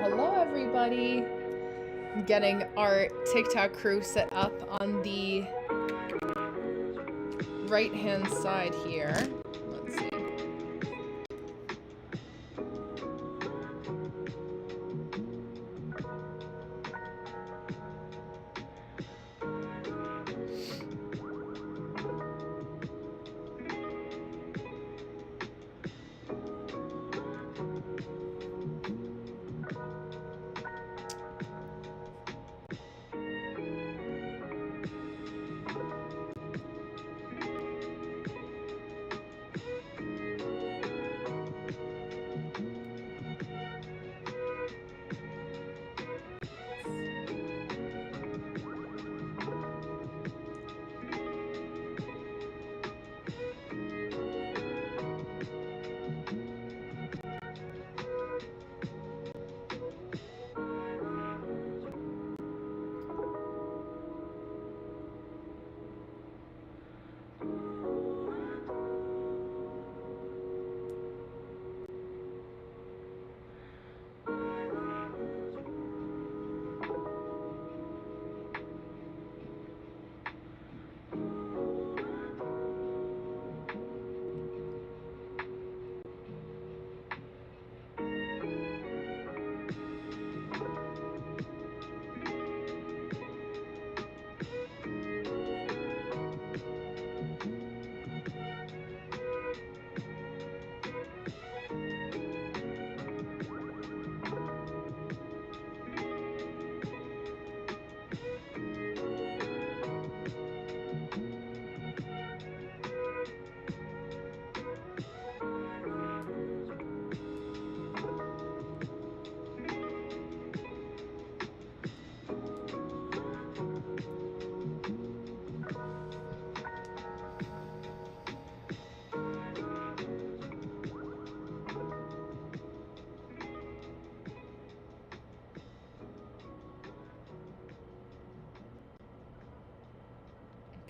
Hello everybody. I'm getting our TikTok crew set up on the right hand side here. Let's see.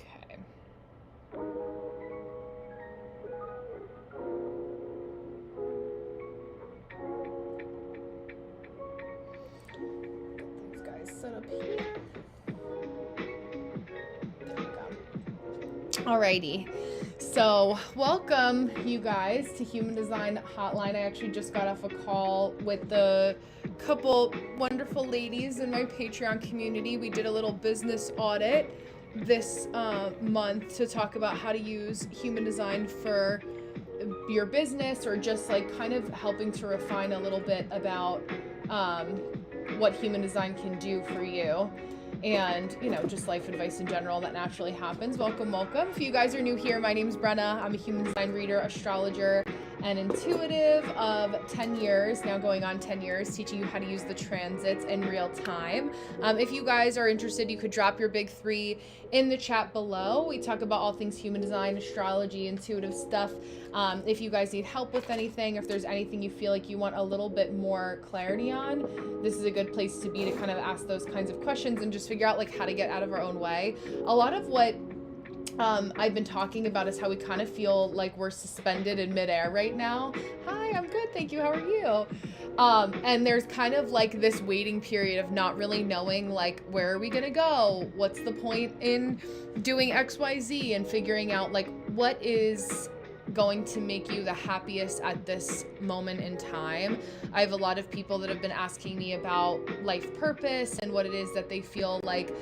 Okay. Get these guys set up here. There we go. Alrighty. So welcome you guys to Human Design Hotline. I actually just got off a call with the couple wonderful ladies in my Patreon community. We did a little business audit this month to talk about how to use human design for your business, or just like kind of helping to refine a little bit about what human design can do for you, and just life advice in general that naturally happens. Welcome. If you guys are new here, my name is Brenna. I'm a human design reader, astrologer, and intuitive of 10 years, now going on 10 years, teaching you how to use the transits in real time. If you guys are interested, you could drop your big 3 in the chat below. We talk about all things human design, astrology, intuitive stuff. If you guys need help with anything, if there's anything you feel like you want a little bit more clarity on, this is a good place to be to kind of ask those kinds of questions and just figure out like how to get out of our own way. A lot of what I've been talking about is how we kind of feel like we're suspended in midair right now. Hi, I'm good, thank you. How are you? And there's kind of like this waiting period of not really knowing like, where are we gonna go? What's the point in doing XYZ, and figuring out like what is going to make you the happiest at this moment in time. I have a lot of people that have been asking me about life purpose and what it is that they feel like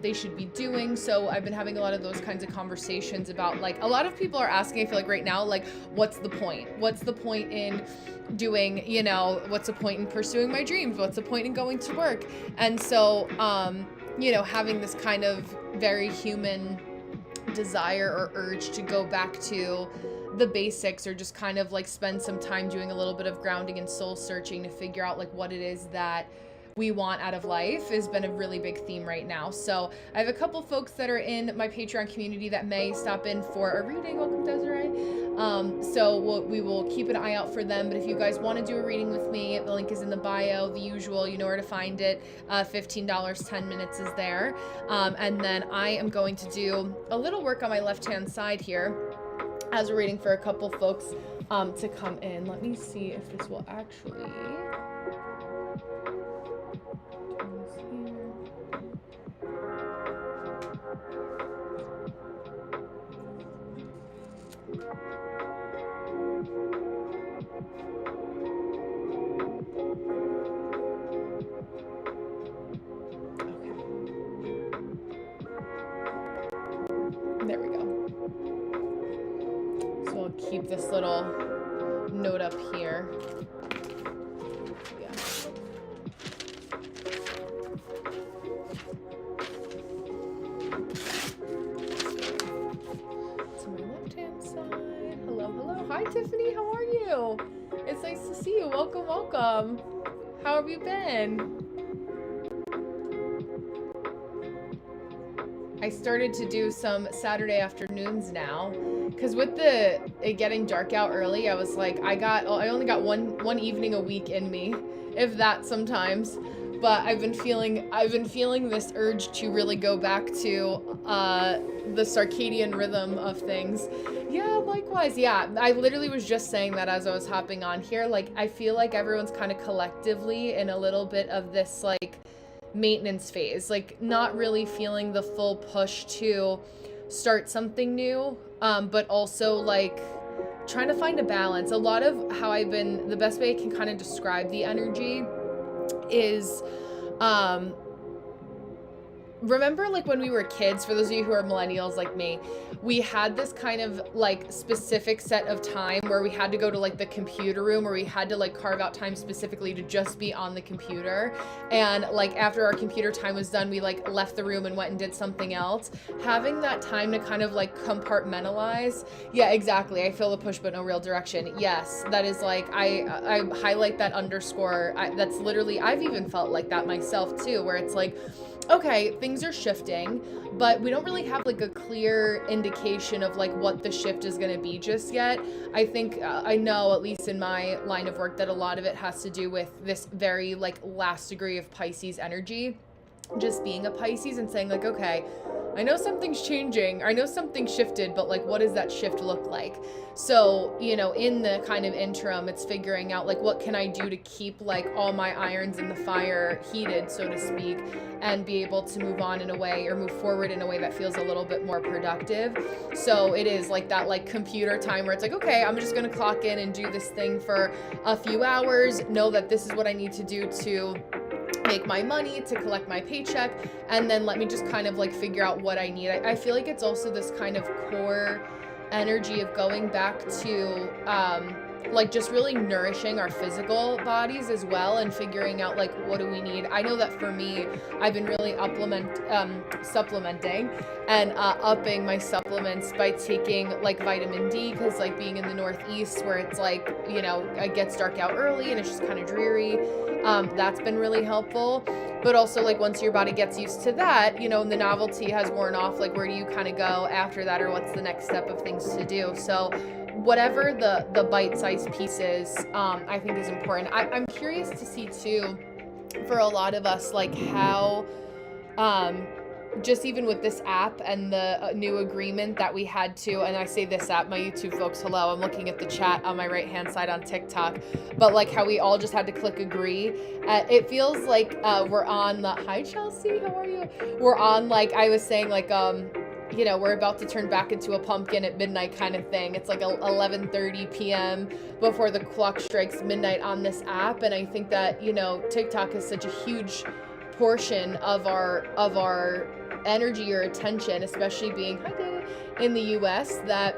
they should be doing. So I've been having a lot of those kinds of conversations about, like, a lot of people are asking, I feel like right now, like, what's the point? What's the point in doing, what's the point in pursuing my dreams? What's the point in going to work? And so, having this kind of very human desire or urge to go back to the basics, or just kind of like spend some time doing a little bit of grounding and soul searching to figure out like what it is that we want out of life has been a really big theme right now. So I have a couple folks that are in my Patreon community that may stop in for a reading. Welcome, Desiree. So we will keep an eye out for them. But if you guys want to do a reading with me, the link is in the bio. The usual, you know where to find it. $15, 10 minutes is there. And then I am going to do a little work on my left-hand side here as we're waiting for a couple folks to come in. Let me see if this will actually... little note up here. Yeah. To my left-hand side. Hello, hello. Hi, Tiffany. How are you? It's nice to see you. Welcome, welcome. How have you been? I started to do some Saturday afternoons now, because with it getting dark out early, I was like, I only got one evening a week in me, if that sometimes. But I've been feeling this urge to really go back to the circadian rhythm of things. Yeah, likewise. Yeah, I literally was just saying that as I was hopping on here. Like, I feel like everyone's kind of collectively in a little bit of this like maintenance phase, like not really feeling the full push to start something new, but also like trying to find a balance. A lot of how the best way I can kind of describe the energy is, remember like when we were kids, for those of you who are millennials like me, we had this kind of like specific set of time where we had to go to like the computer room, or we had to like carve out time specifically to just be on the computer. And like after our computer time was done, we like left the room and went and did something else. Having that time to kind of like compartmentalize. Yeah, exactly. I feel the push but no real direction. Yes, that is like, I highlight that underscore. That's literally, I've even felt like that myself too, where it's like, okay, things are shifting, but we don't really have like a clear indication of like what the shift is going to be just yet. I think I know, at least in my line of work, that a lot of it has to do with this very like last degree of Pisces energy, just being a Pisces and saying like, okay, I know something's changing, I know something shifted, but like, what does that shift look like? So, you know, in the kind of interim, it's figuring out like, what can I do to keep like all my irons in the fire heated, so to speak, and be able to move on in a way, or move forward in a way that feels a little bit more productive. So it is like that like computer time where it's like, okay, I'm just going to clock in and do this thing for a few hours, know that this is what I need to do to make my money, to collect my paycheck, and then let me just kind of like figure out what I need. I feel like it's also this kind of core energy of going back to like just really nourishing our physical bodies as well, and figuring out like, what do we need. I know that for me, I've been really supplementing and upping my supplements by taking like vitamin D, because like being in the Northeast where it's like, you know, it gets dark out early and it's just kind of dreary, that's been really helpful. But also like once your body gets used to that, you know, and the novelty has worn off, like where do you kind of go after that, or what's the next step of things to do? So whatever the bite-sized piece is, I think is important. I'm curious to see too, for a lot of us, like how just even with this app and the new agreement that we had to, and I say this app, my YouTube folks, hello, I'm looking at the chat on my right hand side on TikTok, but like how we all just had to click agree. It feels like we're on the, hi Chelsea, how are you? We're on, like I was saying, like you know, we're about to turn back into a pumpkin at midnight kind of thing. It's like 11:30 p.m. before the clock strikes midnight on this app. And I think that, you know, TikTok is such a huge portion of our energy or attention, especially being in the US, that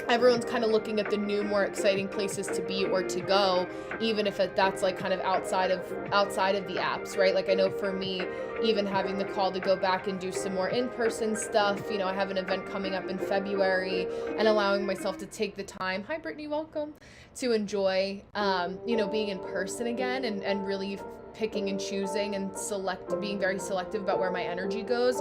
everyone's kind of looking at the new, more exciting places to be or to go, even if that's like kind of outside of the apps, right? Like I know for me, even having the call to go back and do some more in-person stuff, you know, I have an event coming up in February, and allowing myself to take the time, hi Brittany, welcome, to enjoy, you know, being in person again, and really picking and choosing and being very selective about where my energy goes.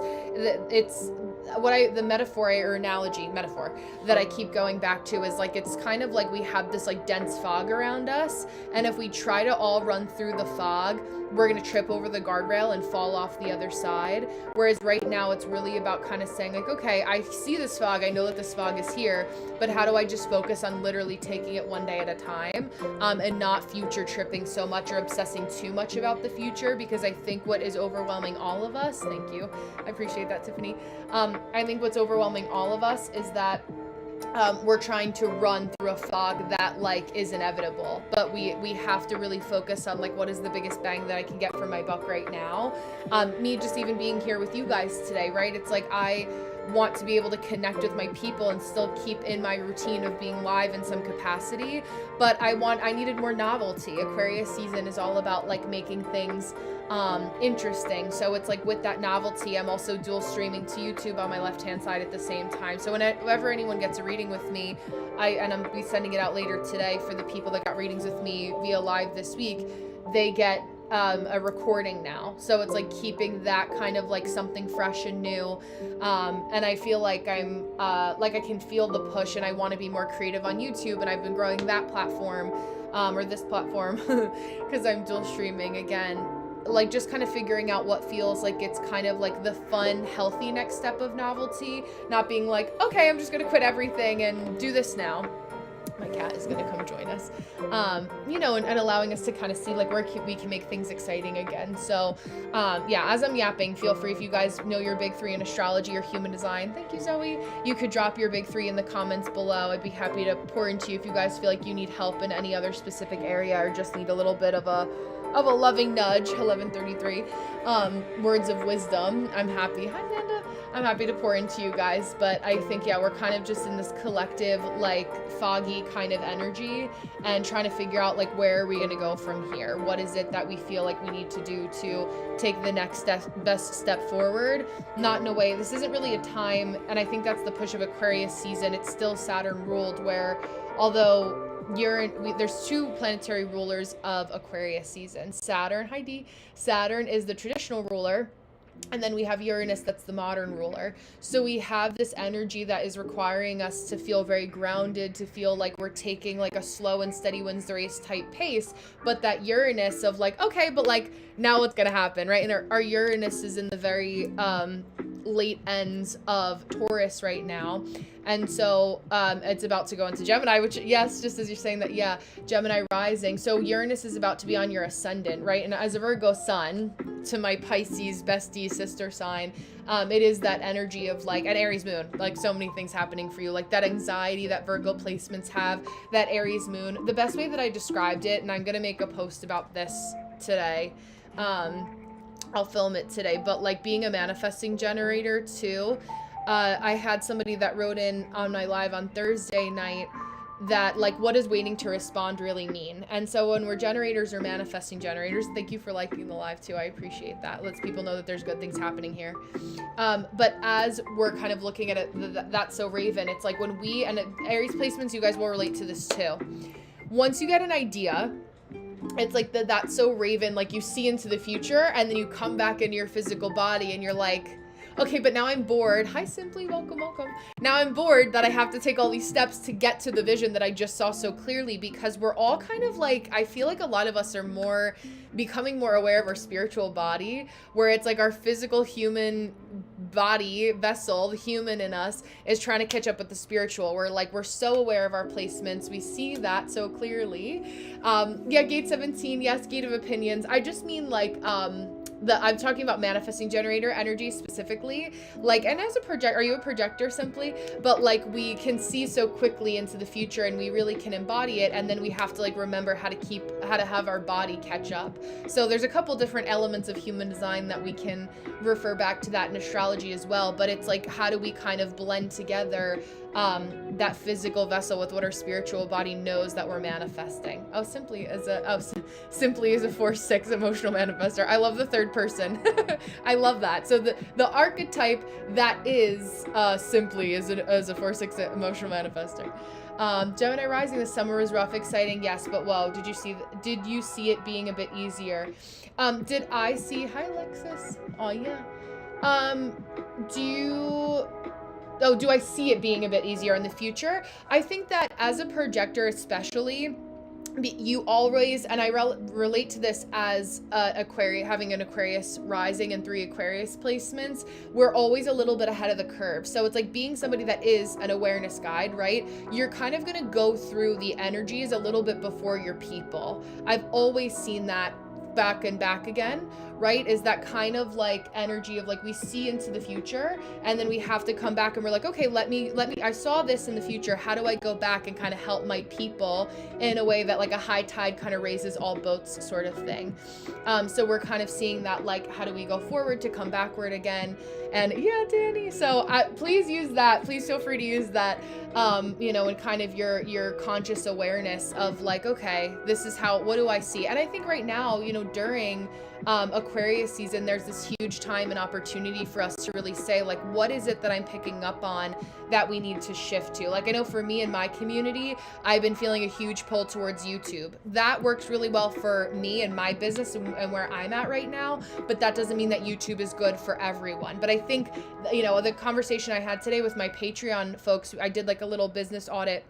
It's the metaphor that I keep going back to is like, it's kind of like we have this like dense fog around us, and if we try to all run through the fog, we're going to trip over the guardrail and fall off the other side. Whereas right now it's really about kind of saying like, okay, I see this fog, I know that this fog is here, but how do I just focus on literally taking it one day at a time, and not future tripping so much or obsessing too much about the future? Because I think what is overwhelming all of us, thank you, I appreciate that, Tiffany. I think what's overwhelming all of us is that we're trying to run through a fog that like is inevitable, but we have to really focus on like, what is the biggest bang that I can get for my buck right now. Me just even being here with you guys today, right? It's like want to be able to connect with my people and still keep in my routine of being live in some capacity. But I needed more novelty. Aquarius season is all about like making things interesting. So it's like with that novelty, I'm also dual streaming to YouTube on my left hand side at the same time. So whenever anyone gets a reading with me, I'm be sending it out later today for the people that got readings with me via live this week, they get a recording now. So it's like keeping that kind of like something fresh and new. And I feel like I'm like I can feel the push, and I want to be more creative on YouTube, and I've been growing that platform or this platform because I'm dual streaming again, like just kind of figuring out what feels like it's kind of like the fun, healthy next step of novelty, not being like, okay, I'm just gonna quit everything and do this now. My cat is going to come join us, you know, and allowing us to kind of see like where we can make things exciting again. So yeah, as I'm yapping, feel free, if you guys know your big three in astrology or human design, thank you, Zoe, you could drop your big three in the comments below. I'd be happy to pour into you if you guys feel like you need help in any other specific area or just need a little bit of a loving nudge. 1133 words of wisdom. I'm happy. Hi, Amanda. I'm happy to pour into you guys, but I think, yeah, we're kind of just in this collective, like, foggy kind of energy and trying to figure out, like, where are we going to go from here? What is it that we feel like we need to do to take the next best step forward? Not in a way, this isn't really a time, and I think that's the push of Aquarius season. It's still Saturn ruled, where although there's two planetary rulers of Aquarius season. Saturn, hi Dee. Saturn is the traditional ruler, and then we have Uranus, that's the modern ruler. So we have this energy that is requiring us to feel very grounded, to feel like we're taking like a slow and steady wins the race type pace. But that Uranus of like, okay, but like now what's gonna happen, right? And our Uranus is in the very late ends of Taurus right now. And so it's about to go into Gemini, which, yes, just as you're saying that, yeah, Gemini rising. So Uranus is about to be on your ascendant, right? And as a Virgo sun, to my Pisces bestie sister sign, it is that energy of like, an Aries moon, like so many things happening for you, like that anxiety that Virgo placements have, that Aries moon. The best way that I described it, and I'm going to make a post about this today, I'll film it today, but like being a manifesting generator too. I had somebody that wrote in on my live on Thursday night that like, what does waiting to respond really mean? And so when we're generators or manifesting generators, thank you for liking the live too. I appreciate that. Lets people know that there's good things happening here. But as we're kind of looking at it, that's so Raven, it's like when we, and Aries placements, you guys will relate to this too. Once you get an idea, it's like that's so Raven, like you see into the future and then you come back into your physical body and you're like, okay, but now I'm bored. Hi, Simply, welcome, welcome. Now I'm bored that I have to take all these steps to get to the vision that I just saw so clearly, because we're all kind of like, I feel like a lot of us are becoming more aware of our spiritual body, where it's like our physical human body vessel, the human in us, is trying to catch up with the spiritual. We're so aware of our placements. We see that so clearly. Yeah, Gate 17, yes, Gate of Opinions. I just mean like, I'm talking about manifesting generator energy specifically, like, and as a are you a projector Simply? But like we can see so quickly into the future and we really can embody it, and then we have to like remember how to have our body catch up. So there's a couple different elements of human design that we can refer back to that in astrology as well, but it's like, how do we kind of blend together that physical vessel with what our spiritual body knows that we're manifesting. Simply is a 4/6 emotional manifestor. I love the third person. I love that. So the archetype that is Simply is a 4/6 emotional manifestor. Gemini rising, the summer was rough, exciting, yes, but whoa, did you see it being a bit easier? Did I see, hi Alexis, oh yeah, do I see it being a bit easier in the future? I think that as a projector especially, you always, and I relate to this as having an Aquarius rising and 3 Aquarius placements, we're always a little bit ahead of the curve. So it's like being somebody that is an awareness guide, right? You're kind of going to go through the energies a little bit before your people. I've always seen that back and back again, right? Is that kind of like energy of like we see into the future and then we have to come back and we're like, okay, let me I saw this in the future, how do I go back and kind of help my people in a way that like a high tide kind of raises all boats sort of thing. So we're kind of seeing that, like, how do we go forward to come backward again? And yeah, Danny, so please use that, please feel free to use that, you know, and kind of your conscious awareness of like, okay, this is how, what do I see? And I think right now, you know, during Aquarius season, there's this huge time and opportunity for us to really say, like, what is it that I'm picking up on that we need to shift to? Like, I know for me in my community, I've been feeling a huge pull towards YouTube. That works really well for me and my business and where I'm at right now, but that doesn't mean that YouTube is good for everyone. But I think, you know, the conversation I had today with my Patreon folks, I did like a little business audit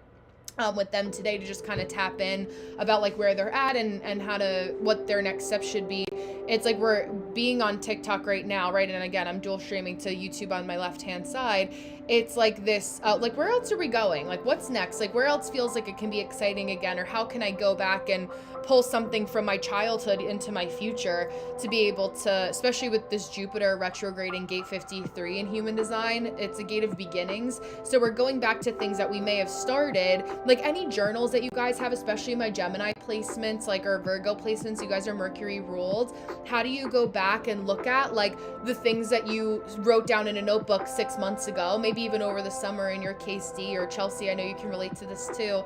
with them today to just kind of tap in about like where they're at and how to, what their next steps should be. It's like we're being on TikTok right now, right? And again, I'm dual streaming to YouTube on my left-hand side. It's like this, like, where else are we going? Like, what's next? Like, where else feels like it can be exciting again? Or how can I go back and pull something from my childhood into my future to be able to, especially with this Jupiter retrograding gate 53 in human design, it's a gate of beginnings. So we're going back to things that we may have started, like any journals that you guys have, especially my Gemini placements, like, or Virgo placements, you guys are Mercury ruled. How do you go back and look at like the things that you wrote down in a notebook 6 months ago, maybe even over the summer in your case, D or Chelsea, I know you can relate to this too.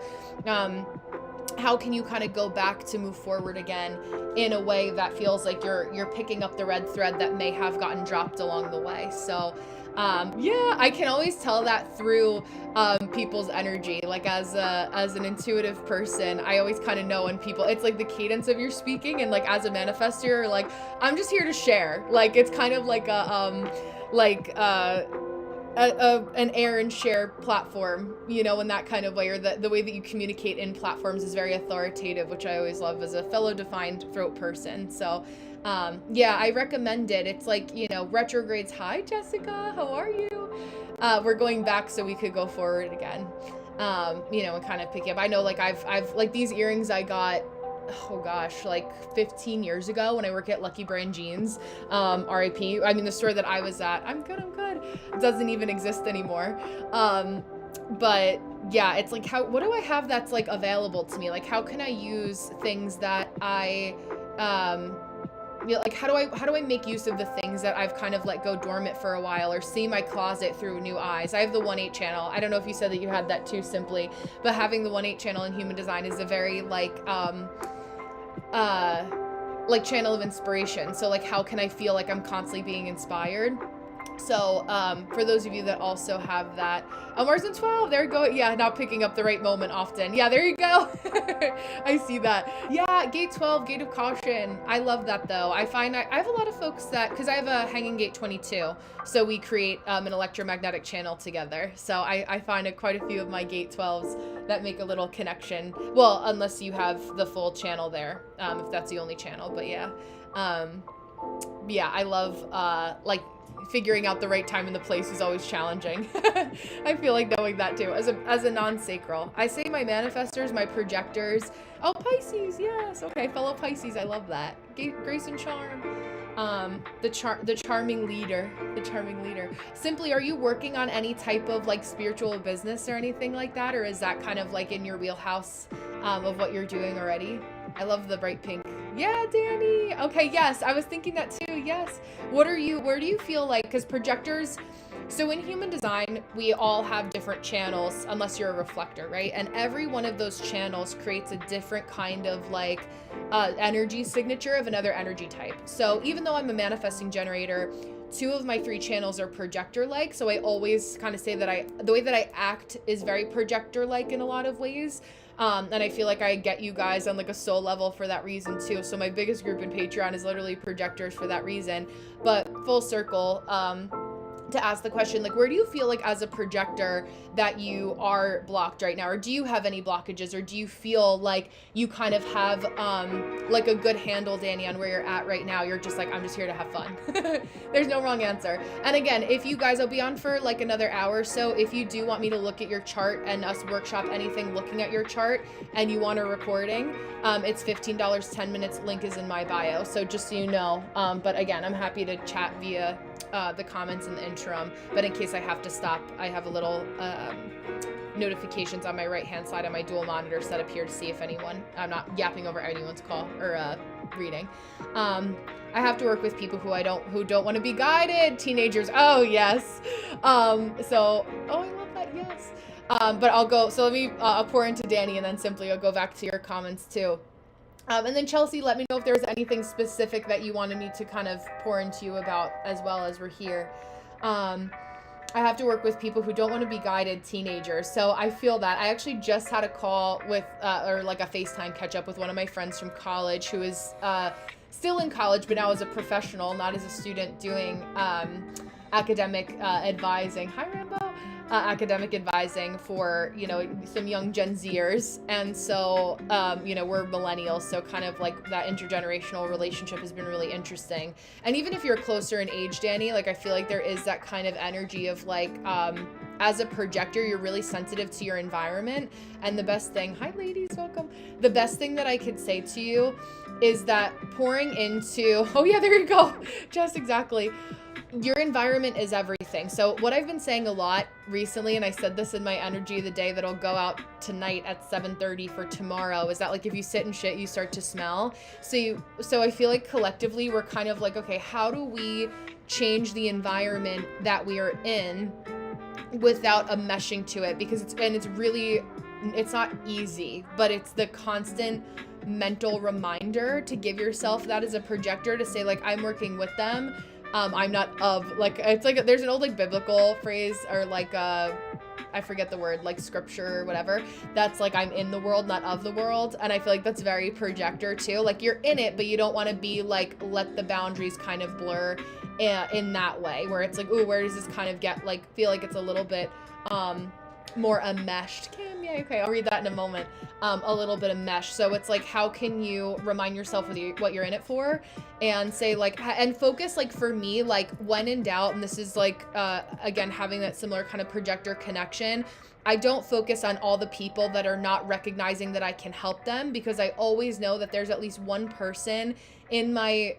How can you kind of go back to move forward again in a way that feels like you're picking up the red thread that may have gotten dropped along the way? So yeah, I can always tell that through people's energy. Like as an intuitive person, I always kind of know when people, it's like the cadence of your speaking, and like as a manifestor, like I'm just here to share. Like it's kind of like an air and share platform, you know, in that kind of way, or the way that you communicate in platforms is very authoritative, which I always love as a fellow defined throat person. So yeah, I recommend it. It's like, you know, retrogrades. Hi, Jessica. How are you? We're going back so we could go forward again, you know, and kind of pick up. I know, like, I've like these earrings I got, oh gosh, like 15 years ago when I worked at Lucky Brand Jeans, RIP. I mean, the store that I was at, I'm good. It doesn't even exist anymore. But yeah, it's like, what do I have that's like available to me? Like, how can I use things that I, you know, like how do I make use of the things that I've kind of let go dormant for a while, or see my closet through new eyes? I have the 1/8 channel. I don't know if you said that you had that too, Simply, but having the 1/8 channel in human design is a very like channel of inspiration. So like, how can I feel like I'm constantly being inspired? So for those of you that also have that, Mars in 12, there you go. Yeah, not picking up the right moment often. Yeah, there you go. I see that. Yeah, gate 12, gate of caution. I love that though. I find I have a lot of folks that, because I have a hanging gate 22, so we create an electromagnetic channel together. So I find quite a few of my gate 12s that make a little connection. Well, unless you have the full channel there, if that's the only channel. But yeah, yeah, I love like, figuring out the right time and the place is always challenging. I feel like knowing that too, as a non-sacral. I say my manifestors, my projectors. Oh, Pisces, yes. Okay, fellow Pisces, I love that. Grace and charm. The charming leader. Simply, are you working on any type of like spiritual business or anything like that? Or is that kind of like in your wheelhouse of what you're doing already? I love the bright pink. Yeah, Danny. Okay, yes, I was thinking that too. Yes. Where do you feel like, because projectors, so in human design, we all have different channels, unless you're a reflector, right? And every one of those channels creates a different kind of like energy signature of another energy type. So even though I'm a manifesting generator, 2 of my 3 channels are projector-like. So I always kind of say that the way that I act is very projector-like in a lot of ways. And I feel like I get you guys on like a soul level for that reason too. So my biggest group in Patreon is literally projectors for that reason. But full circle, to ask the question, like, where do you feel like as a projector that you are blocked right now? Or do you have any blockages? Or do you feel like you kind of have like a good handle, Danny, on where you're at right now? You're just like, I'm just here to have fun. There's no wrong answer. And again, if you guys, I'll be on for like another hour or so. If you do want me to look at your chart and us workshop anything looking at your chart and you want a recording, it's $15, 10 minutes. Link is in my bio. So just so you know, but again, I'm happy to chat via the comments in the interim, but in case I have to stop, I have a little notifications on my right hand side on my dual monitor set up here to see if anyone, I'm not yapping over anyone's call or reading. I have to work with people who don't want to be guided, teenagers. Oh yes. Oh, I love that. Yes. But I'll go, so let me I'll pour into Danny, and then simply I'll go back to your comments too. And then Chelsea, let me know if there was anything specific that you wanted me to kind of pour into you about as well as we're here. I have to work with people who don't want to be guided, teenagers. So I feel that. I actually just had a call with, or like a FaceTime catch up with one of my friends from college who is still in college, but now as a professional, not as a student, doing academic advising. Hi, Rambo. Academic advising for, some young Gen Zers. And so, we're millennials. So kind of like that intergenerational relationship has been really interesting. And even if you're closer in age, Danny, like I feel like there is that kind of energy of like, as a projector, you're really sensitive to your environment. And the best thing, hi ladies, welcome. The best thing that I could say to you is that pouring into, oh yeah, there you go. Just exactly. Your environment is everything. So what I've been saying a lot recently, and I said this in my energy of the day that'll go out tonight at 7:30 for tomorrow, is that like if you sit in shit, you start to smell. So I feel like collectively we're kind of like, okay, how do we change the environment that we are in without a meshing to it? Because it's not easy, but it's the constant mental reminder to give yourself that as a projector to say like, I'm working with them. I'm not of, like, it's like, there's an old, like, biblical phrase, or, like, I forget the word, like, scripture or whatever, that's, like, I'm in the world, not of the world, and I feel like that's very projector, too, like, you're in it, but you don't want to be, like, let the boundaries kind of blur in that way, where it's like, ooh, where does this kind of get, like, feel like it's a little bit, more enmeshed. Kim, yeah, okay, I'll read that in a moment. A little bit of mesh. So it's like, how can you remind yourself of what you're in it for, and say like, and focus, like for me, like when in doubt, and this is like, again, having that similar kind of projector connection, I don't focus on all the people that are not recognizing that I can help them, because I always know that there's at least one person in my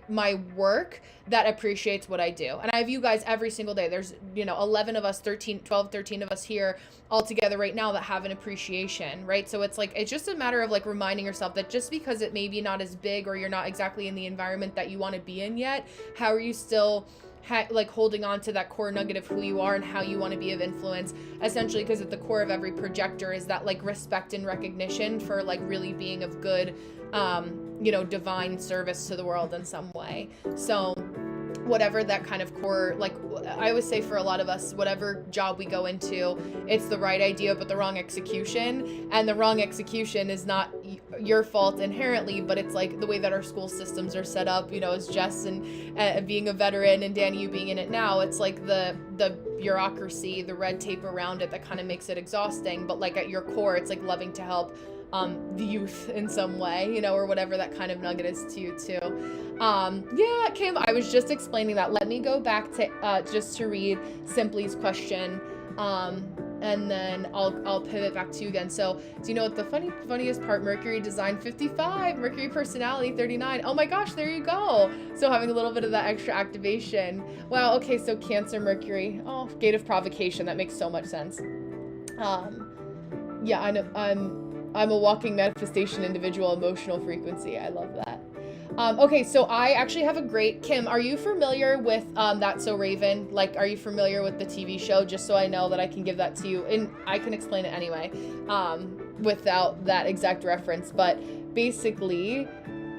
work that appreciates what I do. And I have you guys every single day. There's, 11 of us, 13 of us here all together right now that have an appreciation, right? So it's like, it's just a matter of like reminding yourself that just because it may be not as big, or you're not exactly in the environment that you want to be in yet, how are you still like holding on to that core nugget of who you are and how you want to be of influence, essentially, because at the core of every projector is that like respect and recognition for like really being of good, divine service to the world in some way. So whatever that kind of core, like I always say for a lot of us, whatever job we go into, it's the right idea but the wrong execution, and the wrong execution is not your fault inherently, but it's like the way that our school systems are set up, as Jess and being a veteran, and Danny, you being in it now, it's like the bureaucracy, the red tape around it that kind of makes it exhausting. But like at your core, it's like loving to help the youth in some way, or whatever that kind of nugget is to you too. Yeah, Kim, I was just explaining that. Let me go back to just to read Simply's question, and then I'll pivot back to you again. So, do you know what the funniest part? Mercury design 55, Mercury personality 39. Oh my gosh, there you go. So having a little bit of that extra activation. Wow. Okay, so Cancer, Mercury. Oh, gate of provocation. That makes so much sense. Yeah, I know. I'm a walking manifestation individual, emotional frequency. I love that. Okay, so I actually have a great, Kim, are you familiar with That's So Raven? Like, are you familiar with the TV show? Just so I know that I can give that to you, and I can explain it anyway, without that exact reference. But basically,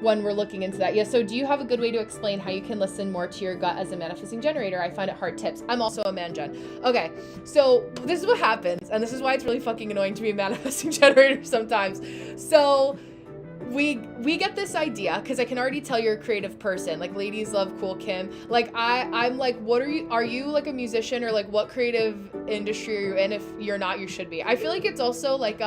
when we're looking into that, yeah, so do you have a good way to explain how you can listen more to your gut as a manifesting generator? I find it hard. Tips. I'm also a man-gen. Okay, so this is what happens, and this is why it's really fucking annoying to be a manifesting generator sometimes. So we get this idea because I can already tell you're a creative person. Like, ladies love Cool Kim. Like, I'm like, what are you like a musician, or like what creative industry are you in? If you're not, you should be. I feel like it's also like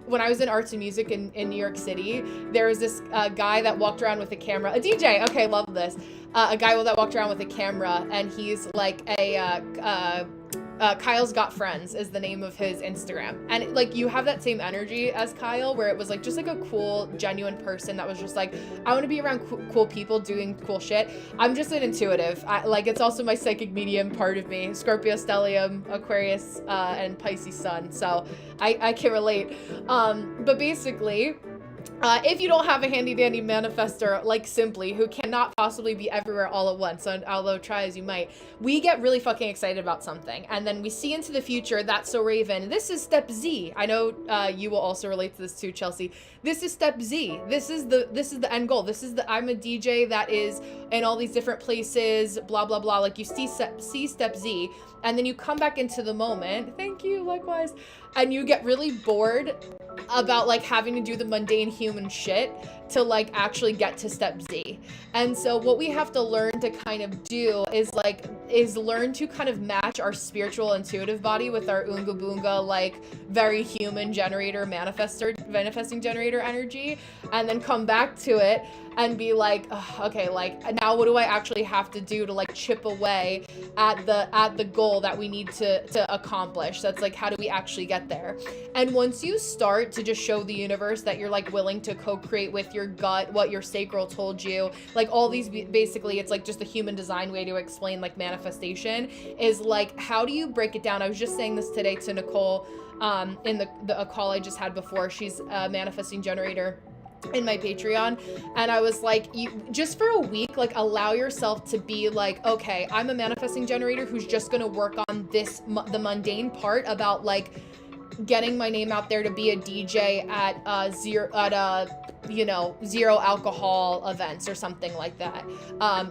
when I was in arts and music in New York City, there was this guy that walked around with a camera, a DJ. Okay, love this. A guy that walked around with a camera, and he's like Kyle's Got Friends is the name of his Instagram. And like, you have that same energy as Kyle, where it was like just like a cool, genuine person that was just like, I want to be around cool people doing cool shit. I'm just an intuitive. Like, it's also my psychic medium part of me. Scorpio stellium, Aquarius, and Pisces sun. So I can relate. But basically, if you don't have a handy dandy manifestor like Simply, who cannot possibly be everywhere all at once, although try as you might, we get really fucking excited about something, and then we see into the future. That's so Raven. This is step Z. I know you will also relate to this too, Chelsea. This is step Z. This is the end goal. I'm a DJ that is in all these different places, blah blah blah. Like, you see step Z, and then you come back into the moment. Thank you, likewise. And you get really bored about like having to do the mundane human shit to like actually get to step Z. And so what we have to learn to kind of do is learn to kind of match our spiritual intuitive body with our Oonga Boonga, like very human generator manifesting generator energy, and then come back to it and be like, okay, like now what do I actually have to do to like chip away at the goal that we need to accomplish? That's like, how do we actually get there? And once you start to just show the universe that you're like willing to co-create with your gut, what your sacral told you, like all these, basically it's like just the human design way to explain like manifestation is like, how do you break it down? I was just saying this today to Nicole in a call I just had before. She's a manifesting generator in my Patreon, and I was like, you just for a week, like allow yourself to be like, okay, I'm a manifesting generator who's just gonna work on the mundane part about like getting my name out there to be a DJ at zero alcohol events or something like that.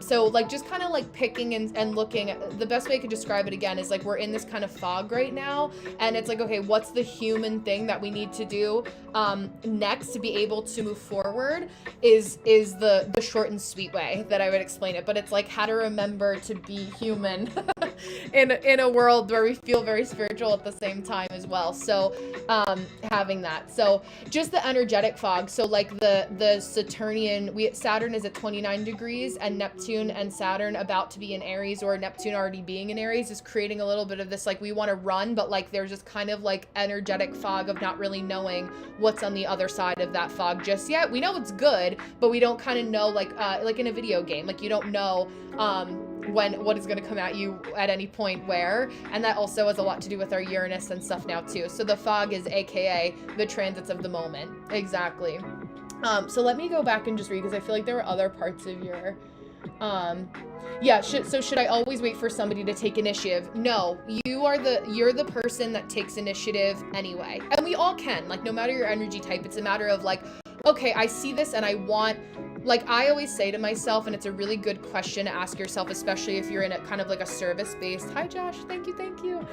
So like just kind of like picking and looking at, the best way I could describe it again is like, we're in this kind of fog right now, and it's like, okay, what's the human thing that we need to do next to be able to move forward is the short and sweet way that I would explain it. But it's like how to remember to be human in a world where we feel very spiritual at the same time as well. So having that, so just the energetic fog. So like the Saturnian, Saturn is at 29 degrees, and Neptune and Saturn about to be in Aries, or Neptune already being in Aries, is creating a little bit of this like, we want to run, but like there's just kind of like energetic fog of not really knowing what's on the other side of that fog just yet. We know it's good, but we don't kind of know, like in a video game, like you don't know what is going to come at you at any point where, and that also has a lot to do with our Uranus and stuff now too. So the fog is AKA the transits of the moment. Exactly. So let me go back and just read, because I feel like there were other parts of your should I always wait for somebody to take initiative? No, you're the person that takes initiative anyway, and we all can, like, no matter your energy type. It's a matter of like, okay, I see this and I want, like, I always say to myself, and it's a really good question to ask yourself, especially if you're in a kind of like a service-based, hi Josh, thank you,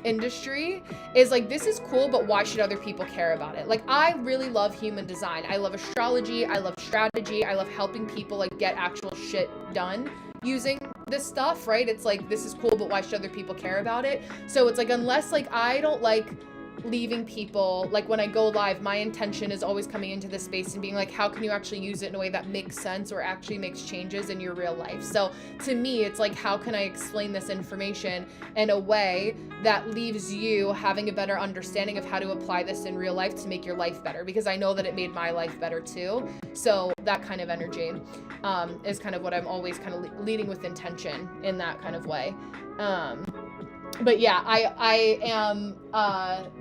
industry, is like, this is cool, but why should other people care about it? Like, I really love human design. I love astrology. I love strategy. I love helping people like get actual shit done using this stuff, right? It's like, this is cool, but why should other people care about it? So it's like, unless like, I don't like leaving people, like when I go live, my intention is always coming into this space and being like, how can you actually use it in a way that makes sense or actually makes changes in your real life? So to me, it's like, how can I explain this information in a way that leaves you having a better understanding of how to apply this in real life to make your life better? Because I know that it made my life better too. So that kind of energy is kind of what I'm always kind of leading with intention in that kind of way. But yeah, I am,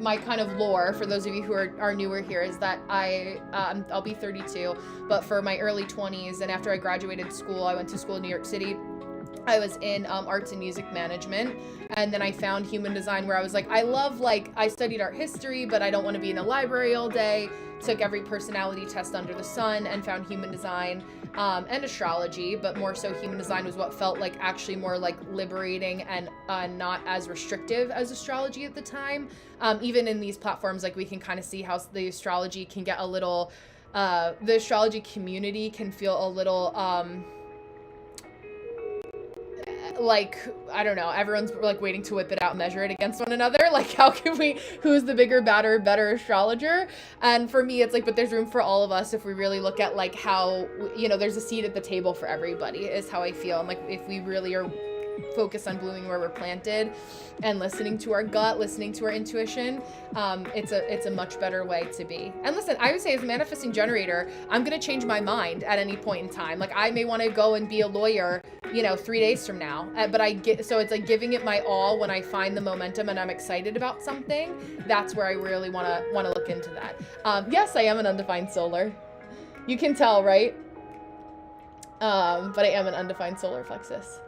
my kind of lore, for those of you who are newer here, is that I'll be 32, but for my early 20s, and after I graduated school, I went to school in New York City. I was in arts and music management, and then I found human design, where I was like, I studied art history, but I don't want to be in a library all day. Took every personality test under the sun and found human design. and astrology, but more so human design was what felt like actually more like liberating and not as restrictive as astrology at the time. Even in these platforms, like we can kind of see how the astrology can get a little, the astrology community can feel a little, like, I don't know, everyone's like waiting to whip it out and measure it against one another. Like, how can we, who's the bigger, better astrologer? And for me, it's like, but there's room for all of us if we really look at like how, you know, there's a seat at the table for everybody is how I feel. And like, if we really are focused on blooming where we're planted and listening to our gut, listening to our intuition, it's a much better way to be. And listen, I would say as a manifesting generator, I'm going to change my mind at any point in time. Like I may want to go and be a lawyer, you know, 3 days from now, but so it's like giving it my all when I find the momentum and I'm excited about something. That's where I really want to look into that. Yes, I am an undefined solar. You can tell, right? But I am an undefined solar plexus.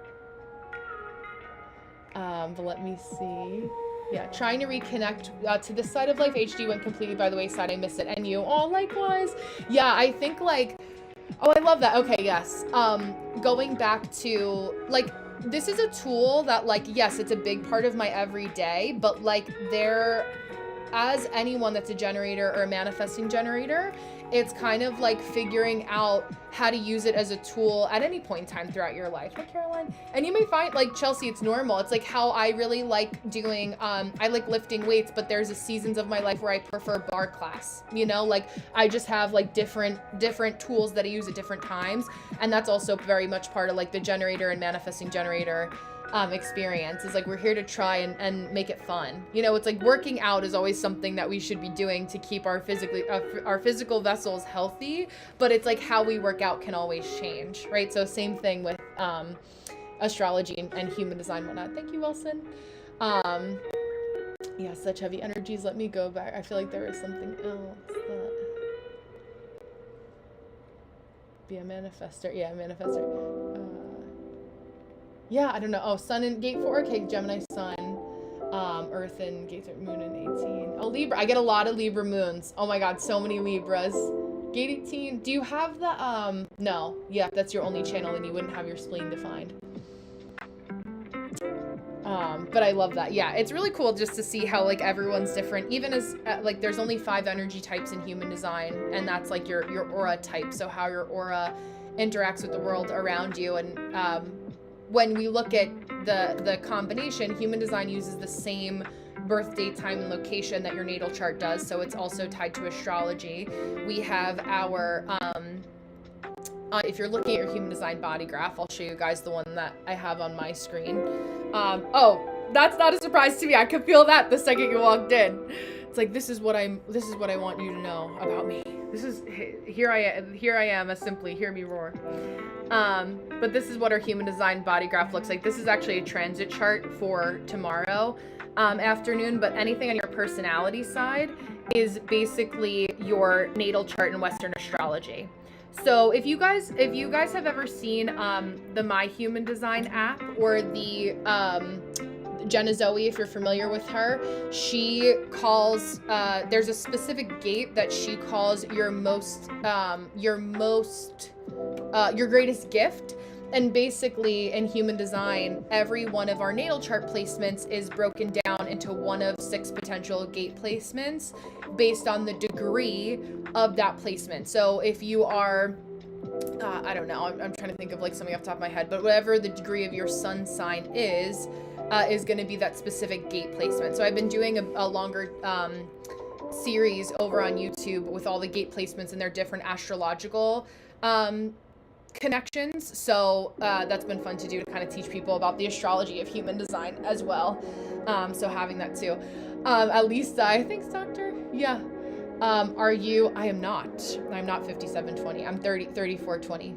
But let me see. Yeah, trying to reconnect to this side of life. HD went completely by the wayside. I miss it. And you? Oh, likewise. Yeah, I think like, oh, I love that. Okay, yes. Going back to like, this is a tool that like, yes, it's a big part of my everyday, but like as anyone that's a generator or a manifesting generator, it's kind of like figuring out how to use it as a tool at any point in time throughout your life. Hi, Caroline. And you may find, like, Chelsea, it's normal. It's like how I really like doing, I like lifting weights, but there's seasons of my life where I prefer bar class, you know? Like, I just have, like, different tools that I use at different times. And that's also very much part of, like, the generator and manifesting generator experience is like we're here to try and make it fun. You know, it's like working out is always something that we should be doing to keep our physical vessels healthy, but it's like how we work out can always change, right? So same thing with astrology and human design and whatnot. Thank you, Wilson. Yeah, such heavy energies. Let me go back. I feel like there is something else that be a manifestor. Yeah, manifestor. Yeah, I don't know. Oh, Sun in Gate 4. Okay, Gemini Sun. Earth in Gate 3, Moon in 18. Oh, Libra. I get a lot of Libra moons. Oh my God, so many Libras. Gate 18. Do you have the, no. Yeah, that's your only channel and you wouldn't have your spleen defined. But I love that. Yeah, it's really cool just to see how like everyone's different. Even as like there's only 5 energy types in human design, and that's like your aura type. So how your aura interacts with the world around you. And when we look at the combination, human design uses the same birth date, time, and location that your natal chart does. So it's also tied to astrology. We have our, if you're looking at your human design body graph, I'll show you guys the one that I have on my screen. Oh, that's not a surprise to me. I could feel that the second you walked in. It's like, this is what I want you to know about me. Here I am, as simply, hear me roar. But this is what our human design body graph looks like. This is actually a transit chart for tomorrow afternoon, but anything on your personality side is basically your natal chart in Western astrology. So if you guys have ever seen the My Human Design app or the Jenna Zoe, if you're familiar with her, she calls, there's a specific gate that she calls your greatest gift. And basically in human design, every one of our natal chart placements is broken down into one of 6 potential gate placements based on the degree of that placement. So if you are, I don't know, I'm trying to think of like something off the top of my head, but whatever the degree of your sun sign is going to be that specific gate placement. So I've been doing a longer series over on YouTube with all the gate placements and their different astrological connections. So that's been fun to do, to kind of teach people about the astrology of human design as well. So having that too. At least thanks, doctor. Yeah. Are you? I am not. I'm not 5720. I'm 3420.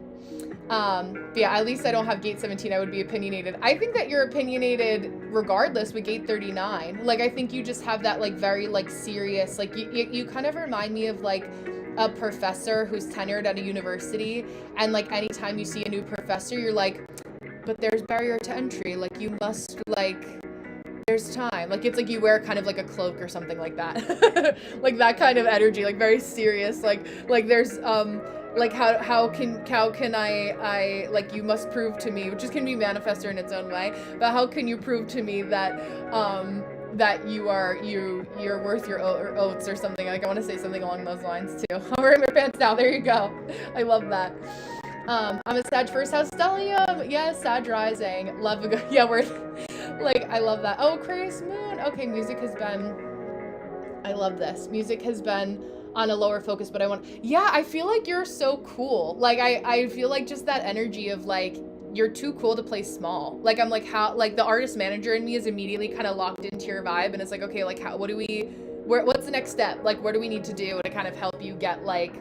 But yeah, at least I don't have gate 17. I would be opinionated. I think that you're opinionated regardless with gate 39. Like, I think you just have that like very like serious, like you kind of remind me of like a professor who's tenured at a university, and like anytime you see a new professor, you're like, but there's barrier to entry. Like, you must like, there's time. Like, it's like you wear kind of like a cloak or something like that. Like that kind of energy, like very serious. Like there's Like how can I like, you must prove to me, which is can be manifestor in its own way, but how can you prove to me that that you're worth your oats or something? Like I want to say something along those lines too. I'm wearing my pants now. There you go. I love that. I'm a Sag first house stellium. Yes, Sag rising. Love a good, yeah, we're like, I love that. Oh, Aquarius moon. Okay, music has been, I love this. Music has been on a lower focus, but I want, yeah, I feel like you're so cool. Like I feel like just that energy of like, you're too cool to play small. Like I'm like, how, like the artist manager in me is immediately kind of locked into your vibe, and it's like, okay, like how, what do we, what's the next step? Like what do we need to do to kind of help you get like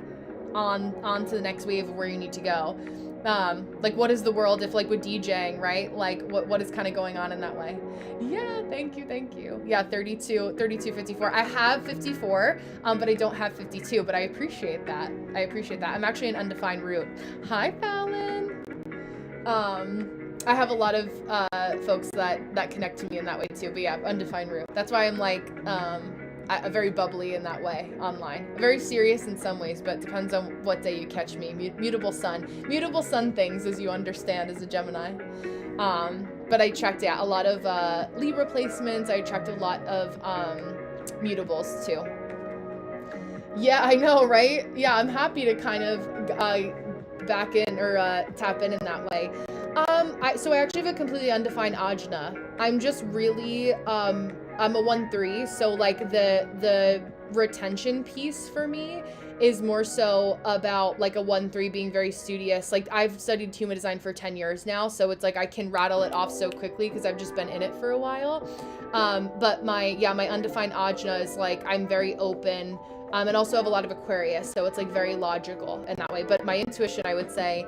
on to the next wave of where you need to go? Like what is the world if, like with DJing, right? Like what is kind of going on in that way? Yeah, thank you. Yeah, 32, 54. I have 54, but I don't have 52, but I appreciate that. I'm actually an undefined root. Hi, Fallon. I have a lot of folks that connect to me in that way too, but yeah, undefined root. That's why I'm like very bubbly in that way online. Very serious in some ways, but depends on what day you catch me. Mutable sun things, as you understand, as a Gemini. But I checked, yeah, a lot of Libra placements. I checked a lot of mutables too. Yeah, I know, right? Yeah, I'm happy to kind of back in or tap in that way. So I actually have a completely undefined ajna. I'm just really I'm a 1-3, so like the retention piece for me is more so about like a 1-3 being very studious. Like I've studied human design for 10 years now, so it's like I can rattle it off so quickly because I've just been in it for a while. But my undefined ajna is like I'm very open. And also have a lot of Aquarius, so it's like very logical in that way. But my intuition, I would say,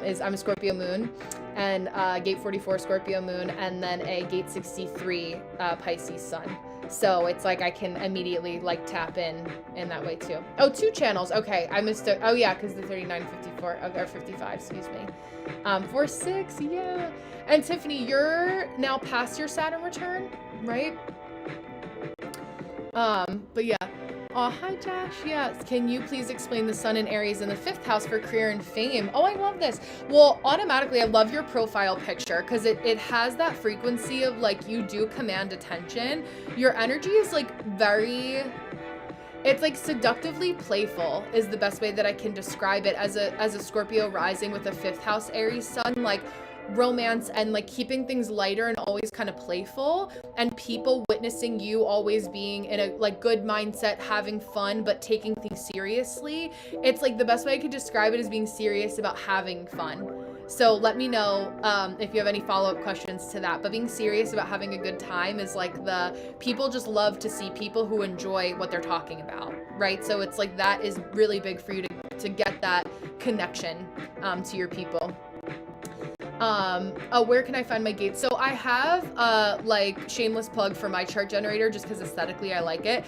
is I'm a Scorpio moon, and gate 44 Scorpio moon, and then a gate 63 Pisces sun. So it's like I can immediately like tap in that way too. Oh, 2 channels. Okay, I missed it. Oh yeah, because the 39, 54, or 55, excuse me. 4-6, yeah. And Tiffany, you're now past your Saturn return, right? But yeah. Oh, hi Josh. Yes. Can you please explain the sun in Aries in the 5th house for career and fame? Oh, I love this. Well, automatically, I love your profile picture because it has that frequency of like you do command attention. Your energy is like very, it's like seductively playful is the best way that I can describe it as a Scorpio rising with a 5th house Aries sun, like romance and like keeping things lighter and always kind of playful, and people witnessing you always being in a like good mindset, having fun, but taking things seriously. It's like the best way I could describe it is being serious about having fun. So let me know if you have any follow-up questions to that. But being serious about having a good time is like the people just love to see people who enjoy what they're talking about, right? So it's like that is really big for you to get that connection to your people. Where can I find my gates? So I have like shameless plug for my chart generator just because aesthetically I like it.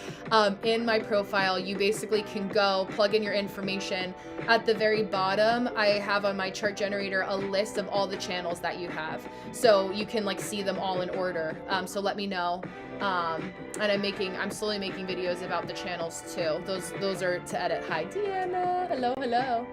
In my profile, you basically can go plug in your information. At the very bottom, I have on my chart generator a list of all the channels that you have. So you can like see them all in order. So let me know. And I'm slowly making videos about the channels too. Those are to edit. Hi Deanna. Hello.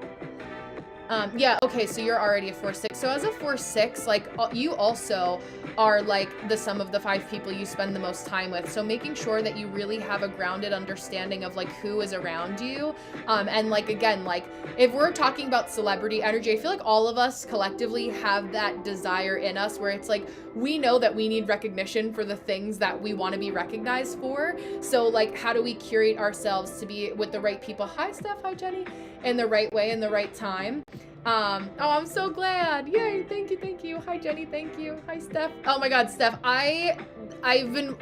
Yeah, okay, so you're already a 4-6. So as a 4-6, like you also are like the sum of the 5 people you spend the most time with. So making sure that you really have a grounded understanding of like who is around you. And like, again, like if we're talking about celebrity energy, I feel like all of us collectively have that desire in us where it's like, we know that we need recognition for the things that we want to be recognized for. So like, how do we curate ourselves to be with the right people? Hi, Steph. Hi, Jenny. In the right way, in the right time. Oh, I'm so glad. Yay. Thank you. Hi, Jenny. Thank you. Hi, Steph. Oh my God, Steph, I've been,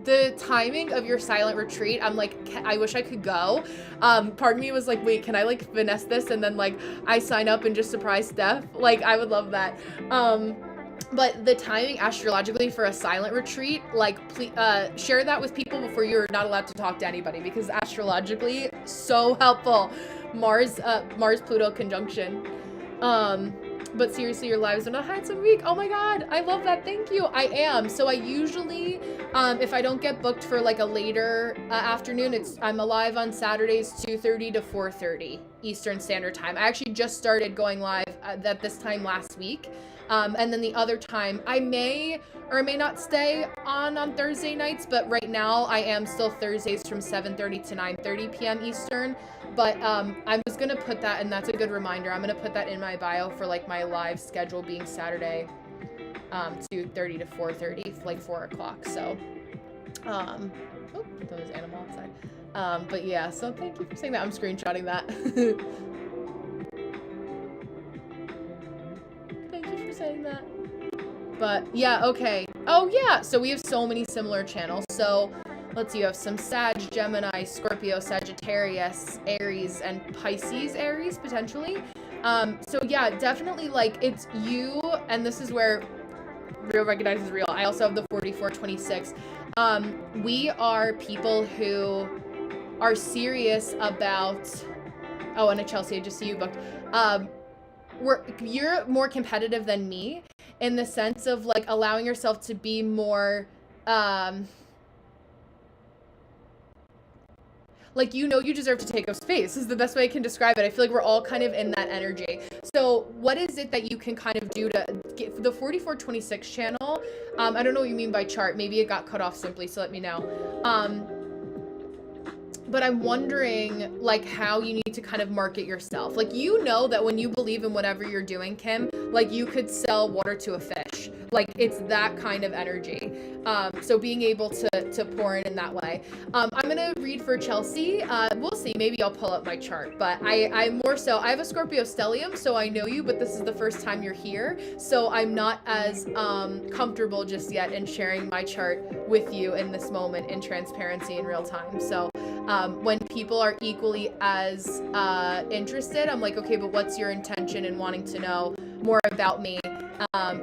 the timing of your silent retreat, I'm like, I wish I could go. Part of me was like, wait, can I like finesse this? And then like, I sign up and just surprise Steph. Like, I would love that. But the timing astrologically for a silent retreat, like, please, share that with people before you're not allowed to talk to anybody, because astrologically, so helpful. Mars Pluto conjunction. But seriously, your lives are not handsome week. Oh my God, I love that. Thank you. I am. So I usually, if I don't get booked for like a later afternoon, I'm alive on Saturdays 2:30 to 4:30 Eastern Standard Time. I actually just started going live at this time last week. And then the other time I may or may not stay on Thursday nights, but right now I am still Thursdays from 7:30 to 9:30 p.m. Eastern. But I was gonna put that, and that's a good reminder, I'm gonna put that in my bio for like my live schedule being Saturday 2:30 to 4:30, like 4 o'clock. So oh, that was animal outside. But yeah, so thank you for saying that. I'm screenshotting that. Thank you for saying that. But yeah, okay. Oh yeah, so we have so many similar channels. So let's see, you have some Sag, Gemini, Scorpio, Sagittarius, Aries, and Pisces Aries, potentially. So yeah, definitely, like, it's you, and this is where real recognizes real. I also have the 4426. We are people who are serious about, oh, and a Chelsea, I just see you booked. You're more competitive than me in the sense of like allowing yourself to be more, like, you know, you deserve to take up space. This is the best way I can describe it. I feel like we're all kind of in that energy. So what is it that you can kind of do to get the 4426 channel? I don't know what you mean by chart. Maybe it got cut off simply, so let me know. But I'm wondering, like, how you need to kind of market yourself. Like, you know that when you believe in whatever you're doing, Kim, like, you could sell water to a fish. Like, it's that kind of energy. So being able to pour in that way. I'm gonna read for Chelsea. We'll see. Maybe I'll pull up my chart. But I more so, I have a Scorpio stellium, so I know you, but this is the first time you're here. So I'm not as comfortable just yet in sharing my chart with you in this moment in transparency in real time. So when people are equally as interested, I'm like, okay, but what's your intention in wanting to know more about me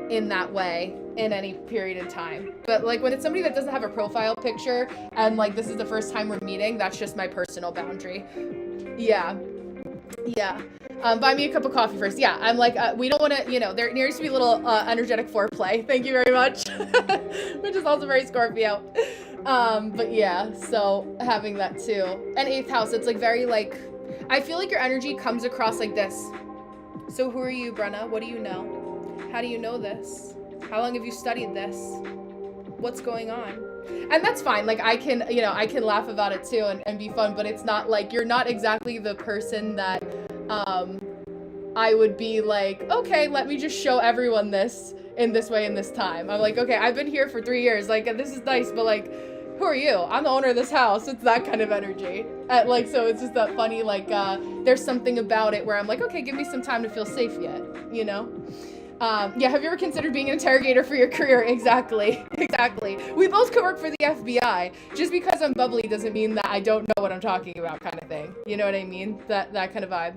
in that way in any period of time? But like when it's somebody that doesn't have a profile picture and like this is the first time we're meeting, that's just my personal boundary. Yeah. Buy me a cup of coffee first. Yeah, I'm like, we don't want to, you know, there needs to be a little energetic foreplay. Thank you very much. Which is also very Scorpio. But yeah, so having that too. And 8th house, it's like very like, I feel like your energy comes across like this. So who are you, Brenna? What do you know? How do you know this? How long have you studied this? What's going on? And that's fine. Like I can, you know, I can laugh about it too and be fun, but it's not like, you're not exactly the person that, I would be like, okay, let me just show everyone this in this way in this time. I'm like, okay, I've been here for 3 years. Like, this is nice, but like, who are you? I'm the owner of this house. It's that kind of energy. Like, so it's just that funny, like, there's something about it where I'm like, okay, give me some time to feel safe yet, you know? Yeah, have you ever considered being an interrogator for your career? Exactly. We both could work for the FBI. Just because I'm bubbly doesn't mean that I don't know what I'm talking about kind of thing. You know what I mean? That kind of vibe.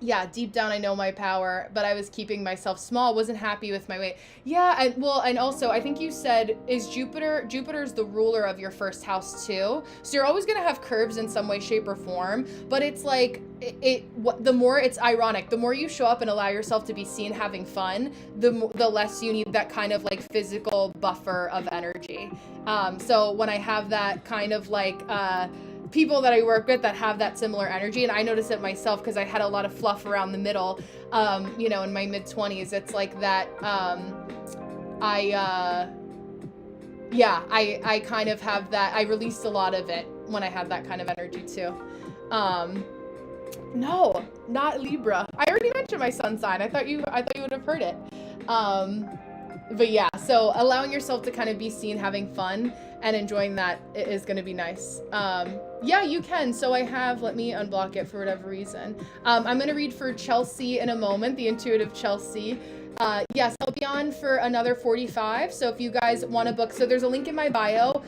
Yeah, deep down I know my power, but I was keeping myself small, wasn't happy with my weight. Yeah, and also I think you said, is Jupiter's the ruler of your first house too? So you're always gonna have curves in some way, shape, or form, but it's like, the more, it's ironic, the more you show up and allow yourself to be seen having fun, the less you need that kind of like physical buffer of energy. So when I have that kind of like, people that I work with that have that similar energy, and I notice it myself because I had a lot of fluff around the middle, you know, in my mid-20s. It's like that, I kind of have that, I released a lot of it when I had that kind of energy too. No, not Libra. I already mentioned my sun sign. I thought you would have heard it. But yeah, so allowing yourself to kind of be seen having fun and enjoying that is going to be nice. Yeah, you can. So I have, let me unblock it for whatever reason. I'm going to read for Chelsea in a moment, the intuitive Chelsea. Yes, I'll be on for another 45. So if you guys want to book, so there's a link in my bio.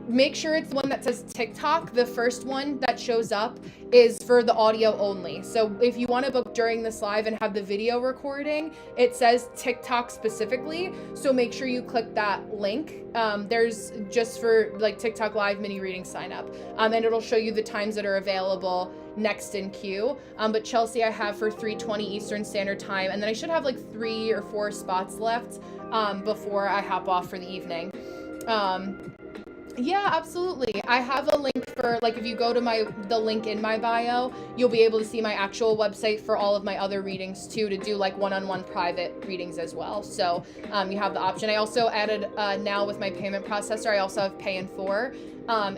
make sure it's the one that says TikTok. The first one that shows up is for the audio only. So if you want to book during this live and have the video recording, it says TikTok specifically. So make sure you click that link. There's just for like TikTok live mini reading sign up. And it'll show you the times that are available next in queue. But Chelsea, I have for 3:20 Eastern Standard Time. And then I should have like 3 or 4 spots left before I hop off for the evening. Yeah, absolutely. I have a link for, like, if you go to the link in my bio, you'll be able to see my actual website for all of my other readings too, to do like one-on-one private readings as well. So you have the option. I also added now with my payment processor, I also have pay in 4.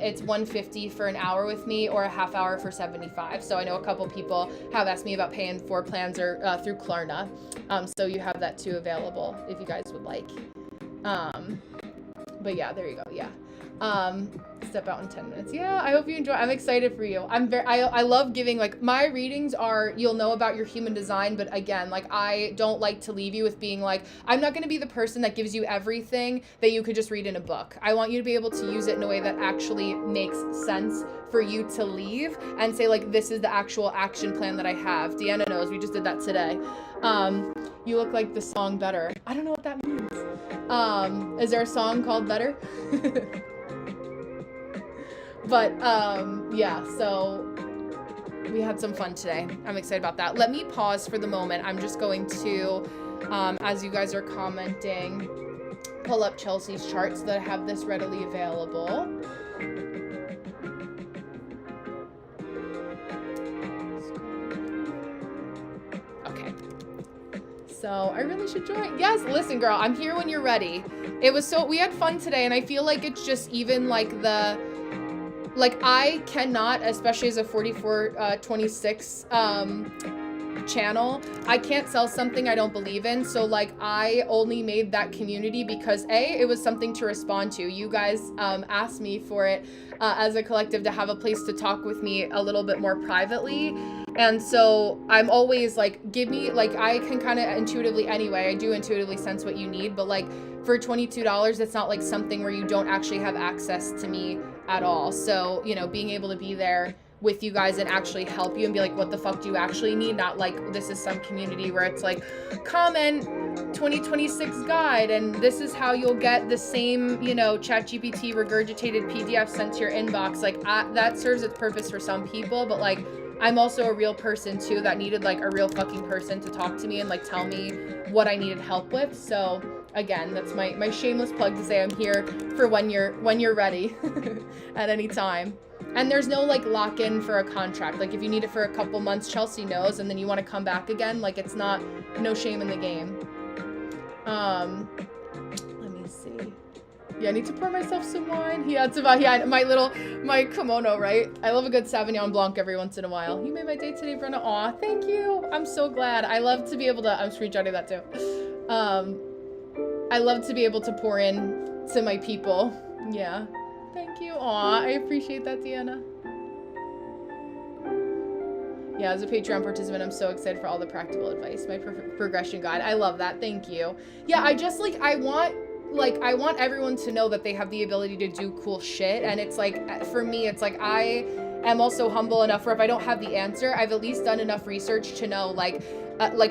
It's $150 for an hour with me, or a half hour for $75. So I know a couple people have asked me about pay in 4 plans or through Klarna. So you have that too available if you guys would like. But yeah, there you go. Yeah. Step out in 10 minutes. Yeah, I hope you enjoy. I'm excited for you. I love giving, like, my readings are, you'll know about your human design, but again, like, I don't like to leave you with being like, I'm not going to be the person that gives you everything that you could just read in a book. I want you to be able to use it in a way that actually makes sense for you to leave and say, like, this is the actual action plan that I have. Deanna knows, we just did that today. You look like the song Better. I don't know what that means. Is there a song called Better? But yeah, so we had some fun today. I'm excited about that. Let me pause for the moment. I'm just going to, as you guys are commenting, pull up Chelsea's chart so that I have this readily available. Okay. So I really should join. Yes, listen, girl, I'm here when you're ready. We had fun today, and I feel like it's just even like I cannot, especially as a 4426 channel, I can't sell something I don't believe in. So like, I only made that community because it was something to respond to. You guys asked me for it as a collective to have a place to talk with me a little bit more privately. And so I'm always like, give me, like, I can kind of intuitively anyway, I do intuitively sense what you need, but like for $22, it's not like something where you don't actually have access to me at all. So, you know, being able to be there with you guys and actually help you and be like, what the fuck do you actually need? Not like this is some community where it's like, comment 2026 guide and this is how you'll get the same, you know, ChatGPT regurgitated PDF sent to your inbox. Like that serves its purpose for some people, but like, I'm also a real person too that needed like a real fucking person to talk to me and like tell me what I needed help with. So again, that's my shameless plug to say I'm here for when you're ready at any time. And there's no like lock-in for a contract. Like if you need it for a couple months, Chelsea knows, and then you want to come back again, like it's not, no shame in the game. Let me see. Yeah, I need to pour myself some wine. Yeah, it's about, yeah, my kimono, right? I love a good Sauvignon Blanc every once in a while. You made my day today, Brenna. Aw, thank you. I'm so glad. I love to be able to, I'm screenshotting that too. I love to be able to pour in to my people. Yeah. Thank you. Aw, I appreciate that, Deanna. Yeah, as a Patreon participant, I'm so excited for all the practical advice. My progression guide. I love that. Thank you. Yeah, I just like, I want everyone to know that they have the ability to do cool shit. And it's like, for me, it's like, I am also humble enough where if I don't have the answer, I've at least done enough research to know like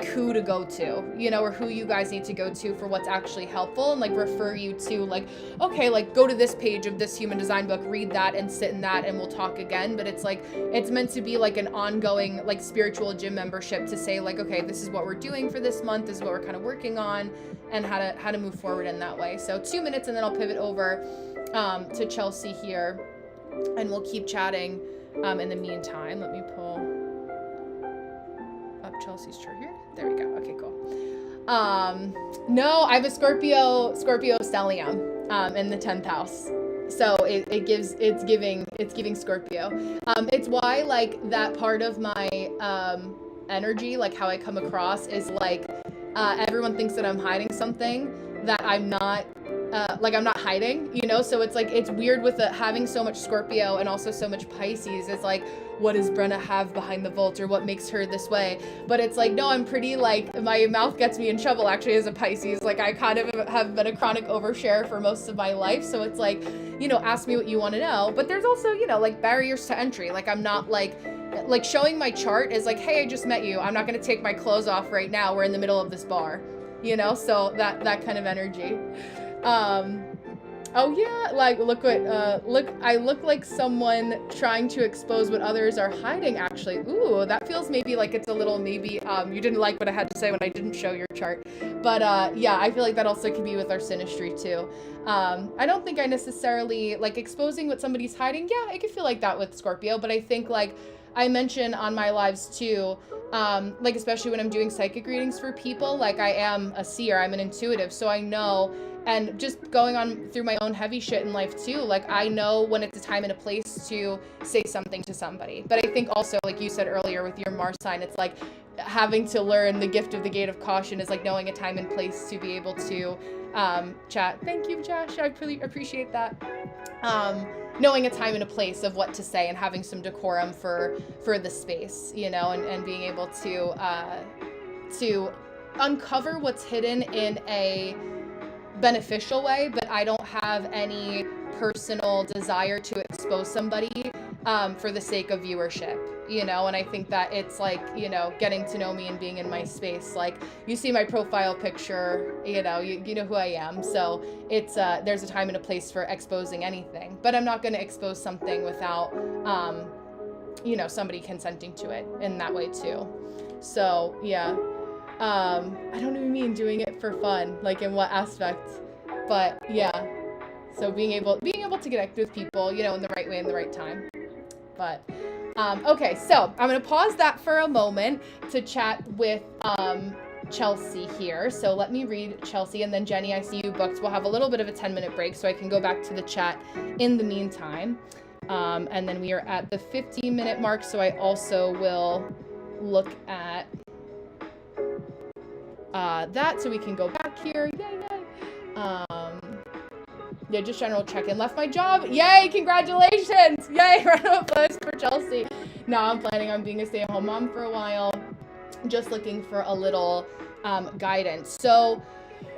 who to go to, you know, or who you guys need to go to for what's actually helpful, and like refer you to like, okay, like go to this page of this human design book, read that and sit in that and we'll talk again. But it's like, it's meant to be like an ongoing like spiritual gym membership to say like, okay, this is what we're doing for this month, this is what we're kind of working on, and how to move forward in that way. So 2 minutes and then I'll pivot over to Chelsea here and we'll keep chatting. In the meantime, let me pull up Chelsea's chart here. There we go. Okay, cool. No, I have a Scorpio stellium in the 10th house. So it's giving Scorpio. It's why like that part of my energy, like how I come across is like everyone thinks that I'm hiding something that I'm not. Like I'm not hiding, you know? So it's like, it's weird with having so much Scorpio and also so much Pisces. It's like, what does Brenna have behind the vault, or what makes her this way? But it's like, no, I'm pretty, like, my mouth gets me in trouble actually as a Pisces. Like, I kind of have been a chronic overshare for most of my life. So it's like, you know, ask me what you want to know. But there's also, you know, like, barriers to entry. Like, I'm not like showing my chart is like, hey, I just met you. I'm not going to take my clothes off right now. We're in the middle of this bar, you know? So that kind of energy. Oh yeah, like I look like someone trying to expose what others are hiding actually. Ooh, that feels maybe like it's a little maybe you didn't like what I had to say when I didn't show your chart. But yeah, I feel like that also can be with our synastry too. I don't think I necessarily like exposing what somebody's hiding. Yeah, I could feel like that with Scorpio, but I think like I mention on my lives too, like especially when I'm doing psychic readings for people, like I am a seer, I'm an intuitive, so I know. And just going on through my own heavy shit in life too, like I know when it's a time and a place to say something to somebody. But I think also, like you said earlier with your Mars sign, it's like having to learn the gift of the gate of caution is like knowing a time and place to be able to chat. Thank you, Josh. I really appreciate that. Knowing a time and a place of what to say and having some decorum for the space, you know, and being able to uncover what's hidden in a beneficial way, but I don't have any personal desire to expose somebody for the sake of viewership, you know. And I think that it's like, you know, getting to know me and being in my space, like you see my profile picture, you know, you know who I am. So it's there's a time and a place for exposing anything, but I'm not going to expose something without you know, somebody consenting to it in that way too. So yeah. I don't even mean doing it for fun, like in what aspect, but yeah. So being able to connect with people, you know, in the right way, in the right time. But okay, so I'm gonna pause that for a moment to chat with Chelsea here. So let me read Chelsea, and then Jenny, I see you booked. We'll have a little bit of a 10-minute break so I can go back to the chat in the meantime. And then we are at the 15-minute mark, so I also will look at that so we can go back here. Yay, yay. Yeah, just general check-in. Left my job. Yay, congratulations. Yay, round of applause for Chelsea. Now I'm planning on being a stay-at-home mom for a while. Just looking for a little guidance. So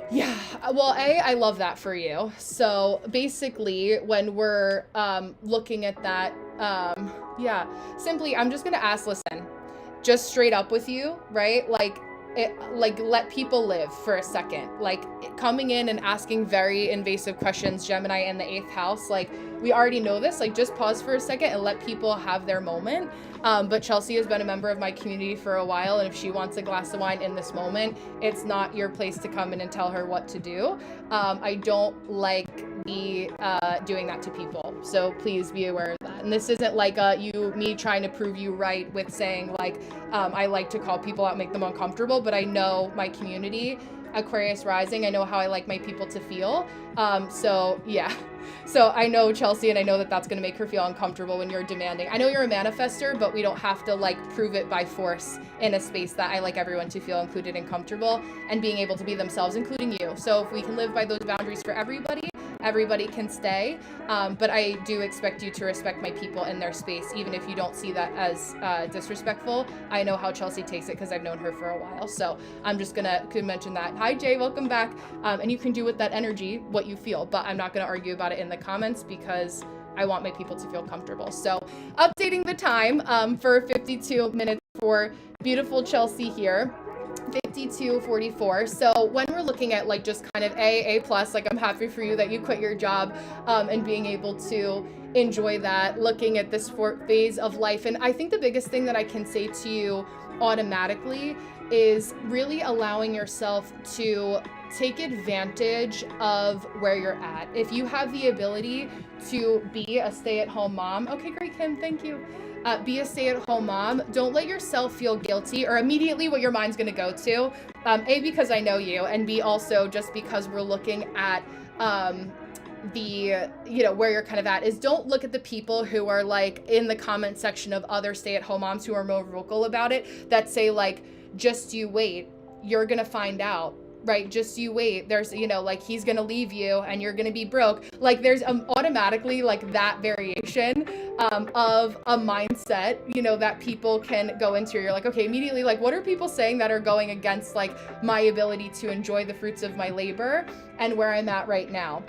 yeah, well, I love that for you. So basically when we're looking at that, yeah, simply I'm just gonna ask, listen, just straight up with you, right? Like let people live for a second. Like coming in and asking very invasive questions, Gemini in the 8th house, like we already know this, like just pause for a second and let people have their moment. But Chelsea has been a member of my community for a while, and if she wants a glass of wine in this moment, it's not your place to come in and tell her what to do. I don't like doing that to people, so please be aware of that. And this isn't like me trying to prove you right with saying like I like to call people out, make them uncomfortable, but I know my community, Aquarius rising, I know how I like my people to feel. So yeah. So I know Chelsea, and I know that that's going to make her feel uncomfortable when you're demanding. I know you're a manifestor, but we don't have to like prove it by force in a space that I like everyone to feel included and comfortable and being able to be themselves, including you. So if we can live by those boundaries for everybody, everybody can stay. But I do expect you to respect my people in their space, even if you don't see that as disrespectful. I know how Chelsea takes it because I've known her for a while. So I'm just gonna mention that. Hi Jay, welcome back. And you can do with that energy what you feel, but I'm not gonna argue about it in the comments because I want my people to feel comfortable. So updating the time for 52 minutes for beautiful Chelsea here. 52:44. So when we're looking at like just kind of A plus, like I'm happy for you that you quit your job and being able to enjoy that, looking at this phase of life. And I think the biggest thing that I can say to you automatically is really allowing yourself to take advantage of where you're at. If you have the ability to be a stay-at-home mom, okay, great, Kim, thank you. Be a stay-at-home mom. Don't let yourself feel guilty or immediately what your mind's gonna go to. A, because I know you, and B, also just because we're looking at the, you know, where you're kind of at, is don't look at the people who are like in the comment section of other stay-at-home moms who are more vocal about it, that say like, just you wait, you're gonna find out. Right, just you wait. There's, you know, like he's gonna leave you and you're gonna be broke. Like there's automatically like that variation of a mindset, you know, that people can go into. You're like, okay, immediately, like, what are people saying that are going against like my ability to enjoy the fruits of my labor and where I'm at right now?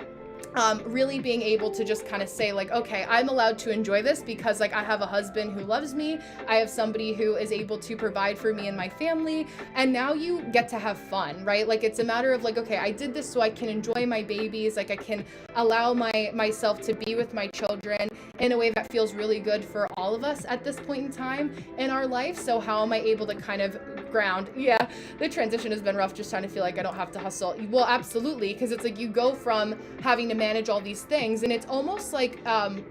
Really being able to just kind of say like, okay, I'm allowed to enjoy this because like I have a husband who loves me. I have somebody who is able to provide for me and my family. And now you get to have fun, right? Like it's a matter of like, okay, I did this so I can enjoy my babies. Like I can allow myself to be with my children in a way that feels really good for all of us at this point in time in our life. So how am I able to kind of ground? Yeah, the transition has been rough, just trying to feel like I don't have to hustle. Well, absolutely, because it's like you go from having to manage all these things, and it's almost like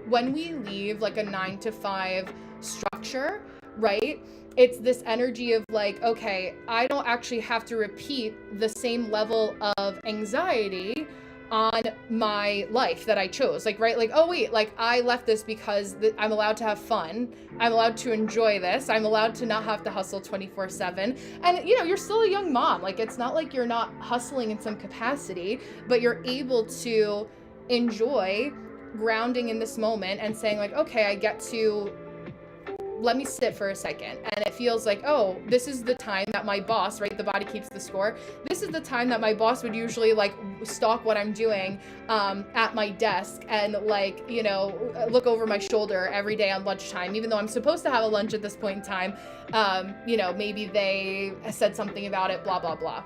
when we leave like a 9 to 5 structure, right? It's this energy of like, okay, I don't actually have to repeat the same level of anxiety on my life that I chose. Like, right? Like, oh wait, like I left this because I'm allowed to have fun. I'm allowed to enjoy this. I'm allowed to not have to hustle 24/7. And you know, you're still a young mom. Like it's not like you're not hustling in some capacity, but you're able to enjoy grounding in this moment and saying like, okay, I get to let me sit for a second. And it feels like, oh, this is the time that my boss, right? The body keeps the score. This is the time that my boss would usually like stalk what I'm doing at my desk and like, you know, look over my shoulder every day on lunchtime, even though I'm supposed to have a lunch at this point in time. You know, maybe they said something about it, blah, blah, blah.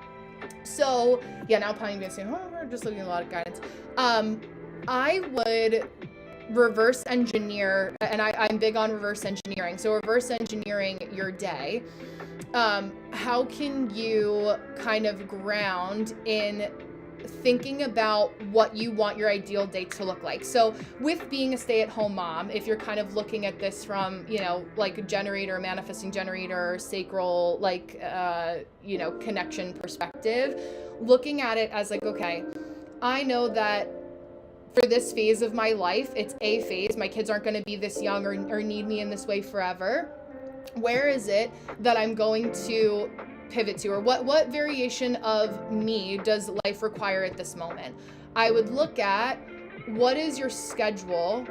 So yeah, now probably gonna say, oh, we're just looking at a lot of guidance. I would reverse engineer, and I'm big on reverse engineering. So reverse engineering your day. How can you kind of ground in thinking about what you want your ideal day to look like? So with being a stay-at-home mom, if you're kind of looking at this from, you know, like a generator, manifesting generator, sacral, like, you know, connection perspective, looking at it as like, okay, I know that for this phase of my life, it's a phase. My kids aren't going to be this young or need me in this way forever. Where is it that I'm going to pivot to, or what variation of me does life require at this moment? I would look at what is your schedule.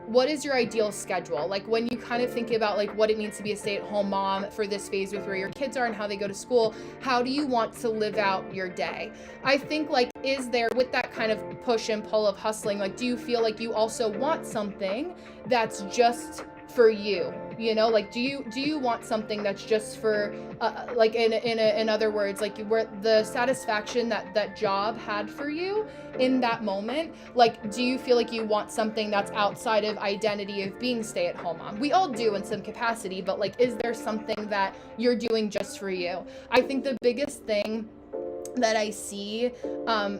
What is your ideal schedule? Like when you kind of think about like what it means to be a stay-at-home mom for this phase with where your kids are and how they go to school, how do you want to live out your day? I think like, is there with that kind of push and pull of hustling, like do you feel like you also want something that's just for you? You know, like do you want something that's just for like in other words, like where the satisfaction that job had for you in that moment, like do you feel like you want something that's outside of identity of being stay-at-home mom? We all do in some capacity, but like is there something that you're doing just for you? I think the biggest thing that I see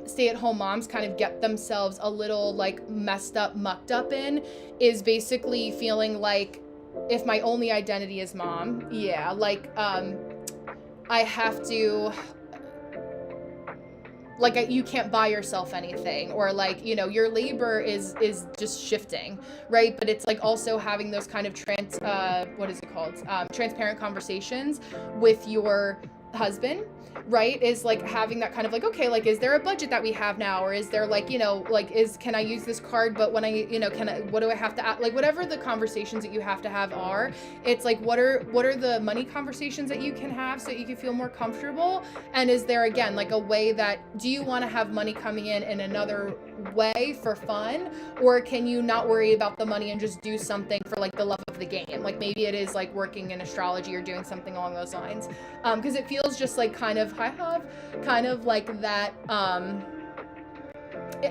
stay-at-home moms kind of get themselves a little like messed up, mucked up in is basically feeling like, if my only identity is mom, yeah, like I have to, like you can't buy yourself anything, or like, you know, your labor is just shifting, right? But it's like also having those kind of transparent conversations with your husband, right? Is like having that kind of like, okay, like is there a budget that we have now, or is there like, you know, like can I use this card, but when I, you know, what do I have to add? Like whatever the conversations that you have to have are, it's like what are the money conversations that you can have so that you can feel more comfortable? And is there again like a way that, do you want to have money coming in another way for fun, or can you not worry about the money and just do something for like the love of the game? Like maybe it is like working in astrology or doing something along those lines, because it feels just like kind of, I have kind of like that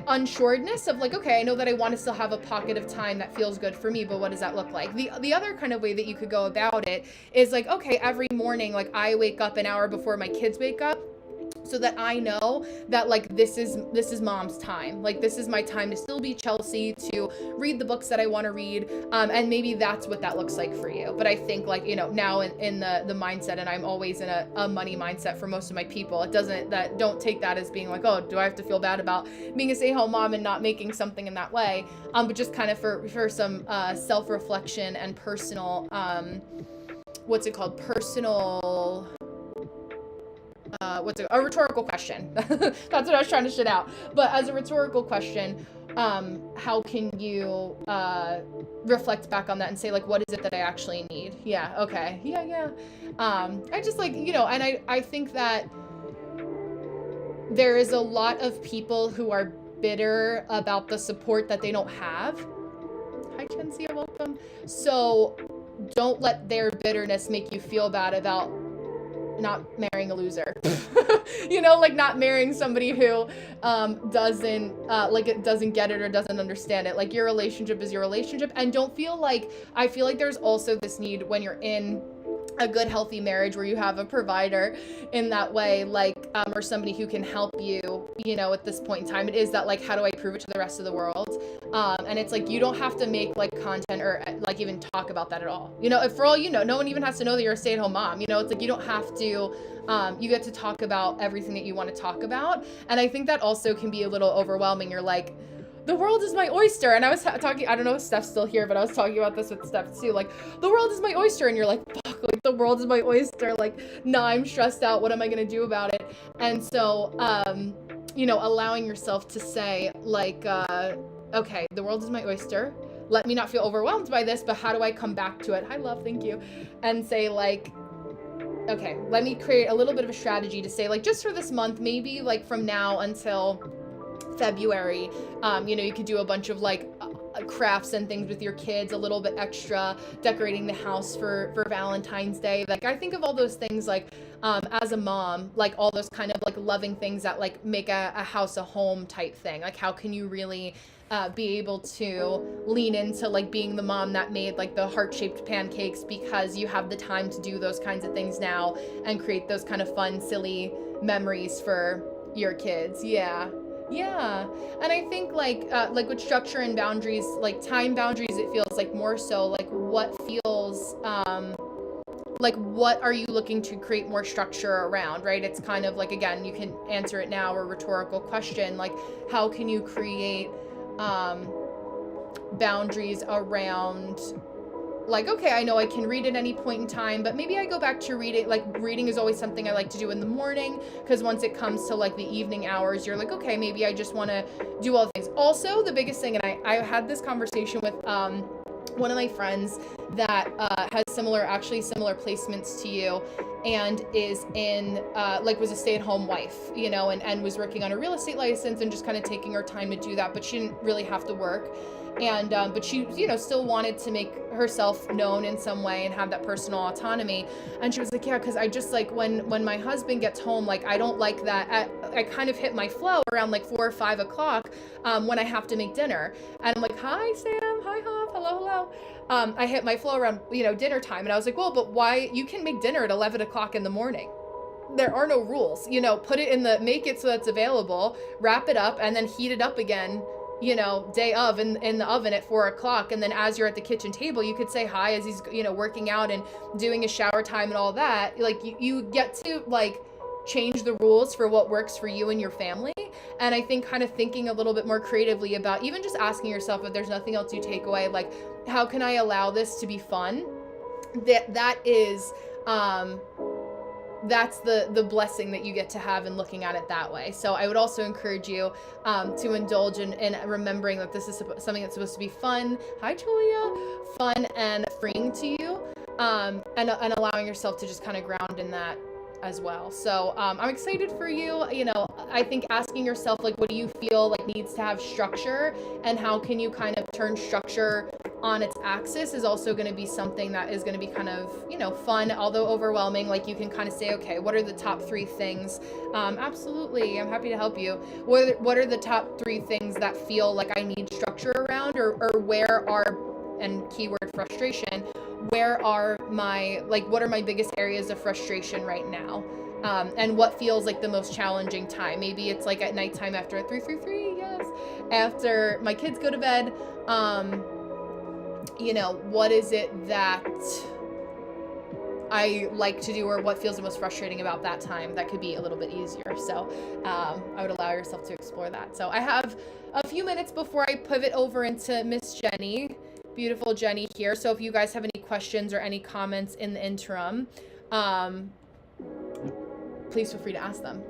unsureness of like, okay, I know that I want to still have a pocket of time that feels good for me, but what does that look like? The other kind of way that you could go about it is like, okay, every morning, like I wake up an hour before my kids wake up, so that I know that like this is mom's time. Like this is my time to still be Chelsea, to read the books that I want to read, and maybe that's what that looks like for you. But I think like, you know, now in the mindset, and I'm always in a money mindset for most of my people, don't take that as being like, oh, do I have to feel bad about being a stay-at-home mom and not making something in that way, but just kind of for some self-reflection and personal a rhetorical question. That's what I was trying to shit out. But as a rhetorical question, how can you reflect back on that and say, like, what is it that I actually need? Yeah, okay. Yeah. I just like, and I think that there is a lot of people who are bitter about the support that they don't have. Hi, Chensia, welcome. So don't let their bitterness make you feel bad about not marrying a loser. Like not marrying somebody who doesn't get it or doesn't understand it. Like, your relationship is your relationship, and don't feel like, I feel like there's also this need when you're in a good healthy marriage where you have a provider in that way, like or somebody who can help you, at this point in time. It is that, like, how do I prove it to the rest of the world? And it's like, you don't have to make like content or like even talk about that at all. If for all no one even has to know that you're a stay-at-home mom. It's like, you don't have to, you get to talk about everything that you want to talk about. And I think that also can be a little overwhelming. You're like, the world is my oyster. And I was talking, I don't know if Steph's still here, but I was talking about this with Steph too. Like, the world is my oyster. And you're like, fuck, like, the world is my oyster. Like, nah, I'm stressed out. What am I going to do about it? And so, allowing yourself to say, like, okay, the world is my oyster. Let me not feel overwhelmed by this, but how do I come back to it? Hi, love, thank you. And say, like, okay, let me create a little bit of a strategy to say, like, just for this month, maybe like from now until February, you could do a bunch of like crafts and things with your kids, a little bit extra, decorating the house for Valentine's Day. Like, I think of all those things, like, as a mom, like all those kind of like loving things that like make a house a home type thing. Like, how can you really be able to lean into like being the mom that made like the heart-shaped pancakes because you have the time to do those kinds of things now and create those kind of fun, silly memories for your kids. Yeah. And I think like with structure and boundaries, like time boundaries, it feels like more so like what feels like what are you looking to create more structure around, right? It's kind of like, again, you can answer it now, or rhetorical question, like how can you create boundaries around, like, okay, I know I can read at any point in time, but maybe I go back to reading. Like, reading is always something I like to do in the morning, because once it comes to like the evening hours, you're like, okay, maybe I just want to do all things. Also, the biggest thing, and I had this conversation with one of my friends that has similar placements to you, and is in was a stay-at-home wife, and was working on a real estate license and just kind of taking her time to do that, but she didn't really have to work. And but she still wanted to make herself known in some way and have that personal autonomy. And she was like, yeah, because I just like when my husband gets home, like I don't like that. I kind of hit my flow around like 4 or 5 o'clock when I have to make dinner. And I'm like, hi Sam, hi Hop, hello. I hit my flow around dinner time, and I was like, well, but why? You can make dinner at 11 o'clock in the morning. There are no rules. Put it make it so that's available, wrap it up, and then heat it up again, day of in the oven at 4 o'clock. And then as you're at the kitchen table, you could say hi as he's, working out and doing his shower time and all that. Like, you get to like change the rules for what works for you and your family. And I think kind of thinking a little bit more creatively about even just asking yourself, if there's nothing else you take away, like, how can I allow this to be fun? That is, that's the blessing that you get to have in looking at it that way. So I would also encourage you to indulge in remembering that this is something that's supposed to be fun. Hi, Julia. Fun and freeing to you, and allowing yourself to just kind of ground in that as well. So I'm excited for you. I think asking yourself, like, what do you feel like needs to have structure, and how can you kind of turn structure on its axis is also going to be something that is going to be kind of, fun, although overwhelming. Like, you can kind of say, okay, what are the top 3 things? Absolutely. I'm happy to help you. What are the top 3 things that feel like I need structure around, or where are, and keyword frustration, where are my, like, what are my biggest areas of frustration right now? And what feels like the most challenging time? Maybe it's like at nighttime after 333, yes, after my kids go to bed. What is it that I like to do, or what feels the most frustrating about that time that could be a little bit easier? So I would allow yourself to explore that. So I have a few minutes before I pivot over into Miss Jenny, beautiful Jenny here. So if you guys have any questions or any comments in the interim, please feel free to ask them.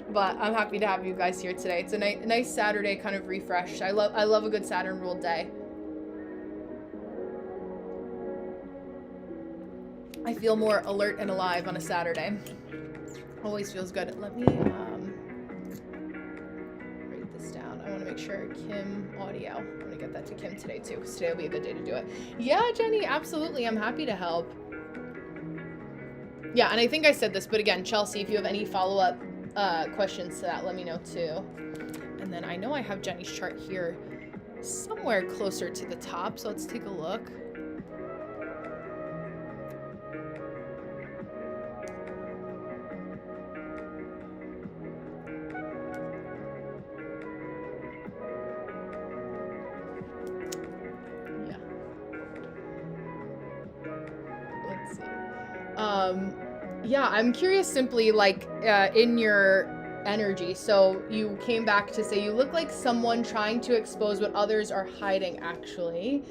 But I'm happy to have you guys here today. It's a nice Saturday kind of refresh. I love a good Saturn ruled day. I feel more alert and alive on a Saturday. Always feels good. Let me write this down. I want to make sure Kim audio. I'm going to get that to Kim today too, because today will be a good day to do it. Yeah, Jenny, absolutely. I'm happy to help. Yeah, and I think I said this, but again, Chelsea, if you have any follow-up questions to that, let me know too. And then I know I have Jenny's chart here somewhere closer to the top, so let's take a look. Yeah, I'm curious simply like in your energy. So you came back to say you look like someone trying to expose what others are hiding actually.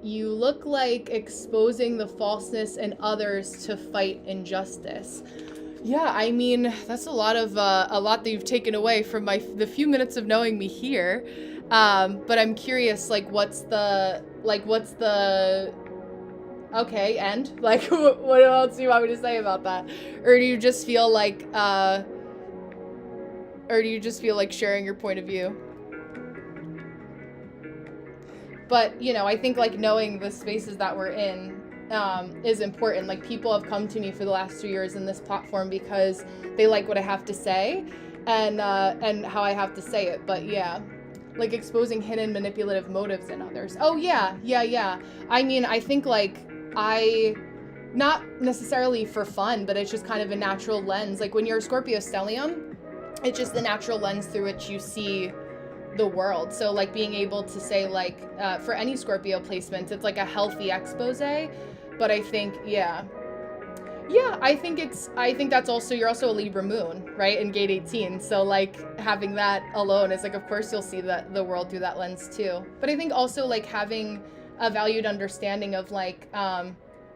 You look like exposing the falseness in others to fight injustice. Yeah, I mean, that's a lot that you've taken away from the few minutes of knowing me here. But I'm curious, like, what's the okay, and like, what else do you want me to say about that? Or do you just feel like sharing your point of view? But, you know, I think like knowing the spaces that we're in is important. Like, people have come to me for the last 2 years in this platform because they like what I have to say and how I have to say it. But yeah, like exposing hidden manipulative motives in others. Oh yeah. I mean, I think like not necessarily for fun, but it's just kind of a natural lens. Like when you're a Scorpio stellium, it's just the natural lens through which you see the world. So like being able to say like, for any Scorpio placements, it's like a healthy expose. But I think, yeah, I think that's also, you're also a Libra moon, right? In gate 18. So like having that alone is like, of course you'll see the world through that lens too. But I think also like having a valued understanding of like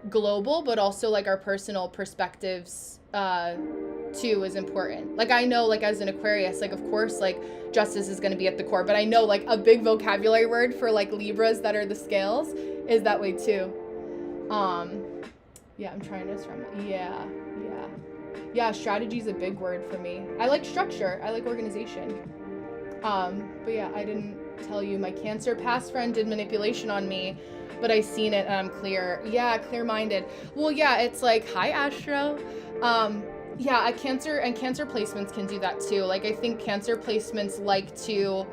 global, but also like our personal perspectives too is important. Like I know like as an Aquarius, like of course like justice is going to be at the core, but I know like a big vocabulary word for like Libras that are the scales is that way too. Yeah, I'm trying to strategy is a big word for me. I like structure, I like organization. But yeah, I didn't tell you, my Cancer past friend did manipulation on me, but I seen it and I'm clear. Yeah, clear-minded. Well, yeah, it's like, hi, Astro. Yeah, Cancer placements can do that too. Like, I think Cancer placements like to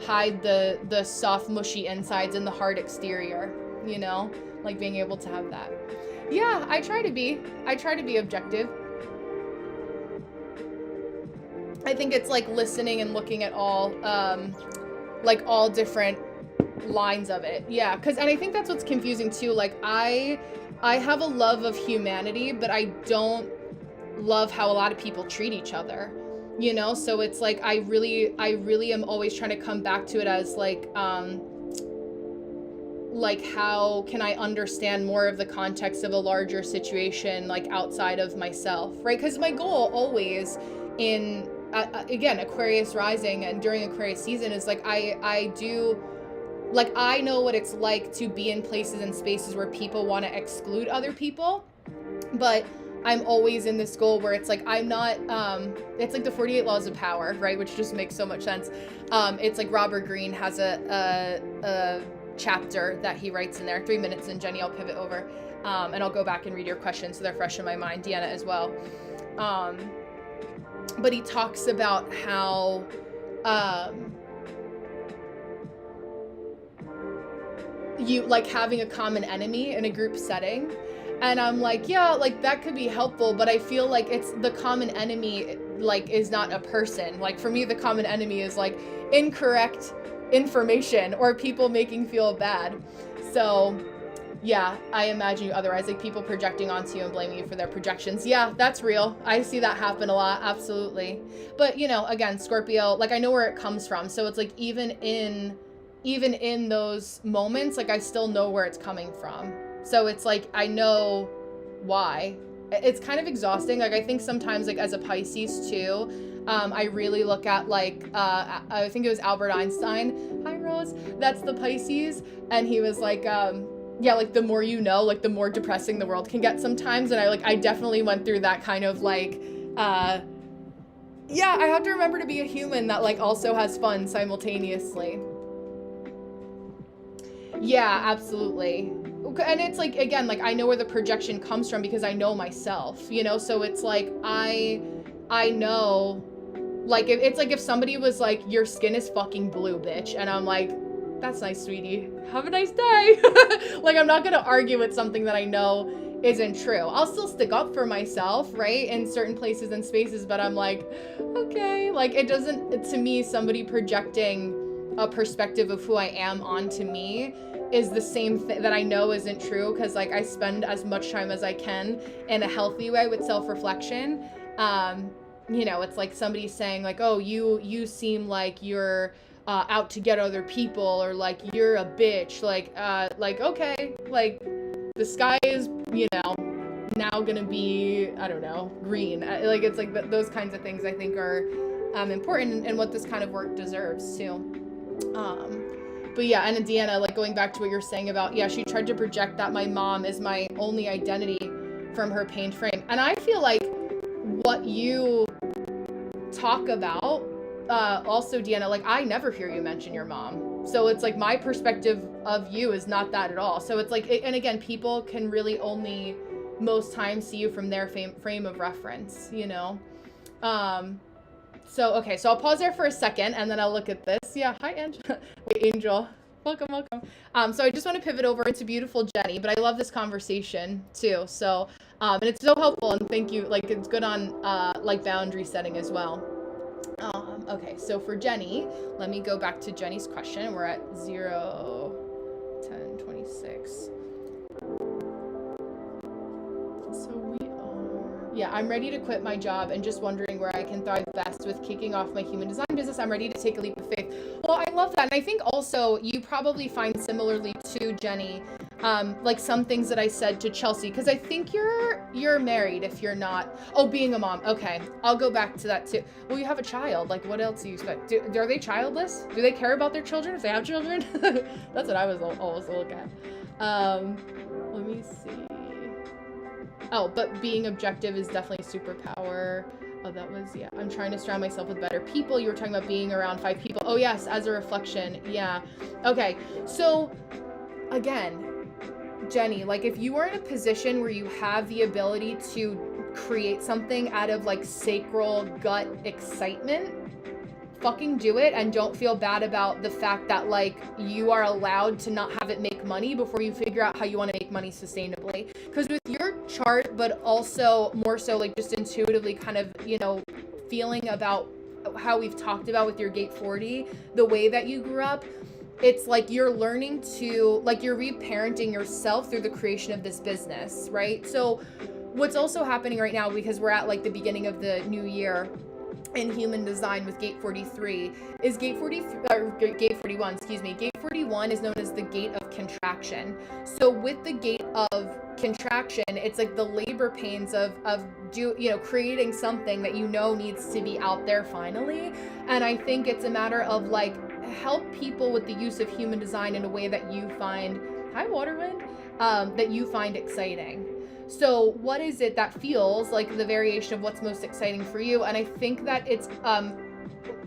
hide the soft, mushy insides and the hard exterior, you know? Like being able to have that. Yeah, I try to be objective. I think it's like listening and looking at all different lines of it. Yeah, and I think that's what's confusing too. Like I have a love of humanity, but I don't love how a lot of people treat each other, you know? So it's like, I really am always trying to come back to it as like how can I understand more of the context of a larger situation, like outside of myself, right? Because my goal always in, again, Aquarius rising and during Aquarius season is like, I know what it's like to be in places and spaces where people want to exclude other people, but I'm always in this goal where it's like, I'm not, it's like the 48 laws of power, right? Which just makes so much sense. It's like Robert Greene has a chapter that he writes in there, 3 minutes, and Jenny, I'll pivot over, and I'll go back and read your questions so they're fresh in my mind, Deanna as well. But he talks about how you like having a common enemy in a group setting, and I'm like, yeah, like that could be helpful, but I feel like it's the common enemy like is not a person. Like for me, the common enemy is like incorrect information or people making feel bad. So yeah, I imagine you otherwise, like people projecting onto you and blaming you for their projections. Yeah, that's real. I see that happen a lot. Absolutely. But you know, again, Scorpio, like I know where it comes from. So it's like even in those moments, like I still know where it's coming from. So it's like, I know why. It's kind of exhausting. Like I think sometimes like as a Pisces too, I really look at like, I think it was Albert Einstein. Hi, Rose. That's the Pisces. And he was like, yeah, like the more you know, like the more depressing the world can get sometimes. And I definitely went through that kind of like, yeah, I have to remember to be a human that like also has fun simultaneously. Yeah, absolutely. And it's like, again, like I know where the projection comes from because I know myself, you know? So it's like, I know, like, it's like if somebody was like, your skin is fucking blue, bitch. And I'm like, that's nice, sweetie. Have a nice day. Like, I'm not going to argue with something that I know isn't true. I'll still stick up for myself, right? In certain places and spaces, but I'm like, okay, like it doesn't, to me, somebody projecting a perspective of who I am onto me is the same thing that I know isn't true, because like I spend as much time as I can in a healthy way with self-reflection. You know, it's like somebody saying like, oh, you seem like you're out to get other people, or like you're a bitch, like okay, like the sky is, you know, now gonna be, I don't know, green. Like it's like those kinds of things I think are important, and what this kind of work deserves too. But yeah, and Deanna, like going back to what you're saying about, yeah, she tried to project that my mom is my only identity from her pain frame. And I feel like what you talk about, also Deanna, like I never hear you mention your mom. So it's like my perspective of you is not that at all. So it's like, and again, people can really only most times see you from their frame of reference, you know? So, okay, so I'll pause there for a second and then I'll look at this. Yeah, hi, Angel. Wait, Angel. Welcome. So I just want to pivot over into beautiful Jenny, but I love this conversation too. So, and it's so helpful, and thank you. Like, it's good on, like boundary setting as well. Okay, so for Jenny, let me go back to Jenny's question. We're at 0, 10, 26. So we are, yeah, I'm ready to quit my job and just wondering where I can thrive best with kicking off my human design business. I'm ready to take a leap of faith. Well, I love that. And I think also you probably find similarly to Jenny, like some things that I said to Chelsea, because I think you're married if you're not. Oh, being a mom. Okay, I'll go back to that too. Well, you have a child. Like, what else do you expect? Are they childless? Do they care about their children if they have children? That's what I was always look at. Let me see. Oh, but being objective is definitely a superpower. Oh, that was, yeah. I'm trying to surround myself with better people. You were talking about being around 5 people. Oh, yes, as a reflection. Yeah. Okay. So, again, Jenny, like if you are in a position where you have the ability to create something out of like sacral gut excitement, fucking do it, and don't feel bad about the fact that like you are allowed to not have it make money before you figure out how you want to make money sustainably. Because with your chart, but also more so like just intuitively kind of, you know, feeling about how we've talked about with your gate 40, the way that you grew up, it's like you're learning to, like you're reparenting yourself through the creation of this business, right? So what's also happening right now, because we're at like the beginning of the new year in human design with gate 43, is gate 41, excuse me. Gate 41 is known as the gate of contraction. So with the gate of contraction, it's like the labor pains of creating something that you know needs to be out there finally. And I think it's a matter of like help people with the use of human design in a way that you find, hi Waterwind, that you find exciting. So what is it that feels like the variation of what's most exciting for you? And I think that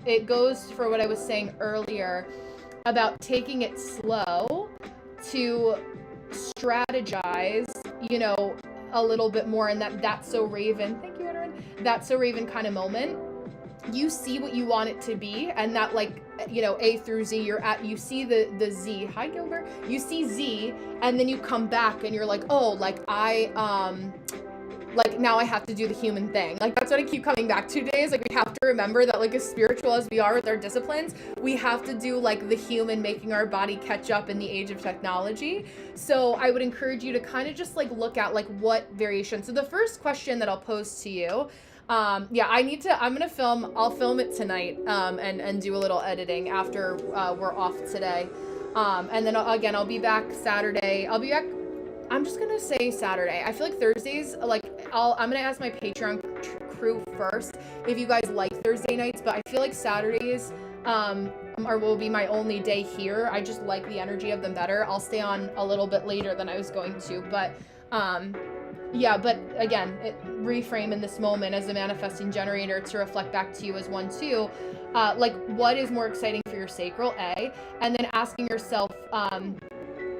it goes for what I was saying earlier about taking it slow to strategize, you know, a little bit more in that's so Raven. Thank you, Edwin. That's so Raven kind of moment. You see what you want it to be, and that like, you know, A through Z, you see the Z. Hi Gilbert. You see Z, and then you come back and you're like, oh, like like now I have to do the human thing. Like that's what I keep coming back to today, is like we have to remember that like as spiritual as we are with our disciplines, we have to do like the human, making our body catch up in the age of technology. So I would encourage you to kind of just like look at like what variation. So the first question that I'll pose to you, yeah, I'll film it tonight, and do a little editing after, we're off today. And then again, I'll be back Saturday. I'm just gonna say Saturday. I feel like Thursdays, like I'm gonna ask my Patreon crew first if you guys like Thursday nights, but I feel like Saturdays will be my only day here. I just like the energy of them better. I'll stay on a little bit later than I was going to, but yeah, but again, reframe in this moment as a manifesting generator to reflect back to you as one too. Like, what is more exciting for your sacral, A, and then asking yourself,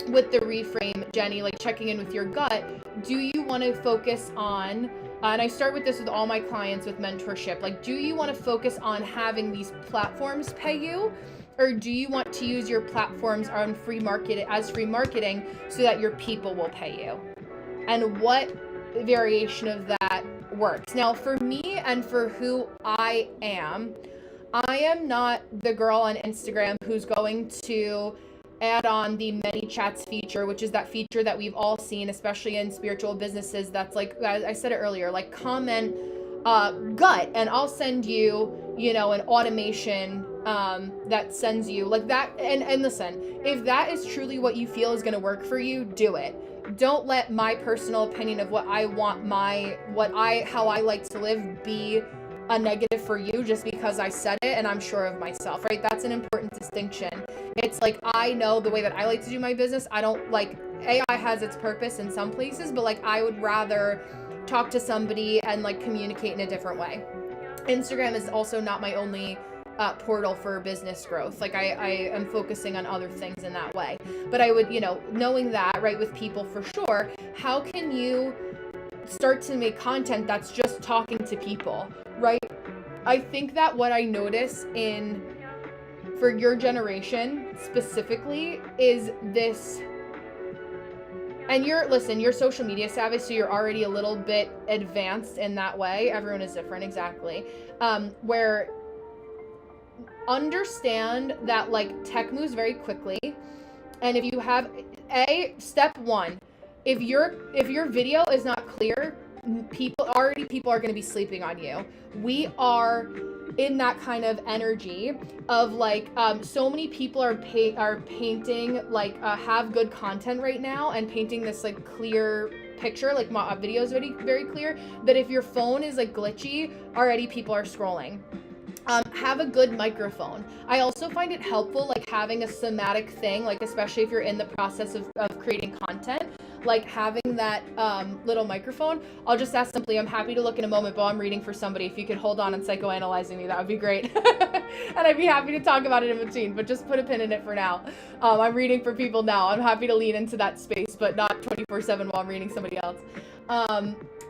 with the reframe, Jenny, like checking in with your gut, do you want to focus on, and I start with this with all my clients with mentorship, like, do you want to focus on having these platforms pay you? Or do you want to use your platforms on free marketing so that your people will pay you? And what variation of that works? Now, for me and for who I am not the girl on Instagram who's going to add on the many chats feature, which is that feature that we've all seen, especially in spiritual businesses. That's like, I said it earlier, like comment gut, and I'll send you, an automation that sends you like that. And listen, if that is truly what you feel is going to work for you, do it. Don't let my personal opinion of what I want, how I like to live be a negative for you just because I said it and I'm sure of myself, right? That's an important distinction. It's like, I know the way that I like to do my business. I don't like, AI has its purpose in some places, but like, I would rather talk to somebody and like communicate in a different way. Instagram is also not my only portal for business growth. Like, I am focusing on other things in that way. But I would, knowing that, right, with people for sure, how can you start to make content that's just talking to people, right? I think that what I notice for your generation specifically is this, and you're social media savvy, so you're already a little bit advanced in that way. Everyone is different, exactly. Where understand that like tech moves very quickly, and if you have step one, if your video is not clear, people are going to be sleeping on you. We are in that kind of energy of like, so many people are painting like have good content right now and painting this like clear picture, like my video is very, very clear, that if your phone is like glitchy, already people are scrolling. Have a good microphone. I also find it helpful, like having a somatic thing, like especially if you're in the process of creating content, like having that little microphone. I'll just ask simply, I'm happy to look in a moment, but I'm reading for somebody. If you could hold on and psychoanalyzing me, that would be great. And I'd be happy to talk about it in between, but just put a pin in it for now. I'm reading for people now. I'm happy to lean into that space, but not 24/7 while I'm reading somebody else.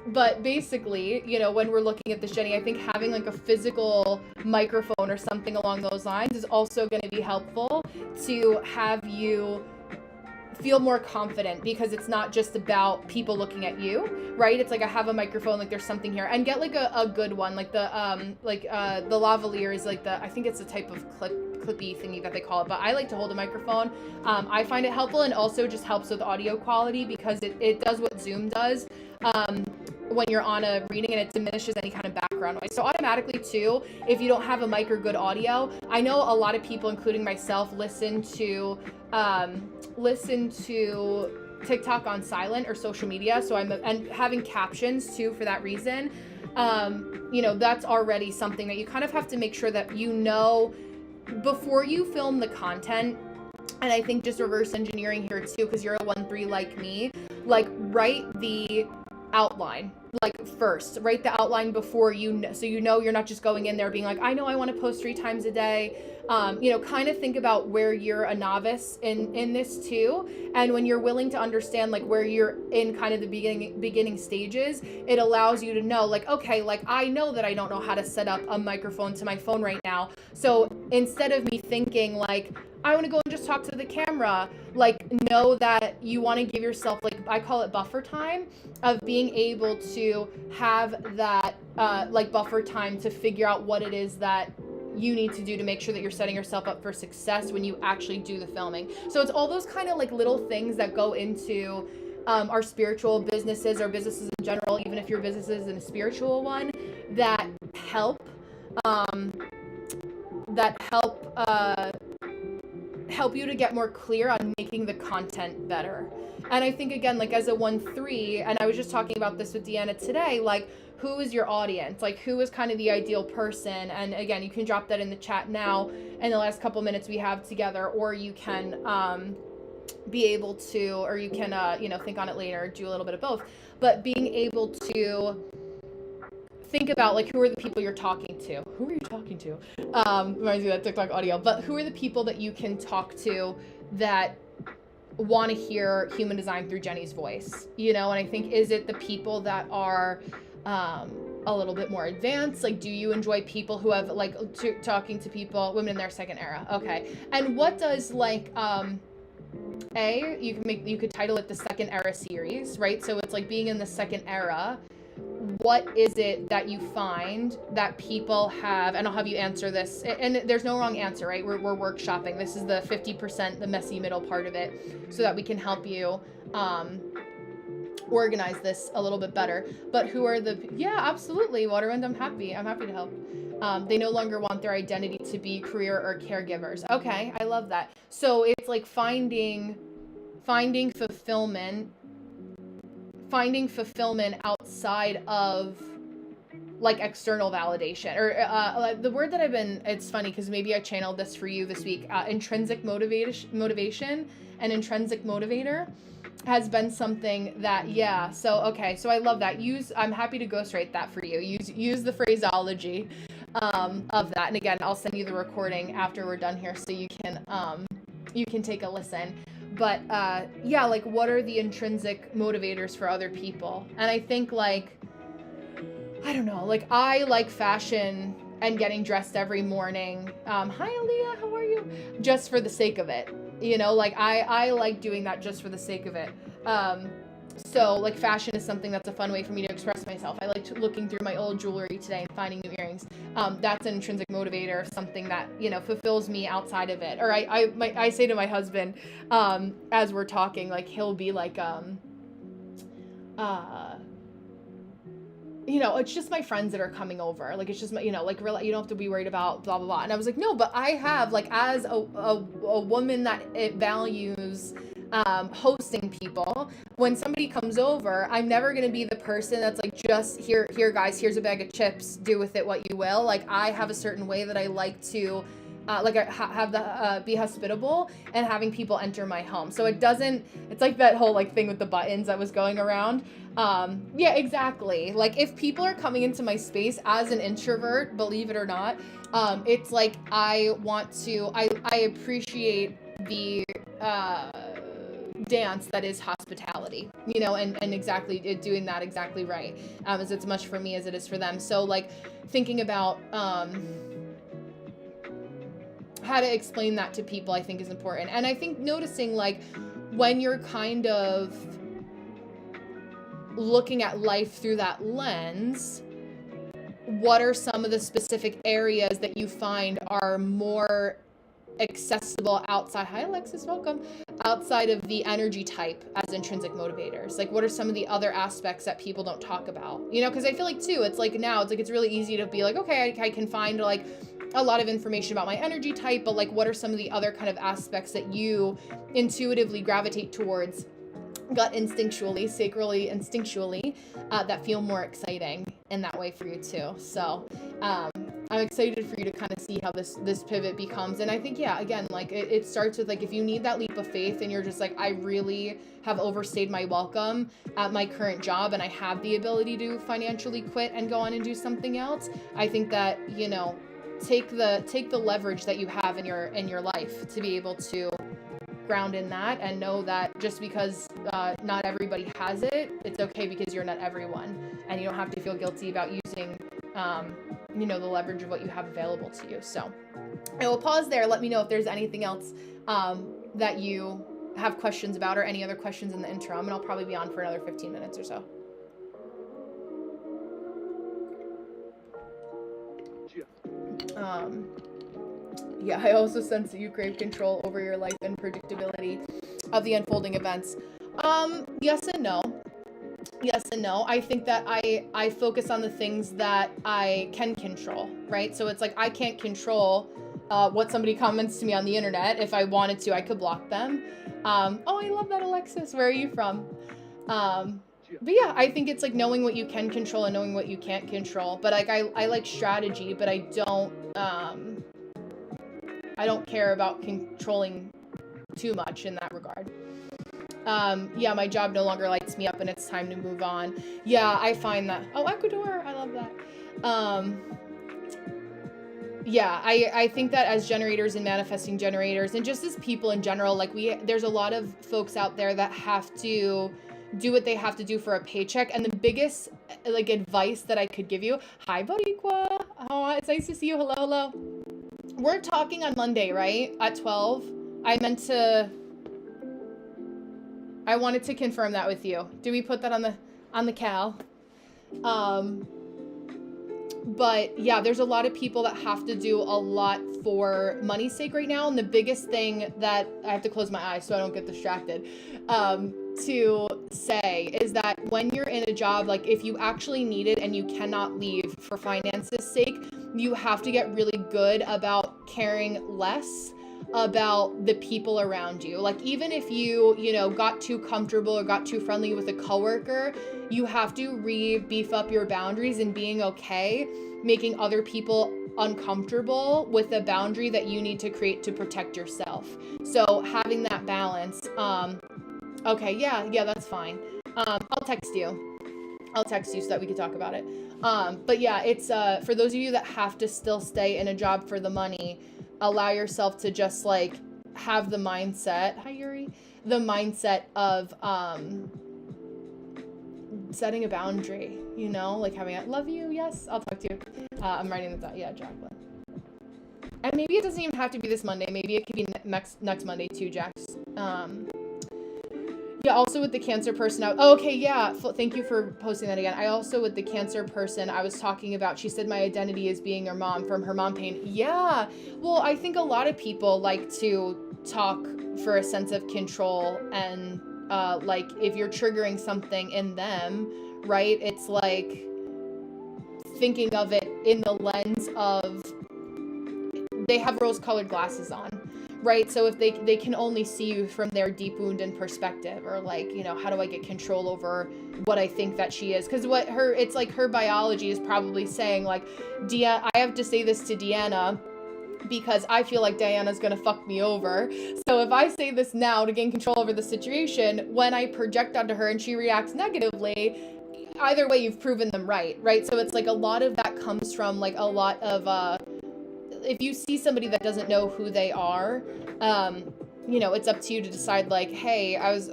But basically, when we're looking at this, Jenny, I think having like a physical microphone or something along those lines is also going to be helpful to have you feel more confident, because it's not just about people looking at you, right? It's like, I have a microphone, like there's something here, and get like a good one, like the lavalier is like I think it's a type of clippy thingy that they call it, but I like to hold a microphone. I find it helpful, and also just helps with audio quality, because it does what Zoom does when you're on a reading, and it diminishes any kind of background noise. So automatically too, if you don't have a mic or good audio, I know a lot of people, including myself, listen to TikTok on silent or social media. So and having captions too for that reason. That's already something that you kind of have to make sure that before you film the content. And I think just reverse engineering here too, because you're a 1-3 like me, like write the outline, like first write the outline before so you're not just going in there being like, I know I want to post 3 times a day. Kind of think about where you're a novice in this too, and when you're willing to understand like where you're in kind of the beginning stages, it allows you to know like, okay, like I know that I don't know how to set up a microphone to my phone right now, so instead of me thinking like I want to go and just talk to the camera, like know that you want to give yourself, like I call it buffer time, of being able to have that like buffer time to figure out what it is that you need to do to make sure that you're setting yourself up for success when you actually do the filming. So it's all those kind of like little things that go into our spiritual businesses or businesses in general, even if your business is a spiritual one, that help help you to get more clear on making the content better. And I think, again, like as a 1-3, and I was just talking about this with Deanna today, like, who is your audience? Like, who is kind of the ideal person? And again, you can drop that in the chat now in the last couple minutes we have together, or you can be able to, or you can, think on it later, do a little bit of both. But being able to think about, like, who are the people you're talking to? Who are you talking to? Reminds me of that TikTok audio. But who are the people that you can talk to that want to hear human design through Jenny's voice? And I think, is it the people that are a little bit more advanced? Like, do you enjoy people who have, like, talking to people, women in their second era? Okay. And what does, like, you could title it the second era series, right? So it's like being in the second era. What is it that you find that people have, and I'll have you answer this, and there's no wrong answer, right? We're workshopping. This is the 50%, the messy middle part of it, so that we can help you organize this a little bit better. But who are yeah, absolutely, Waterwind, I'm happy to help. They no longer want their identity to be career or caregivers. Okay, I love that. So it's like finding fulfillment outside of, like, external validation, or the word that it's funny because maybe I channeled this for you this week. Intrinsic motivation and intrinsic motivator has been something that, yeah. So I love that. I'm happy to ghostwrite that for you. Use the phraseology of that. And again, I'll send you the recording after we're done here, so you can take a listen. But yeah, like, what are the intrinsic motivators for other people? And I think, like, I don't know, like, I like fashion and getting dressed every morning. Hi, Aaliyah, how are you? Just for the sake of it. Like, I like doing that just for the sake of it. So, like, fashion is something that's a fun way for me to express myself. I liked looking through my old jewelry today and finding new earrings. That's an intrinsic motivator, something that, fulfills me outside of it. Or I say to my husband, as we're talking, like, he'll be like, it's just my friends that are coming over. Like, it's just my, like, you don't have to be worried about blah, blah, blah. And I was like, no, but I have, like, as a woman that it values hosting people, when somebody comes over, I'm never going to be the person that's like, just here guys, here's a bag of chips, do with it what you will. Like, I have a certain way that I like to be hospitable and having people enter my home. So it's like that whole, like, thing with the buttons that was going around. Yeah, exactly. Like, if people are coming into my space as an introvert, believe it or not, it's like, I appreciate the, dance that is hospitality, and exactly doing that exactly right, as it's much for me as it is for them. So, like, thinking about how to explain that to people, I think, is important. And I think noticing, like, when you're kind of looking at life through that lens, what are some of the specific areas that you find are more accessible outside, hi Alexis, welcome, outside of the energy type as intrinsic motivators? Like, what are some of the other aspects that people don't talk about? Because I feel like, too, it's like, now it's like, it's really easy to be like, okay, I can find, like, a lot of information about my energy type, but, like, what are some of the other kind of aspects that you intuitively gravitate towards, gut instinctually, sacrally instinctually, that feel more exciting in that way for you too? So I'm excited for you to kind of see how this pivot becomes. And I think, yeah, again, like, it starts with, like, if you need that leap of faith and you're just like, I really have overstayed my welcome at my current job and I have the ability to financially quit and go on and do something else, I think that, take the leverage that you have in your life to be able to ground in that, and know that just because not everybody has it, it's okay, because you're not everyone, and you don't have to feel guilty about using the leverage of what you have available to you. So I will pause there. Let me know if there's anything else that you have questions about, or any other questions in the interim, and I'll probably be on for another 15 minutes or so. Yeah, I also sense that you crave control over your life and predictability of the unfolding events. Yes and no. Yes and no. I think that I focus on the things that I can control, right? So it's like, I can't control what somebody comments to me on the internet. If I wanted to, I could block them. Oh, I love that, Alexis. Where are you from? But yeah, I think it's like knowing what you can control and knowing what you can't control. But like I like strategy, but I don't care about controlling too much in that regard. Yeah, my job no longer lights me up and it's time to move on. Yeah, I find that. Oh, Ecuador, I love that. Yeah, I think that as generators and manifesting generators and just as people in general, like there's a lot of folks out there that have to do what they have to do for a paycheck. And the biggest like advice that I could give you, hi Boriqua, oh, it's nice to see you, hello. We're talking on Monday, right? At 12. I wanted to confirm that with you. Do we put that on the cal? But yeah, there's a lot of people that have to do a lot for money's sake right now. And the biggest thing that I have to close my eyes so I don't get distracted, to say is that when you're in a job, like if you actually need it and you cannot leave for finances sake, you have to get really good about caring less about the people around you. Like even if you got too comfortable or got too friendly with a coworker, you have to beef up your boundaries and being okay making other people uncomfortable with the boundary that you need to create to protect yourself. So having that balance. Okay, yeah, that's fine. I'll text you so that we can talk about it. But yeah, it's for those of you that have to still stay in a job for the money, allow yourself to just like have the mindset, hi Yuri, the mindset of setting a boundary, like having a love you, yes, I'll talk to you. I'm writing that down, yeah, Jacqueline. And maybe it doesn't even have to be this Monday, maybe it could be next Monday too, Jax. Yeah, also with the Cancer person out. Oh, okay, yeah. Thank you for posting that again. I also, with the Cancer person I was talking about, she said my identity is being her mom from her mom pain. Yeah. Well, I think a lot of people like to talk for a sense of control and like if you're triggering something in them, right? It's like thinking of it in the lens of they have rose-colored glasses on. Right, so if they can only see you from their deep wound and perspective, or like, how do I get control over what I think that she is? Because it's like her biology is probably saying like, I have to say this to Deanna because I feel like Diana's gonna fuck me over. So if I say this now to gain control over the situation, when I project onto her and she reacts negatively, either way you've proven them right? So it's like a lot of that comes from like a lot of if you see somebody that doesn't know who they are, it's up to you to decide like, hey, I was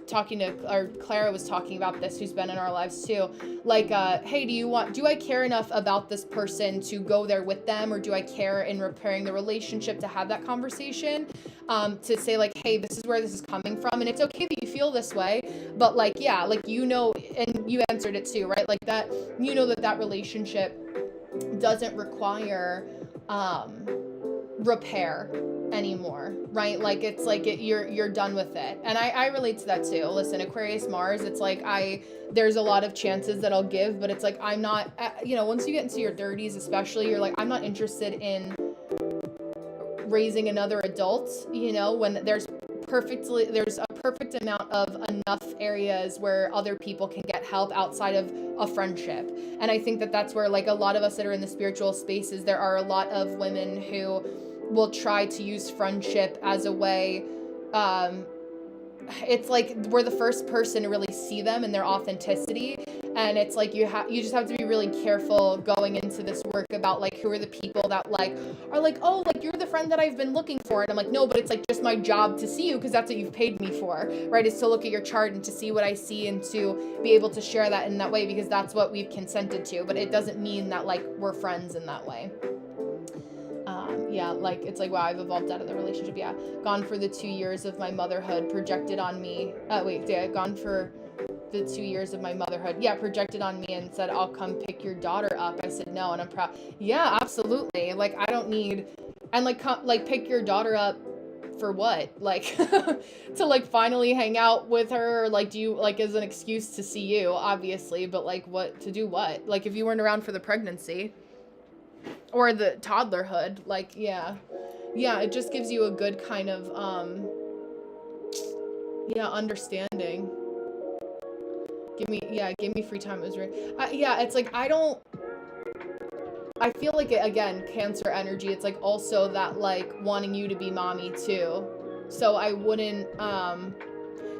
talking to, or Clara was talking about this, who's been in our lives too. Like, hey, do I care enough about this person to go there with them? Or do I care in repairing the relationship to have that conversation? To say like, hey, this is where this is coming from. And it's okay that you feel this way, but like, yeah, like, and you answered it too, right? Like that, that relationship doesn't require repair anymore, right? Like it's like you're done with it. And I relate to that too. Listen, Aquarius Mars, it's like there's a lot of chances that I'll give, but it's like I'm not, once you get into your 30s especially, you're like, I'm not interested in raising another adult, when there's a perfect amount of enough areas where other people can get help outside of a friendship. And I think that that's where like a lot of us that are in the spiritual spaces, there are a lot of women who will try to use friendship as a way, it's like we're the first person to really see them and their authenticity. And it's like you just have to be really careful going into this work about like who are the people that like are like, oh, like you're the friend that I've been looking for. And I'm like, no, but it's like just my job to see you because that's what you've paid me for, right? Is to look at your chart and to see what I see and to be able to share that in that way because that's what we've consented to. But it doesn't mean that like we're friends in that way. Yeah, like it's like, wow, I've evolved out of the relationship. Yeah, gone for the 2 years of my motherhood, projected on me. Gone for the 2 years of my motherhood. Yeah, projected on me and said, I'll come pick your daughter up. I said no, and I'm proud. Yeah, absolutely. Like I don't need, and like pick your daughter up for what? Like to like finally hang out with her, or like do you like as an excuse to see you, obviously, but like what to do what? Like if you weren't around for the pregnancy. or the toddlerhood. Like, yeah, it just gives you a good kind of understanding. Give me free time. It was right. Yeah, it's like I feel like again, Cancer energy, it's like also that like wanting you to be mommy too. So I wouldn't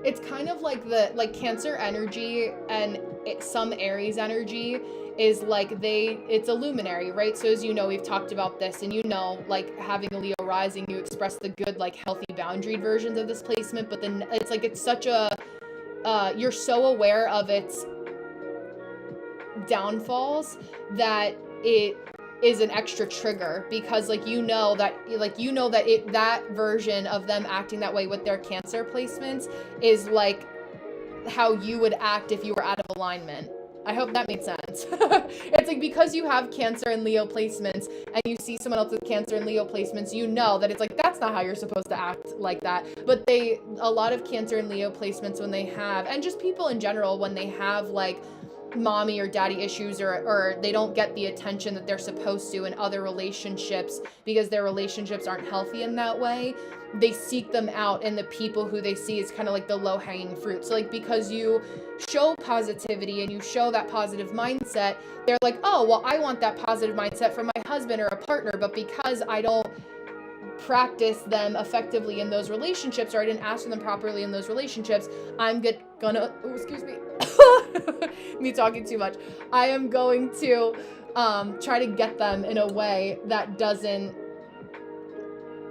it's kind of like the like Cancer energy and some Aries energy is like it's a luminary, right? So as you know, we've talked about this, and you know, like having a Leo rising, you express the good, like healthy boundaried versions of this placement, but then it's like it's such a you're so aware of its downfalls that it is an extra trigger, because that that version of them acting that way with their Cancer placements is like how you would act if you were out of alignment. I hope that made sense. It's like because you have Cancer and Leo placements and you see someone else with Cancer and Leo placements, you know that it's like that's not how you're supposed to act like that. But a lot of Cancer and Leo placements, when they have, and just people in general, when they have like mommy or daddy issues, or they don't get the attention that they're supposed to in other relationships because their relationships aren't healthy in that way, they seek them out in the people who they see as kind of like the low-hanging fruit. So like because you show positivity and you show that positive mindset, they're like, oh, well, I want that positive mindset from my husband or a partner, but because I don't practice them effectively in those relationships, or I didn't ask for them properly in those relationships, I'm gonna excuse me me talking too much, I am going to try to get them in a way that doesn't,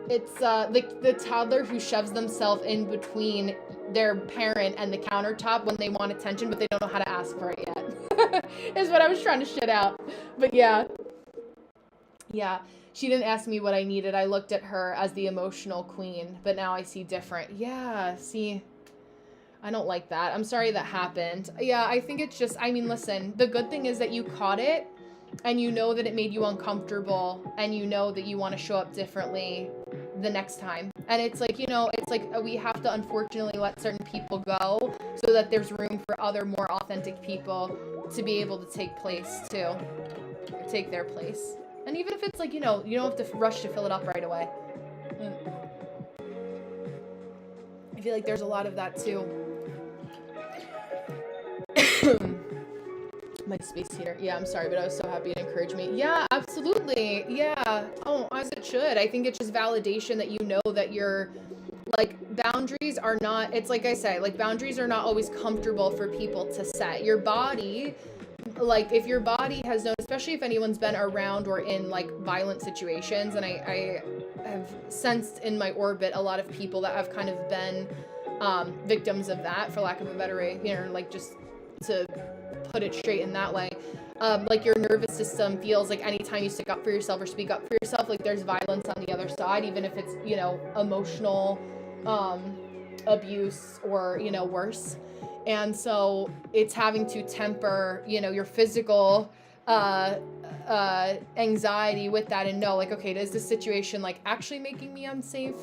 it's the toddler who shoves themselves in between their parent and the countertop when they want attention, but they don't know how to ask for it yet. Is what I was trying to shit out. But yeah, she didn't ask me what I needed. I looked at her as the emotional queen, but now I see different. Yeah, see, I don't like that. I'm sorry that happened. Yeah, I think it's just, I mean, listen, the good thing is that you caught it and you know that it made you uncomfortable, and you know that you want to show up differently the next time. And it's like, you know, it's like we have to unfortunately let certain people go so that there's room for other more authentic people to be able to take their place. And even if it's like, you know, you don't have to rush to fill it up right away. I feel like there's a lot of that too. My space heater. Yeah, I'm sorry, but I was so happy it encouraged me. Yeah, absolutely. Yeah. Oh, as it should. I think it's just validation that you know that you're like, boundaries are not, it's like I say, like boundaries are not always comfortable for people to set. Your body, like if your body has known, especially if anyone's been around or in like violent situations, and I have sensed in my orbit a lot of people that have kind of been victims of that, for lack of a better way, you know, like just to put it straight in that way. Like your nervous system feels like anytime you stick up for yourself or speak up for yourself, like there's violence on the other side, even if it's, you know, emotional abuse or, you know, worse. And so it's having to temper, you know, your physical anxiety with that, and know like, okay, is this situation like actually making me unsafe?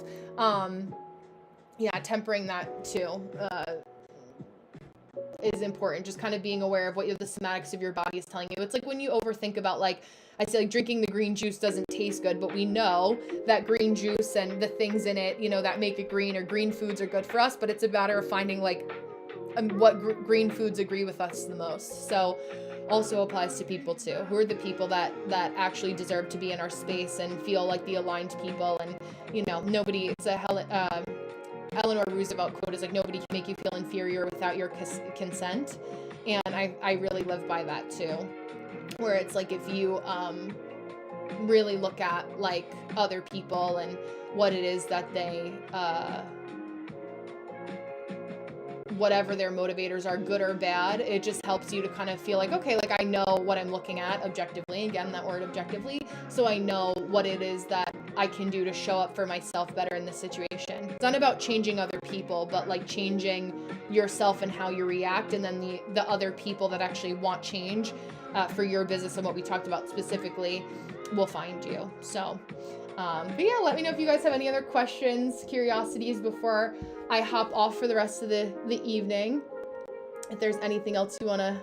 Tempering that too is important. Just kind of being aware of what the somatics of your body is telling you. It's like when you overthink about, like, I say, like, drinking the green juice doesn't taste good, but we know that green juice and the things in it, you know, that make it green, or green foods are good for us, but it's a matter of finding, like, what green foods agree with us the most. So also applies to people too. Who are the people that actually deserve to be in our space and feel like the aligned people, and, you know, nobody, it's a Eleanor Roosevelt quote is like, nobody can make you feel inferior without your consent. And I really live by that too, where it's like, if you really look at like other people and what it is that they whatever their motivators are, good or bad, it just helps you to kind of feel like, okay, like I know what I'm looking at objectively, again, that word objectively, so I know what it is that I can do to show up for myself better in this situation. It's not about changing other people, but like changing yourself and how you react, and then the other people that actually want change for your business and what we talked about specifically will find you. So but yeah, let me know if you guys have any other questions, curiosities before I hop off for the rest of the evening. If there's anything else you want to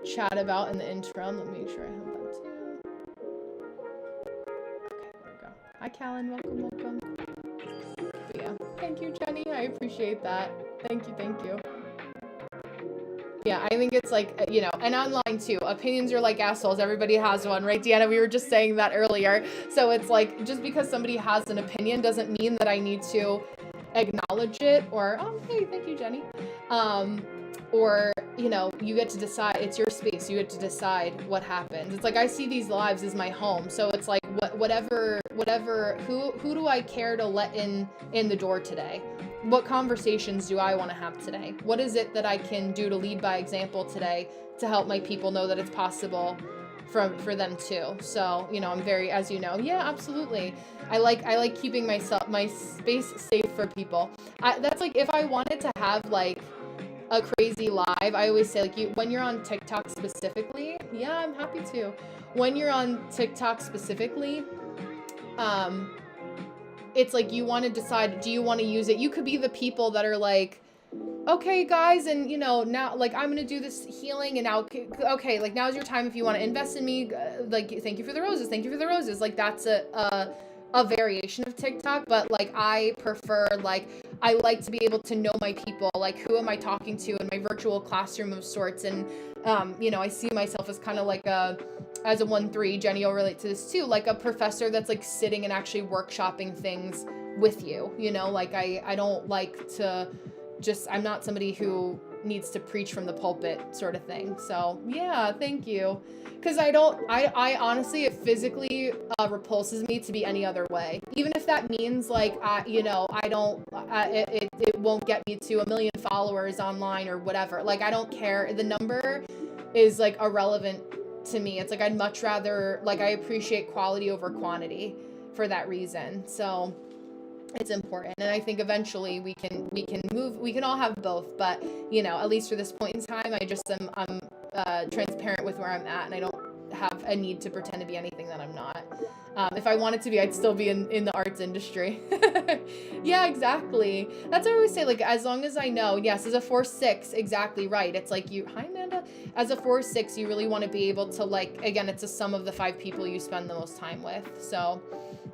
chat about in the interim, let me make sure I have that Hi, Callan. Welcome. But yeah, thank you, Jenny. I appreciate that. Thank you. Yeah, I think it's like, and online too. Opinions are like assholes. Everybody has one, right, Deanna? We were just saying that earlier. So it's like, just because somebody has an opinion doesn't mean that I need to acknowledge it or, oh, hey, thank you, Jenny. Or, you get to decide. It's your space. You get to decide what happens. It's like, I see these lives as my home. So it's like, whatever, who do I care to let in the door today? What conversations do I want to have today? What is it that I can do to lead by example today to help my people know that it's possible for them too? So, I'm very, as you know, yeah, absolutely. I like keeping my space safe for people. That's like, if I wanted to have like a crazy live, I always say, like, when you're on TikTok specifically, yeah, I'm happy to. When you're on TikTok specifically, it's like, you want to decide, do you want to use it? You could be the people that are like, okay, guys, and now, like, I'm gonna do this healing, and now, okay, like, now's your time if you want to invest in me, like, thank you for the roses, like, that's a variation of TikTok. But like, I prefer, like, I like to be able to know my people, like, who am I talking to in my virtual classroom of sorts. And I see myself as kind of like as a 1-3, Jenny will relate to this too, like a professor that's like sitting and actually workshopping things with you, like, I don't like to I'm not somebody who needs to preach from the pulpit sort of thing. So yeah, thank you. Because I honestly, it physically repulses me to be any other way. Even if that means like, it won't get me to 1 million followers online or whatever. Like, I don't care. The number is like irrelevant to me. It's like, I'd much rather, like, I appreciate quality over quantity for that reason. So it's important. And I think eventually we can all have both, but at least for this point in time, I'm transparent with where I'm at, and I don't have a need to pretend to be anything that I'm not. If I wanted to be, I'd still be in the arts industry. Yeah, exactly. That's what I always say, like, as long as I know, yes, as a 4-6, exactly right. It's like, hi, Amanda. As a 4-6, you really want to be able to, like, again, it's a sum of the 5 people you spend the most time with. So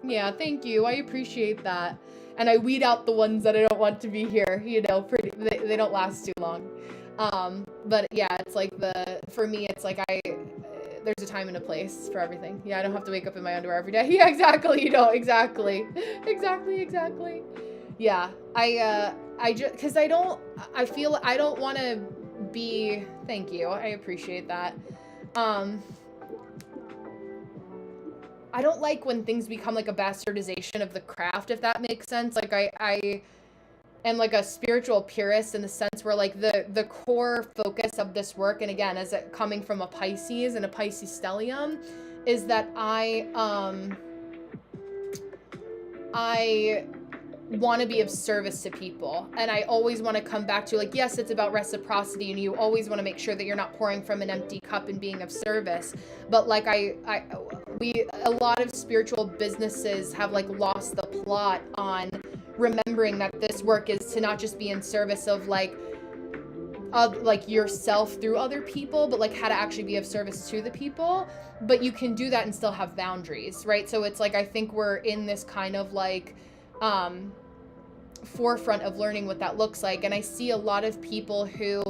yeah, thank you. I appreciate that. And I weed out the ones that I don't want to be here, they don't last too long. But yeah, it's like for me, it's like there's a time and a place for everything. Yeah, I don't have to wake up in my underwear every day. Yeah, exactly. Exactly. Yeah, because I feel I don't want to be, thank you. I appreciate that. I don't like when things become like a bastardization of the craft, if that makes sense. Like, I am like a spiritual purist in the sense where, like, the core focus of this work, and again, as it coming from a Pisces and a Pisces stellium, is that I want to be of service to people. And I always want to come back to, like, yes, it's about reciprocity, and you always want to make sure that you're not pouring from an empty cup and being of service. But like, a lot of spiritual businesses have like lost the plot on remembering that this work is to not just be in service of like yourself through other people, but like how to actually be of service to the people. But you can do that and still have boundaries, right? So it's like, I think we're in this kind of like forefront of learning what that looks like. And I see a lot of people who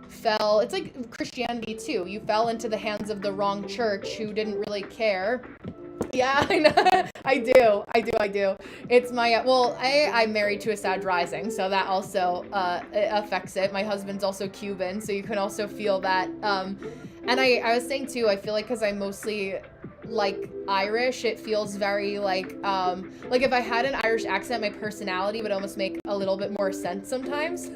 fell, it's like Christianity too, you fell into the hands of the wrong church who didn't really care. Yeah, I know. I do. It's my, I'm married to a Sag rising, so that also affects it. My husband's also Cuban, so you can also feel that. And I was saying too, I feel like because I'm mostly like Irish, it feels very like if I had an Irish accent, my personality would almost make a little bit more sense sometimes.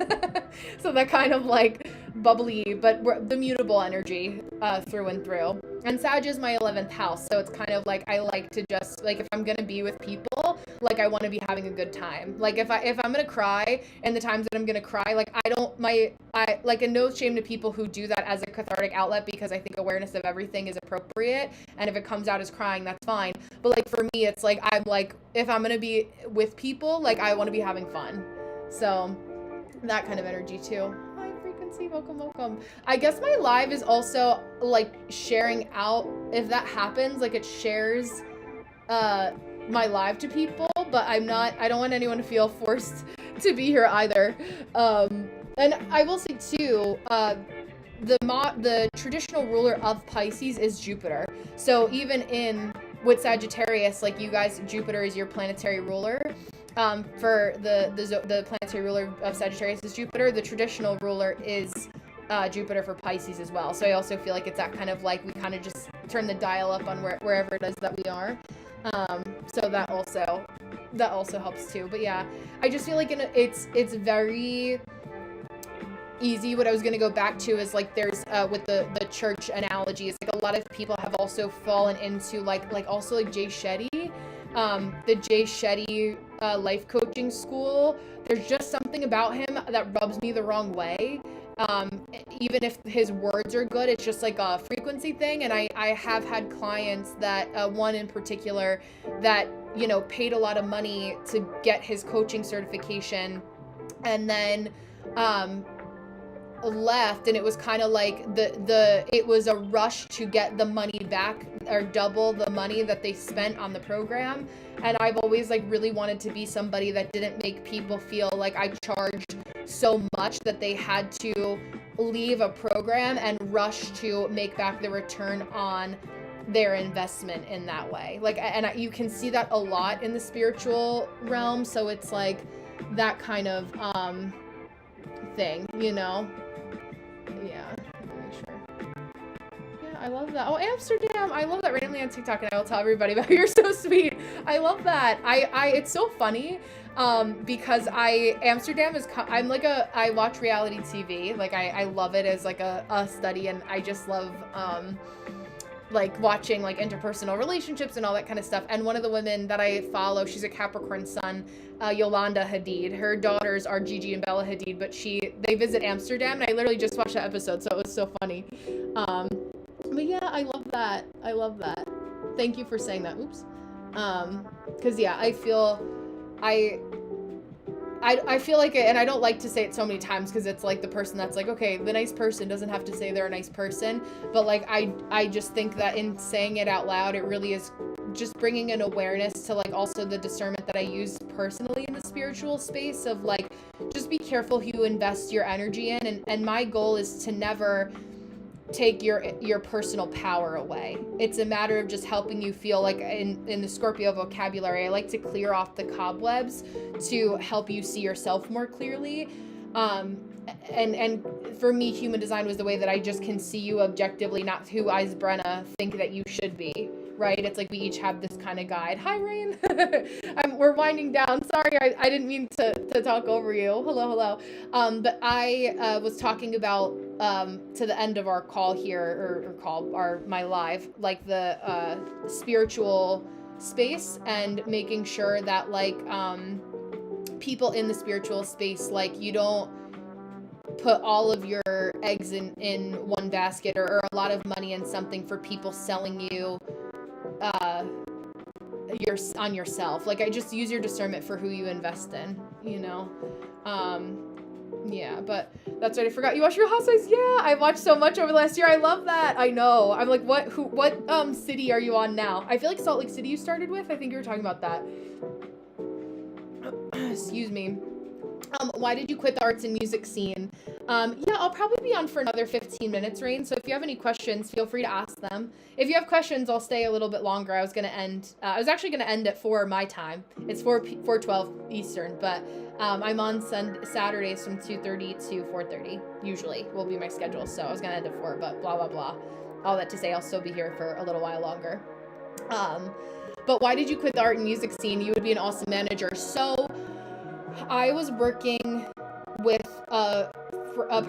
So that kind of like bubbly, but the mutable energy through and through. And Sag is my 11th house, so it's kind of like, I like to just, like, if I'm gonna be with people, like, I want to be having a good time. Like, if I'm gonna cry, and the times that I'm gonna cry, like, and no shame to people who do that as a cathartic outlet, because I think awareness of everything is appropriate, and if it comes out as crying, that's fine. But like, for me, it's like, I'm like, if I'm gonna be with people, like, I want to be having fun. So that kind of energy too. Welcome. I guess my live is also like sharing out, if that happens, like, it shares my live to people, but I don't want anyone to feel forced to be here either. And I will say too, the traditional ruler of Pisces is Jupiter. So even with Sagittarius, like you guys, Jupiter is your planetary ruler. For the planetary ruler of Sagittarius is Jupiter. The traditional ruler is Jupiter for Pisces as well. So I also feel like it's that kind of like we kind of just turn the dial up on wherever it is that we are. So that also helps too. But yeah, I just feel like it's very easy. What I was going to go back to is like there's with the church analogy, it's like a lot of people have also fallen into like also like Jay Shetty, the Jay Shetty life coaching school. There's just something about him that rubs me the wrong way. Even if his words are good, it's just like a frequency thing. And I have had clients that one in particular that, you know, paid a lot of money to get his coaching certification and then left, and it was kind of like it was a rush to get the money back or double the money that they spent on the program. And I've always like really wanted to be somebody that didn't make people feel like I charged so much that they had to leave a program and rush to make back the return on their investment in that way. Like, and you can see that a lot in the spiritual realm. So it's like that kind of thing, you know? Yeah, make sure. Yeah, I love that. Oh, Amsterdam! I love that randomly on TikTok, and I will tell everybody about it. You're so sweet. I love that. It's so funny, because Amsterdam is, I watch reality TV. Like, I love it as like a study, and I just love, like watching like interpersonal relationships and all that kind of stuff. And one of the women that I follow, she's a Capricorn sun, Yolanda Hadid. Her daughters are Gigi and Bella Hadid, but they visit Amsterdam, and I literally just watched that episode, so it was so funny. But yeah, I love that. I love that. Thank you for saying that. Oops. Cause yeah, I feel like it, and I don't like to say it so many times because it's like the person that's like, okay, the nice person doesn't have to say they're a nice person, but like I just think that in saying it out loud, it really is just bringing an awareness to like also the discernment that I use personally in the spiritual space of like, just be careful who you invest your energy in, and my goal is to never take your personal power away. It's a matter of just helping you feel like in the Scorpio vocabulary, I like to clear off the cobwebs to help you see yourself more clearly. And for me, human design was the way that I just can see you objectively, not who Brenna think that you should be, right? It's like we each have this kind of guide. Hi, Rain. We're winding down. Sorry, I didn't mean to talk over you. Hello. But I was talking about to the end of our call here, or my live, like the spiritual space, and making sure that like people in the spiritual space, like you don't put all of your eggs in one basket, or a lot of money in something for people selling you on yourself. Like, I just use your discernment for who you invest in, you know? Yeah, but that's right. I forgot you watch Real Housewives. Yeah, I watched so much over the last year. I love that. I know. I'm like, what city are you on now? I feel like Salt Lake City you started with. I think you were talking about that. Excuse me. Why did you quit the arts and music scene? Yeah, I'll probably be on for another 15 minutes, Rain. So if you have any questions, feel free to ask them. If you have questions, I'll stay a little bit longer. I was actually gonna end at 4 my time. It's 4:12 Eastern, but I'm on Saturdays from 2:30 to 4:30. Usually will be my schedule. So I was gonna end at 4, but blah blah blah. All that to say, I'll still be here for a little while longer. But why did you quit the art and music scene? You would be an awesome manager. So I was working with a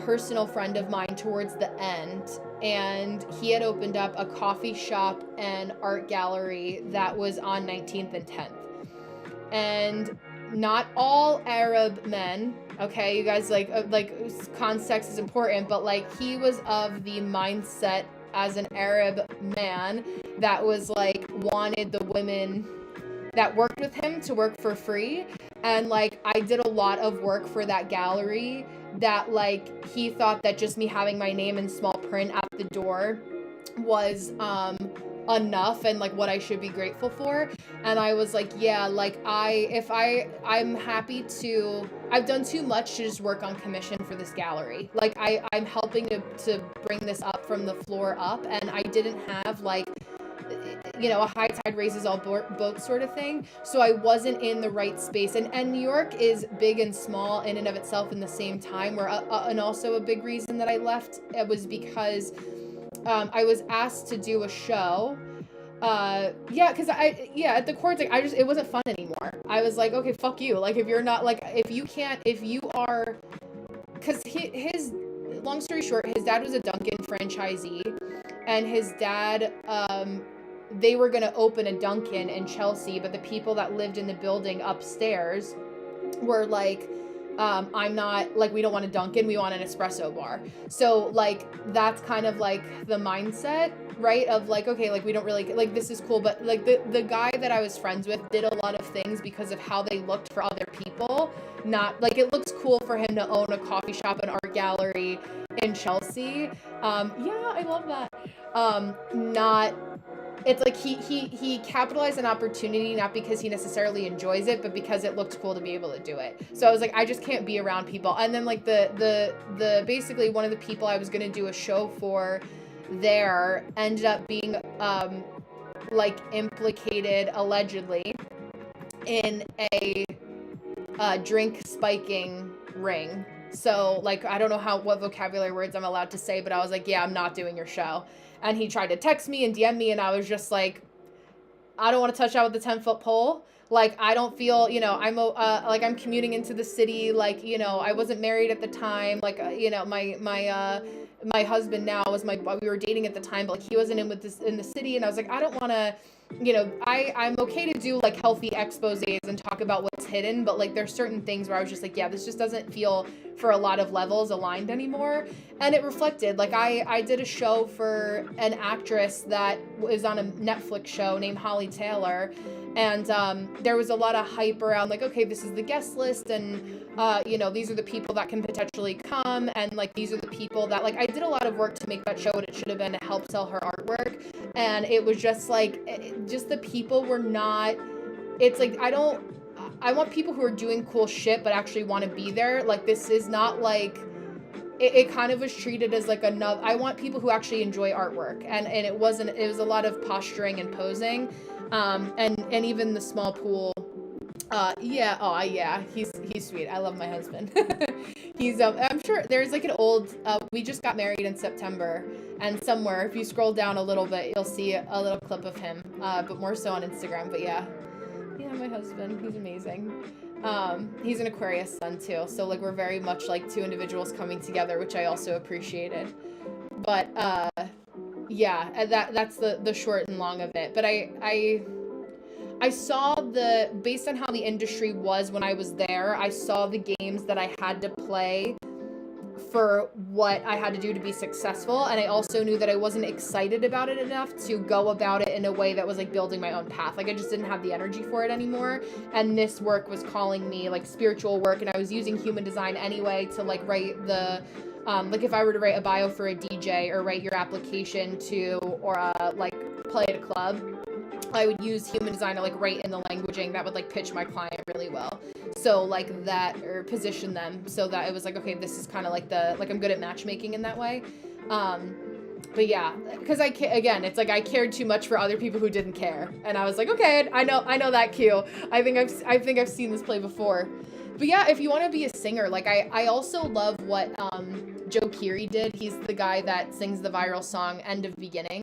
personal friend of mine towards the end, and he had opened up a coffee shop and art gallery that was on 19th and 10th. And not all Arab men, okay, you guys, like context is important, but like he was of the mindset as an Arab man that was like wanted the women that worked with him to work for free. And like I did a lot of work for that gallery that like he thought that just me having my name in small print at the door was a enough and like what I should be grateful for. And I was like, yeah, like I'm happy to, I've done too much to just work on commission for this gallery. Like I'm helping to bring this up from the floor up, and I didn't have like, you know, a high tide raises all boats sort of thing. So I wasn't in the right space. And New York is big and small in and of itself in the same time, where and also a big reason that I left was because I was asked to do a show. Because at the courts, like, it wasn't fun anymore. I was like, okay, fuck you. Like, if you're not, like, if you are, because his, long story short, his dad was a Dunkin' franchisee, and his dad, they were going to open a Dunkin' in Chelsea, but the people that lived in the building upstairs were like, I'm not, like, we don't want a Dunkin', we want an espresso bar. So, like, that's kind of, like, the mindset, right? Of, like, okay, like, we don't really, like, this is cool, but, like, the guy that I was friends with did a lot of things because of how they looked for other people. Not, like, it looks cool for him to own a coffee shop and art gallery in Chelsea. Yeah, I love that. Not... It's like he capitalized an opportunity, not because he necessarily enjoys it, but because it looked cool to be able to do it. So I was like, I just can't be around people. And then like the basically one of the people I was gonna do a show for there ended up being like implicated allegedly in a drink spiking ring. So like I don't know what vocabulary words I'm allowed to say, but I was like, yeah, I'm not doing your show. And he tried to text me and DM me, and I was just like, I don't want to touch out with the 10-foot pole. Like, I don't feel, you know, like I'm commuting into the city. Like, you know, I wasn't married at the time. Like, you know, my husband now we were dating at the time, but like he wasn't in the city. And I was like, I don't want to, you know, I'm okay to do like healthy exposés and talk about what's hidden, but like there's certain things where I was just like, yeah, this just doesn't feel for a lot of levels aligned anymore. And it reflected, like I did a show for an actress that was on a Netflix show named Holly Taylor, and there was a lot of hype around like, okay, this is the guest list, and you know, these are the people that can potentially come, and like these are the people that, like, I did a lot of work to make that show what it should have been to help sell her artwork, and it was just like, just the people were not, it's like, I want people who are doing cool shit but actually want to be there. Like, this is not like, it kind of was treated as like another, I want people who actually enjoy artwork, and it was a lot of posturing and posing, and even the small pool, yeah, he's sweet. I love my husband. He's I'm sure there's like an old, we just got married in September, and somewhere if you scroll down a little bit you'll see a little clip of him, but more so on Instagram. But yeah, my husband, he's amazing. He's an Aquarius sun too, so like we're very much like two individuals coming together, which I also appreciated. But yeah, that's the short and long of it. But I saw based on how the industry was when I was there, I saw the games that I had to play for what I had to do to be successful, and I also knew that I wasn't excited about it enough to go about it in a way that was like building my own path. Like, I just didn't have the energy for it anymore, and this work was calling me, like spiritual work, and I was using human design anyway to like write the like if I were to write a bio for a DJ or write your application to, or like play at a club, I would use human design to like write in the languaging that would like pitch my client really well. So like that, or position them so that it was like, okay, this is kind of like I'm good at matchmaking in that way. But yeah, because again, it's like I cared too much for other people who didn't care, and I was like, okay, I know that cue. I think I've seen this play before. But yeah, if you want to be a singer, like I also love what Joe Keery did. He's the guy that sings the viral song End of Beginning.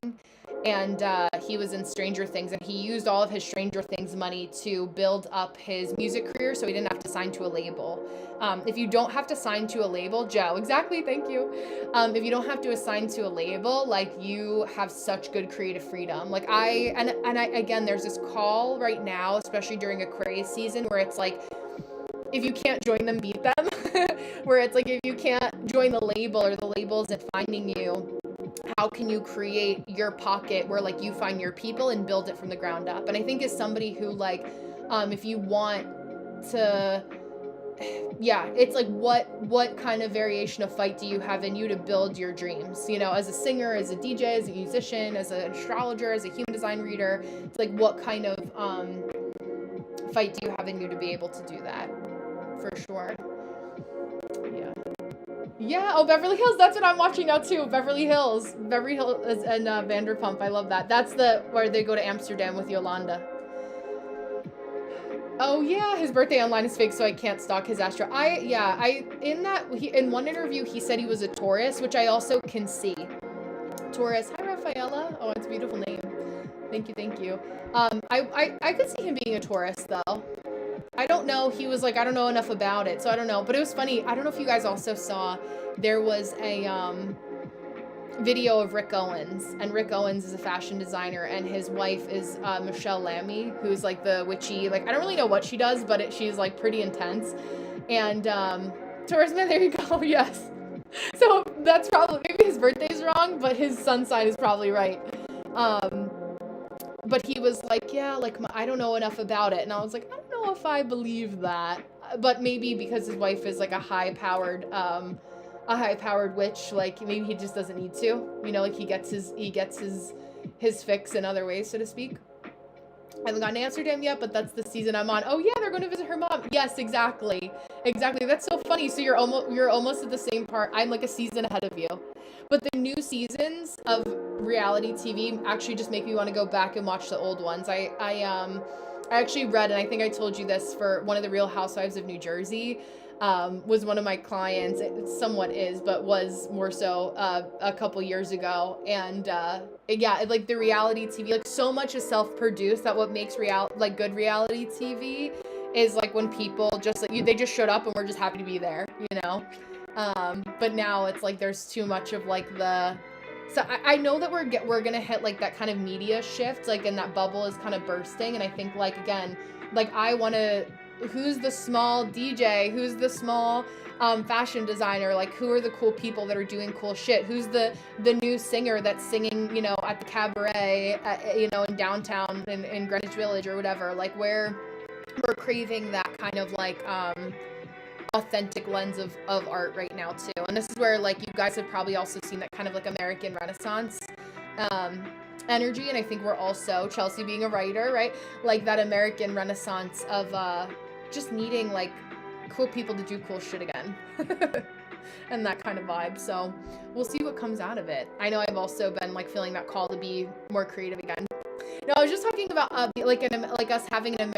And he was in Stranger Things, and he used all of his Stranger Things money to build up his music career, so he didn't have to sign to a label. If you don't have to sign to a label, Joe, exactly, thank you. If you don't have to assign to a label, like, you have such good creative freedom. Like, I again, there's this call right now, especially during Aquarius season, where it's like, if you can't join them, beat them. Where it's like, if you can't join the label, or the label isn't finding you, how can you create your pocket where like you find your people and build it from the ground up? And I think as somebody who like, if you want to yeah, it's like what kind of variation of fight do you have in you to build your dreams? You know, as a singer, as a DJ, as a musician, as an astrologer, as a human design reader, it's like what kind of fight do you have in you to be able to do that? For sure. Yeah. Yeah. Oh, Beverly Hills. That's what I'm watching now too. Beverly Hills and Vanderpump. I love that. That's the where they go to Amsterdam with Yolanda. Oh yeah, his birthday online is fake, so I can't stalk his astro. In one interview he said he was a Taurus, which I also can see. Taurus. Hi Rafaela. Oh, it's a beautiful name. Thank you. I could see him being a Taurus though. I don't know. He was like, I don't know enough about it, so I don't know. But it was funny. I don't know if you guys also saw, there was a video of Rick Owens, and Rick Owens is a fashion designer, and his wife is Michelle Lamy, who's like the witchy, like I don't really know what she does, but she's like pretty intense. And Taurus man, there you go. Yes. So that's probably, maybe his birthday's wrong, but his sun sign is probably right. But he was like, yeah, like I don't know enough about it, and I was like, I don't know if I believe that, but maybe because his wife is like a high-powered witch, like maybe he just doesn't need to, you know, like he gets his fix in other ways, so to speak. I haven't gotten to Amsterdam yet, but that's the season I'm on. Oh yeah, they're going to visit her mom. Yes, exactly. That's so funny. So you're almost at the same part. I'm like a season ahead of you. But the new seasons of reality TV actually just make me want to go back and watch the old ones. I actually read, and I think I told you this, for one of the Real Housewives of New Jersey, was one of my clients. It somewhat is, but was more so a couple years ago. And yeah, like the reality TV, like so much is self-produced that what makes good reality TV is like when people just like they just showed up and we're just happy to be there, you know. But now it's like there's too much of like so I know that we're gonna hit like that kind of media shift, like, and that bubble is kind of bursting. And I think like again, like I want to, who's the small DJ, who's the small fashion designer, like who are the cool people that are doing cool shit, who's the new singer that's singing, you know, at the cabaret, you know, in downtown in Greenwich Village or whatever, like where we're craving that kind of like authentic lens of art right now too. And this is where like you guys have probably also seen that kind of like American Renaissance energy, and I think we're also, Chelsea being a writer, right, like that American Renaissance of just needing like cool people to do cool shit again. And that kind of vibe. So we'll see what comes out of it. I know I've also been like feeling that call to be more creative again. No, I was just talking about like us having an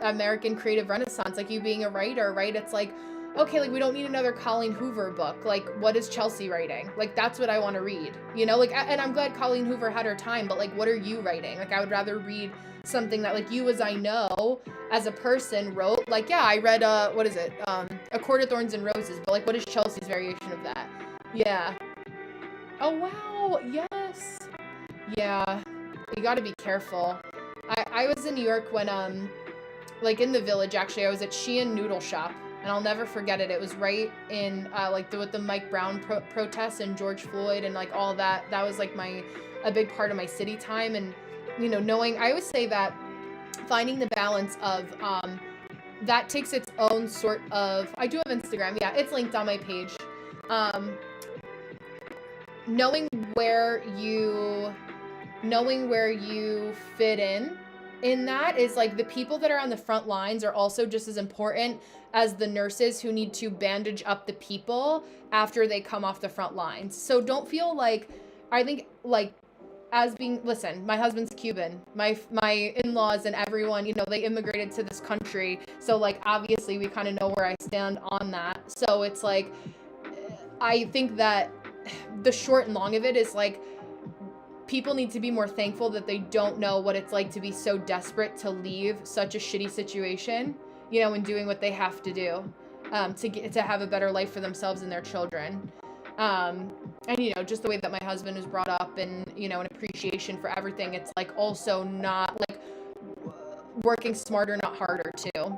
American creative renaissance, like you being a writer, right? It's like, okay, like we don't need another Colleen Hoover book. Like, what is Chelsea writing? Like, that's what I want to read, you know? Like, and I'm glad Colleen Hoover had her time, but like, what are you writing? Like, I would rather read something that like you, as I know, as a person, wrote. Like, yeah, I read what is it? A Court of Thorns and Roses, but like, what is Chelsea's variation of that? Yeah. Oh wow, yes. Yeah. You got to be careful. I was in New York when like in the Village, actually. I was at Shein Noodle Shop, and I'll never forget it. It was right in like with the Mike Brown protests and George Floyd and like all that. That was like a big part of my city time. And you know, knowing, I always say that finding the balance of that takes its own sort of, I do have Instagram, yeah, it's linked on my page. Knowing where you fit in that is like the people that are on the front lines are also just as important as the nurses who need to bandage up the people after they come off the front lines. So don't feel like, I think like as being, listen, my husband's Cuban, my in-laws and everyone, you know, they immigrated to this country. So like, obviously we kind of know where I stand on that. So it's like, I think that the short and long of it is like, people need to be more thankful that they don't know what it's like to be so desperate to leave such a shitty situation, you know, and doing what they have to do to have a better life for themselves and their children. And, you know, just the way that my husband was brought up and, you know, an appreciation for everything. It's like also not like working smarter, not harder too.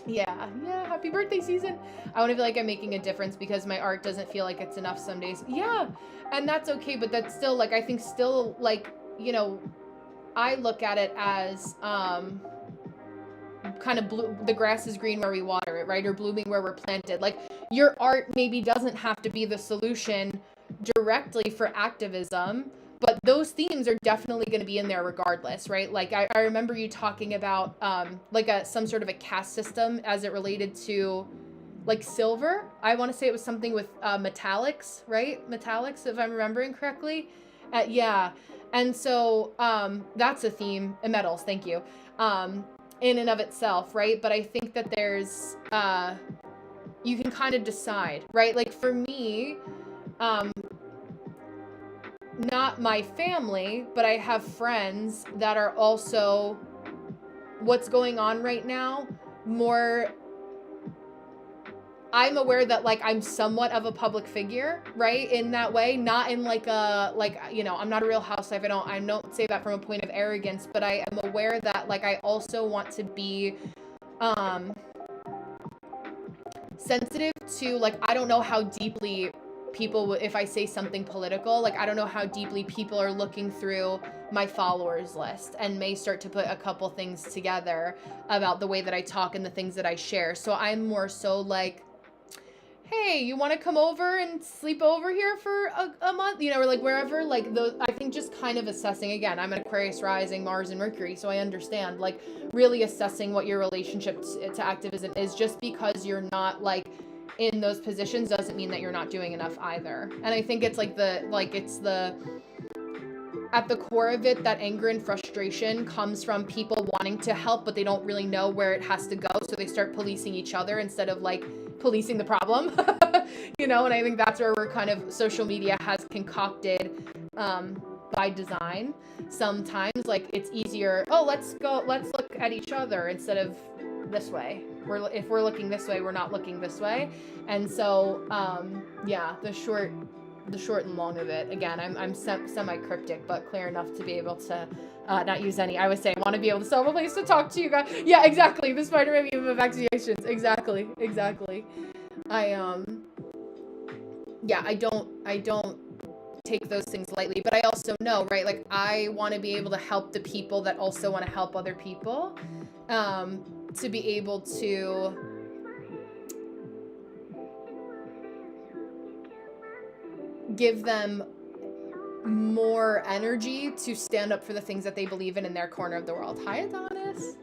Yeah, happy birthday season. I want to feel like I'm making a difference because my art doesn't feel like it's enough some days. Yeah, and that's okay, but that's still like, I think still like, you know, I look at it as kind of the grass is green where we water it, right? Or blooming where we're planted. Like your art maybe doesn't have to be the solution directly for activism, but those themes are definitely going to be in there regardless, right? Like I remember you talking about like some sort of a caste system as it related to like silver. I want to say it was something with metallics, right? Metallics, if I'm remembering correctly. Yeah. And so that's a theme, metals, thank you, in and of itself, right? But I think that there's, you can kind of decide, right? Like for me, not my family, but I have friends that are also, what's going on right now, more, I'm aware that like I'm somewhat of a public figure, right? In that way, not in like a, like, you know, I'm not a real housewife. I don't say that from a point of arrogance, but I am aware that like I also want to be sensitive to, like, I don't know how deeply people, if I say something political, like I don't know how deeply people are looking through my followers list and may start to put a couple things together about the way that I talk and the things that I share. So I'm more so like, hey, you want to come over and sleep over here for a month, you know, or like wherever, like those, I think just kind of assessing, again, I'm an Aquarius rising, Mars and Mercury, so I understand, like really assessing what your relationship to activism is. Just because you're not like in those positions doesn't mean that you're not doing enough either. And I think it's like at the core of it, that anger and frustration comes from people wanting to help, but they don't really know where it has to go. So they start policing each other instead of like policing the problem, you know? And I think that's where we're kind of, social media has concocted, by design. Sometimes like it's easier, oh, let's look at each other instead of this way. If we're looking this way, we're not looking this way. And so, yeah, the short and long of it, again, I'm semi-cryptic, but clear enough to be able to not use any. I would say I want to be able to still have a place to talk to you guys. Yeah, exactly. The Spider-Man meme of vaccinations. Exactly. Yeah, I don't take those things lightly, but I also know, right? Like I want to be able to help the people that also want to help other people, to be able to give them more energy to stand up for the things that they believe in their corner of the world. Hi, Adonis.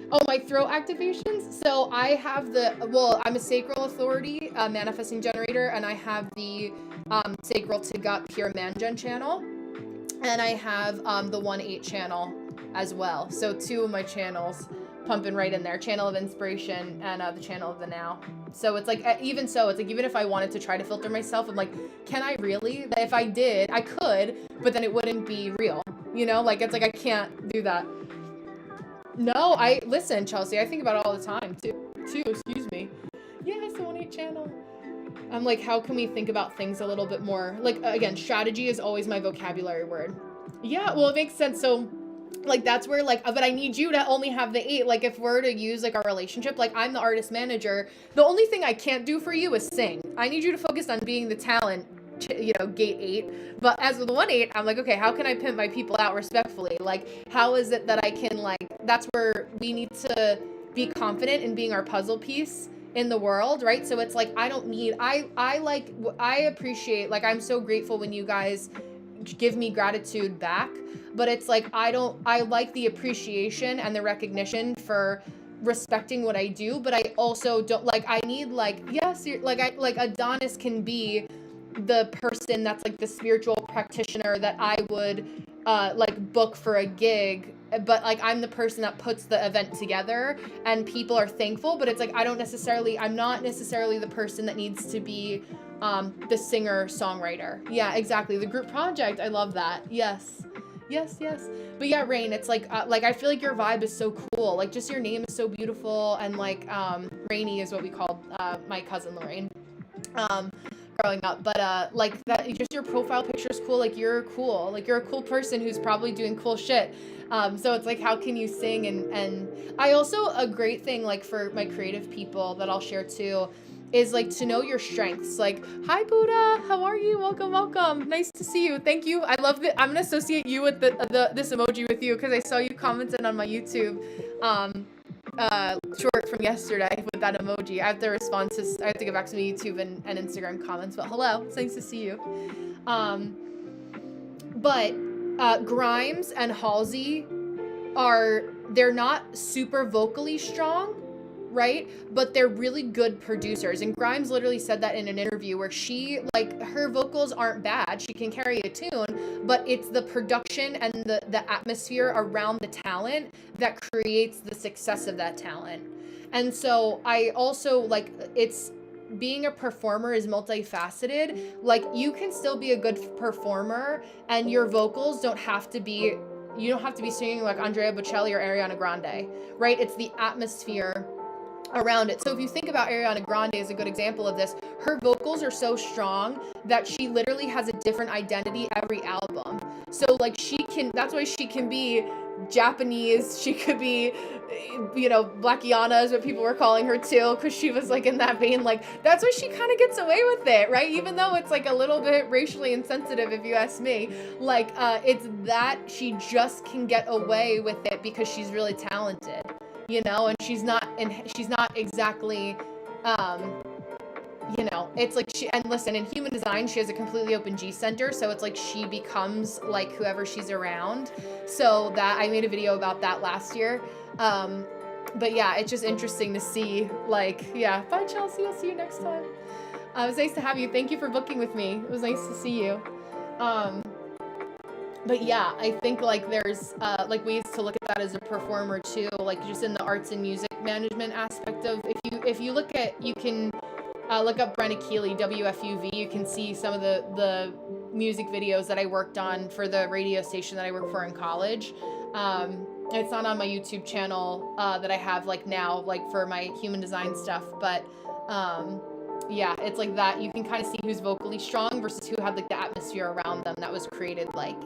Oh, my throat activations. So I have I'm a sacral authority, manifesting generator, and I have the sacral to gut pure mangen channel, and I have the 1-8 channel as well. So 2 of my channels pumping right in there, channel of inspiration and the channel of the now. So it's like, even if I wanted to try to filter myself, I'm like, can I really? If I did, I could, but then it wouldn't be real, you know? Like, it's like, I can't do that. No, listen, Chelsea, I think about it all the time, too, excuse me. Yes, the 1-8 channel. I'm like, how can we think about things a little bit more? Like, again, strategy is always my vocabulary word. Yeah, well, it makes sense. So, like, that's where, like, but I need you to only have the 8. Like, if we're to use, like, our relationship, like, I'm the artist manager. The only thing I can't do for you is sing. I need you to focus on being the talent, you know, gate 8. But as with the 1-8, I'm like, okay, how can I pimp my people out respectfully? Like, how is it that I can, like, that's where we need to be confident in being our puzzle piece in the world, right? So it's like, I don't need, I appreciate, like, I'm so grateful when you guys give me gratitude back, but it's like, I like the appreciation and the recognition for respecting what I do, but I also don't, like, I need, like, yes, like Adonis can be the person that's like the spiritual practitioner that I would like book for a gig, but like I'm the person that puts the event together and people are thankful, but it's like I'm not necessarily the person that needs to be the singer songwriter. Yeah, exactly. The group project, I love that. Yes. But yeah, Rain, it's like I feel like your vibe is so cool. Like, just your name is so beautiful, and like Rainy is what we called my cousin Lorraine growing up. But like that, just your profile picture is cool. Like, you're cool. Like, you're a cool person who's probably doing cool shit. So it's like, how can you sing? And I also, a great thing like for my creative people that I'll share too is like to know your strengths. Like, hi Buddha, how are you? Welcome. Nice to see you. Thank you. I love that. I'm gonna associate you with this emoji with you because I saw you commented on my YouTube. short from yesterday with that emoji. I have to respond to, I have to get back to my YouTube and Instagram comments, but hello, it's nice to see you. But Grimes and Halsey they're not super vocally strong, right? But they're really good producers. And Grimes literally said that in an interview where she, like, her vocals aren't bad. She can carry a tune, but it's the production and the atmosphere around the talent that creates the success of that talent. And so I also, like, it's, being a performer is multifaceted. Like, you can still be a good performer and your vocals don't have to be, you don't have to be singing like Andrea Bocelli or Ariana Grande, right? It's the atmosphere around it. So if you think about Ariana Grande as a good example of this, her vocals are so strong that she literally has a different identity every album. So like she can, that's why she can be Japanese, she could be, you know, Blackiana is what people were calling her too, because she was like in that vein. Like, that's why she kind of gets away with it, right? Even though it's like a little bit racially insensitive, if you ask me. Like, it's that she just can get away with it because she's really talented, you know, and she's not exactly, you know, it's like she, and listen, in human design, she has a completely open G center. So it's like she becomes like whoever she's around. So that I made a video about that last year. But yeah, it's just interesting to see, like, yeah, bye Chelsea, I'll see you next time. It was nice to have you. Thank you for booking with me. It was nice to see you. But yeah, I think like there's like ways to look at that as a performer too, like just in the arts and music management aspect of, if you look at, you can look up Brenna Keeley, WFUV. You can see some of the music videos that I worked on for the radio station that I work for in college. It's not on my YouTube channel that I have like now, like for my human design stuff. But yeah, it's like that. You can kind of see who's vocally strong versus who had like the atmosphere around them that was created like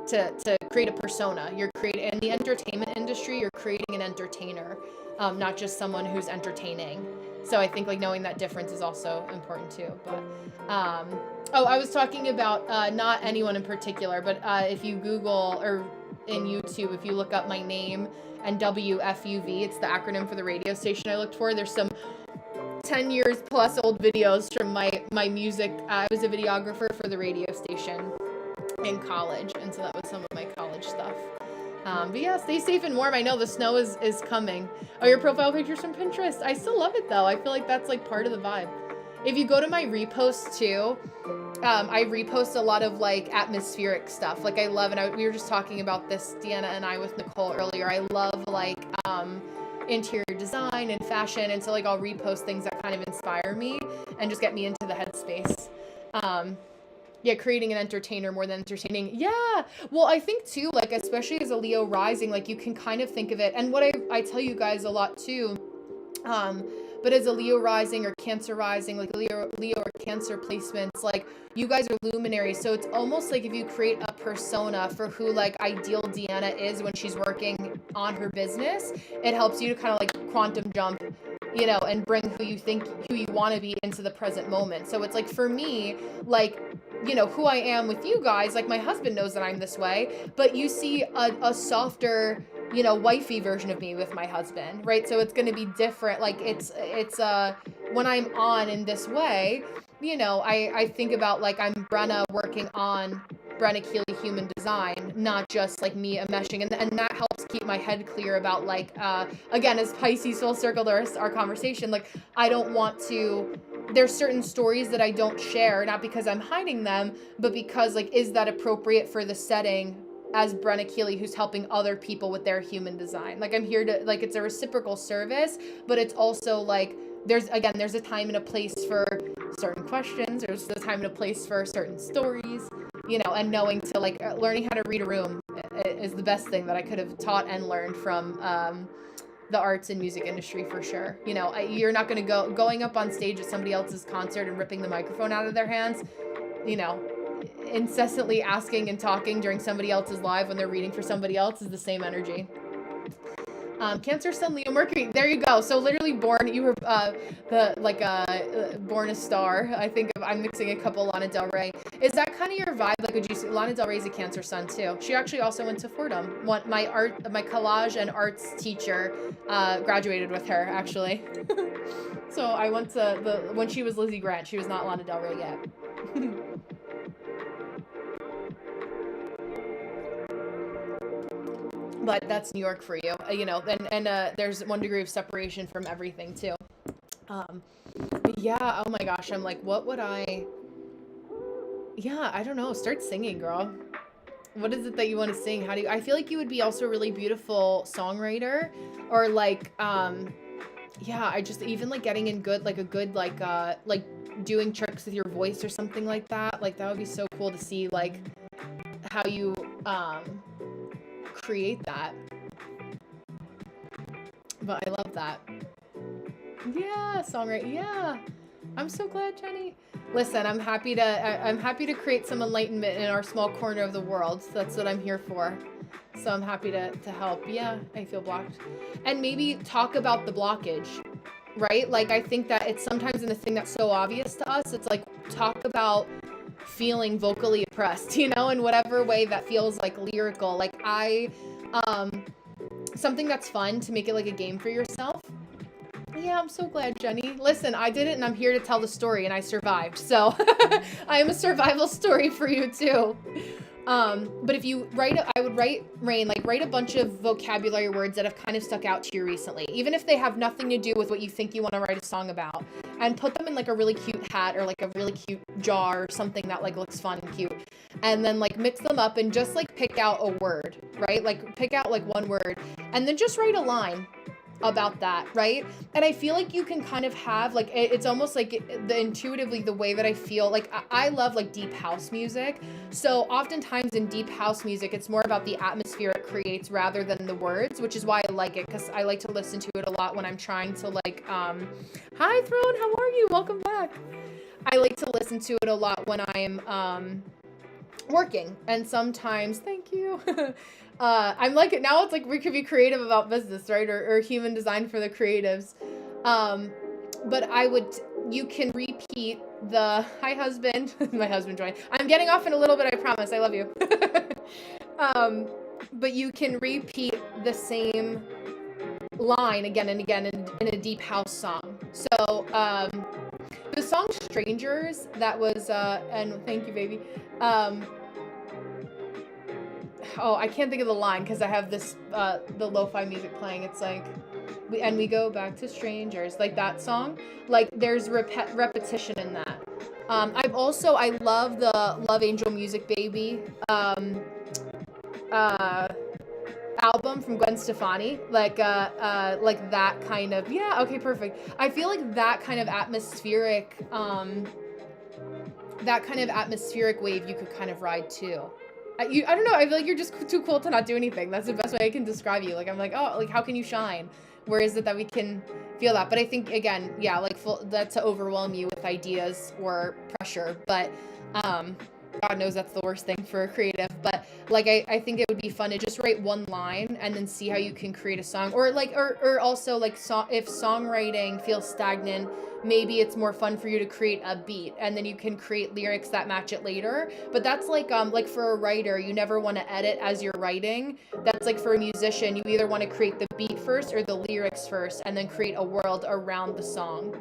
to create a persona. You're creating, in the entertainment industry, you're creating an entertainer, not just someone who's entertaining. So I think like knowing that difference is also important too. But oh, I was talking about not anyone in particular, but if you Google or in YouTube, if you look up my name and WFUV, it's the acronym for the radio station I looked for. There's some 10 years plus old videos from my music. I was a videographer for the radio station in college, and so that was some of my college stuff. But yeah, stay safe and warm. I know the snow is coming. Oh, your profile picture's from Pinterest. I still love it though. I feel like that's like part of the vibe. If you go to my reposts too, I repost a lot of like atmospheric stuff. Like I love, and we were just talking about this, Deanna and I, with Nicole earlier. I love like interior design and fashion, and so like I'll repost things that kind of inspire me and just get me into the headspace. Yeah, creating an entertainer more than entertaining. Yeah, well, I think too, like especially as a Leo rising, like you can kind of think of it, and what I tell you guys a lot too, but as a Leo rising or Cancer rising, like Leo or Cancer placements, like you guys are luminaries. So it's almost like if you create a persona for who like ideal Deanna is when she's working on her business, it helps you to kind of like quantum jump, you know, and bring who you want to be into the present moment. So it's like for me, like, you know, who I am with you guys, like my husband knows that I'm this way, but you see a softer, you know, wifey version of me with my husband, right? So it's going to be different. Like it's when I'm on in this way, you know, I think about like I'm Brenna working on Brenna Keeley Human Design, not just like me enmeshing, and that helps keep my head clear about like, again, as Pisces full circle to our conversation, like I don't want to, there's certain stories that I don't share, not because I'm hiding them, but because like, is that appropriate for the setting as Brenna Keeley, who's helping other people with their human design? Like I'm here to, like, it's a reciprocal service, but it's also like, there's a time and a place for certain questions. There's a time and a place for certain stories, you know, and knowing to like, learning how to read a room is the best thing that I could have taught and learned from, the arts and music industry for sure. You know, you're not going to going up on stage at somebody else's concert and ripping the microphone out of their hands, you know, incessantly asking and talking during somebody else's live when they're reading for somebody else is the same energy. Cancer, Sun, Leo, Mercury. There you go. So literally born, you were born a star. I think I'm mixing a couple Lana Del Rey. Is that kind of your vibe? Like, would you see Lana Del Rey's a Cancer Sun too? She actually also went to Fordham. My collage and arts teacher graduated with her actually. So I went to when she was Lizzie Grant. She was not Lana Del Rey yet. But that's New York for you, you know, and there's 1 degree of separation from everything too. But yeah, oh my gosh, I'm like, what would yeah, I don't know, start singing, girl. What is it that you want to sing? I feel like you would be also a really beautiful songwriter, or like, yeah, I just, even like getting in good, like a good, like doing tricks with your voice or something like that would be so cool to see, like, how you, create that. But I love that. Yeah, songwriting. Yeah, I'm so glad, Jenny. Listen, I'm happy to create some enlightenment in our small corner of the world. That's what I'm here for. So I'm happy to help. Yeah, I feel blocked. And maybe talk about the blockage, right? Like, I think that it's sometimes in the thing that's so obvious to us, it's like, talk about feeling vocally oppressed, you know, in whatever way that feels like lyrical. Like, something that's fun to make it like a game for yourself. Yeah, I'm so glad, Jenny. Listen, I did it and I'm here to tell the story and I survived. So I am a survival story for you too. But if you I would write a bunch of vocabulary words that have kind of stuck out to you recently, even if they have nothing to do with what you think you want to write a song about, and put them in like a really cute hat or like a really cute jar or something that like looks fun and cute. And then like mix them up and just like pick out a word, right? Like pick out like one word and then just write a line about that, right? And I feel like you can kind of have like, it's almost like intuitively the way that I feel like I love like deep house music. So oftentimes in deep house music, it's more about the atmosphere it creates rather than the words, which is why I like it, because I like to listen to it a lot when I'm trying to like, hi Throne, how are you? Welcome back. I like to listen to it a lot when I'm working, and sometimes, thank you. I'm like, now it's like we could be creative about business, right? Or human design for the creatives. But you can repeat the, hi husband, my husband joined. I'm getting off in a little bit, I promise, I love you. But you can repeat the same line again and again in a deep house song. So, the song Strangers, that was, and thank you, baby. Oh, I can't think of the line because I have this, the lo-fi music playing. It's like, we go back to strangers, like that song. Like there's repetition in that. I love the Love Angel Music Baby, album from Gwen Stefani, like that kind of, yeah, okay, perfect. I feel like that kind of atmospheric wave you could kind of ride too. I don't know, I feel like you're just too cool to not do anything. That's the best way I can describe you. Like, I'm like, oh, like, how can you shine? Where is it that we can feel that? But I think, again, yeah, like, that's to overwhelm you with ideas or pressure. But, God knows that's the worst thing for a creative. But, like, I think it would be fun to just write one line and then see how you can create a song. Or, like, or also, like, if songwriting feels stagnant, maybe it's more fun for you to create a beat and then you can create lyrics that match it later. But that's like for a writer, you never want to edit as you're writing. That's like for a musician, you either want to create the beat first or the lyrics first and then create a world around the song.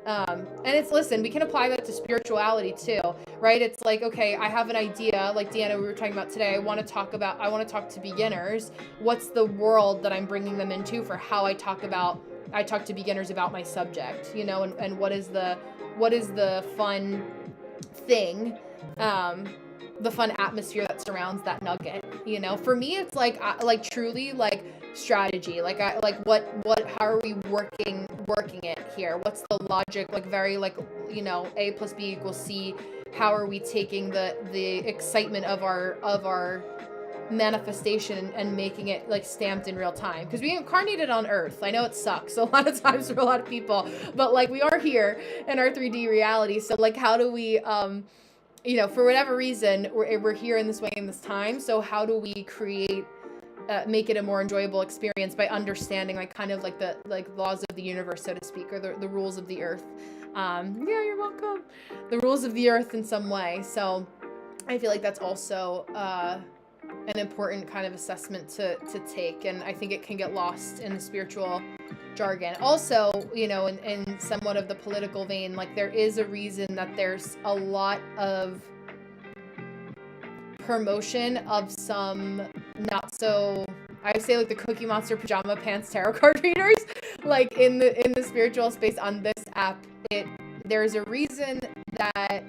And it's, listen, we can apply that to spirituality too, right? It's like, okay, I have an idea, like Deanna, we were talking about today. I want to talk to beginners. What's the world that I'm bringing them into for how I talk to beginners about my subject, you know, and what is the fun thing, the fun atmosphere that surrounds that nugget, you know? For me, it's like truly like strategy, how are we working it here? What's the logic? Like very like, you know, A plus B equals C. How are we taking the excitement of our manifestation and making it like stamped in real time, because we incarnated on Earth. I know it sucks a lot of times for a lot of people, but like we are here in our 3D reality. So like, how do we you know, for whatever reason we're here in this way in this time, so how do we create make it a more enjoyable experience by understanding like kind of like the laws of the universe, so to speak, or the rules of the earth. Yeah, you're welcome. The rules of the earth in some way. So I feel like that's also an important kind of assessment to take, and I think it can get lost in the spiritual jargon. Also, you know, in somewhat of the political vein, like there is a reason that there's a lot of promotion of some not so, I would say like the Cookie Monster pajama pants tarot card readers, like in the spiritual space on this app. There's a reason that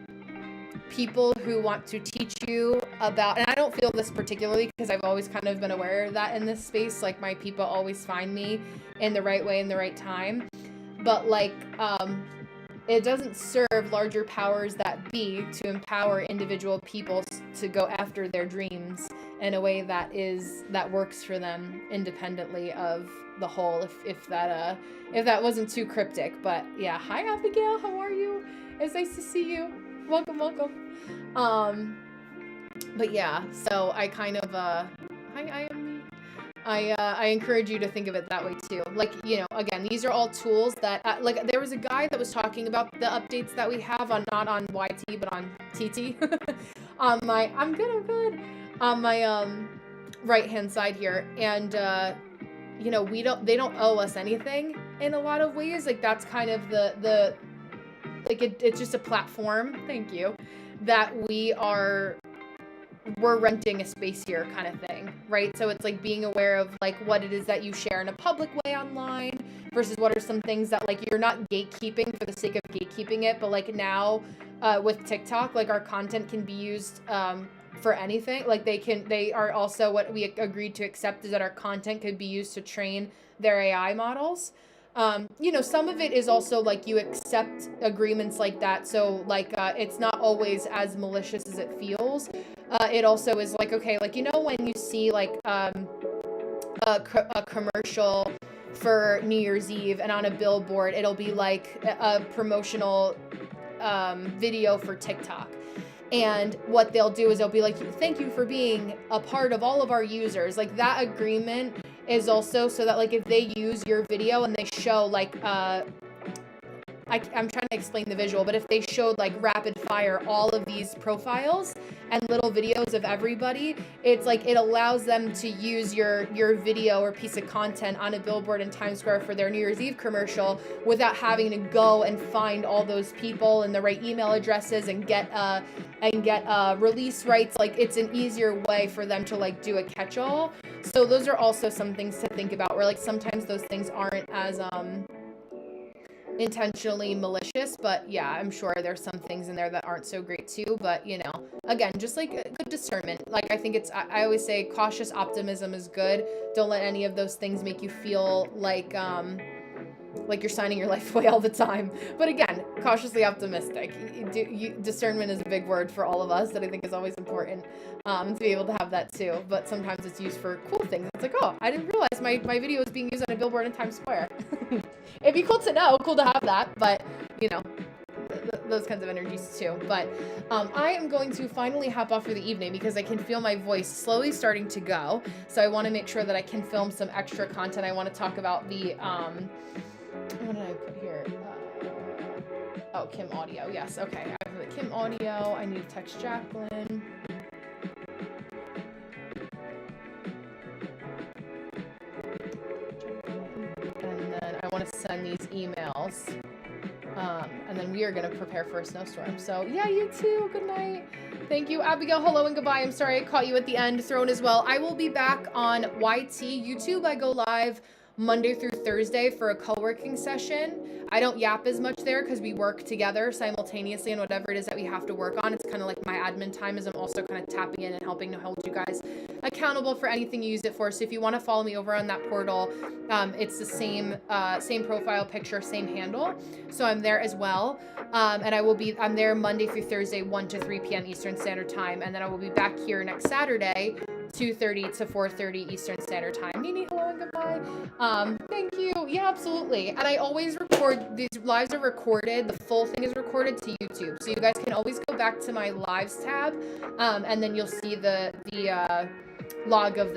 people who want to teach you about, and I don't feel this particularly because I've always kind of been aware of that in this space, like my people always find me in the right way in the right time, but like it doesn't serve larger powers that be to empower individual people to go after their dreams in a way that works for them independently of the whole, if that wasn't too cryptic. But yeah, hi Abigail, how are you? It's nice to see you. Welcome. But yeah, so I kind of hi, I am me. I encourage you to think of it that way too. Like, you know, again, these are all tools that, like, there was a guy that was talking about the updates that we have on, not on YT, but on TT. On my, I'm good. On my, right-hand side here. And, you know, they don't owe us anything in a lot of ways. Like, that's kind of like, it's just a platform, thank you, that we're renting a space here kind of thing, right? So it's like being aware of like what it is that you share in a public way online versus what are some things that like you're not gatekeeping for the sake of gatekeeping it, but like now with TikTok, like our content can be used for anything. Like they are also, what we agreed to accept is that our content could be used to train their AI models. You know, some of it is also like you accept agreements like that. So like, it's not always as malicious as it feels. It also is like, okay, like, you know, when you see like, a commercial for New Year's Eve and on a billboard, it'll be like a promotional, video for TikTok. And what they'll do is they'll be like, thank you for being a part of all of our users. Like that agreement is also so that like if they use your video and they show like I'm trying to explain the visual, but if they showed like rapid fire all of these profiles and little videos of everybody, it's like it allows them to use your video or piece of content on a billboard in Times Square for their New Year's Eve commercial without having to go and find all those people and the right email addresses and get release rights. Like it's an easier way for them to like do a catch-all. So those are also some things to think about, where like sometimes those things aren't as intentionally malicious, but yeah, I'm sure there's some things in there that aren't so great too. But you know, again, just like good discernment. Like I think I always say cautious optimism is good. Don't let any of those things make you feel like you're signing your life away all the time. But again, cautiously optimistic. Discernment is a big word for all of us that I think is always important, to be able to have that too. But sometimes it's used for cool things. It's like, oh, I didn't realize my video was being used on a billboard in Times Square. It'd be cool to know, cool to have that, but you know, those kinds of energies too. But I am going to finally hop off for the evening because I can feel my voice slowly starting to go. So I want to make sure that I can film some extra content. I want to talk about the what did I put here? Oh, Kim Audio. Yes. Okay. I have the Kim Audio. I need to text Jacqueline. And then I want to send these emails. And then we are going to prepare for a snowstorm. So yeah, you too. Good night. Thank you, Abigail. Hello and goodbye. I'm sorry I caught you at the end. Thrown as well. I will be back on YT YouTube. I go live Monday through Thursday for a co-working session. I don't yap as much there because we work together simultaneously on whatever it is that we have to work on. It's kind of like my admin time, as I'm also kind of tapping in and helping to hold you guys accountable for anything you use it for. So if you want to follow me over on that portal, it's the same profile picture, same handle. So I'm there as well. And I'm there Monday through Thursday, 1 to 3 p.m. Eastern Standard Time. And then I will be back here next Saturday, 2:30 to 4:30 Eastern Standard Time. Nini, hello and goodbye. Thank you. Yeah, absolutely. And I always record, these lives are recorded. The full thing is recorded to YouTube. So you guys can always go back to my lives tab. And then you'll see the log of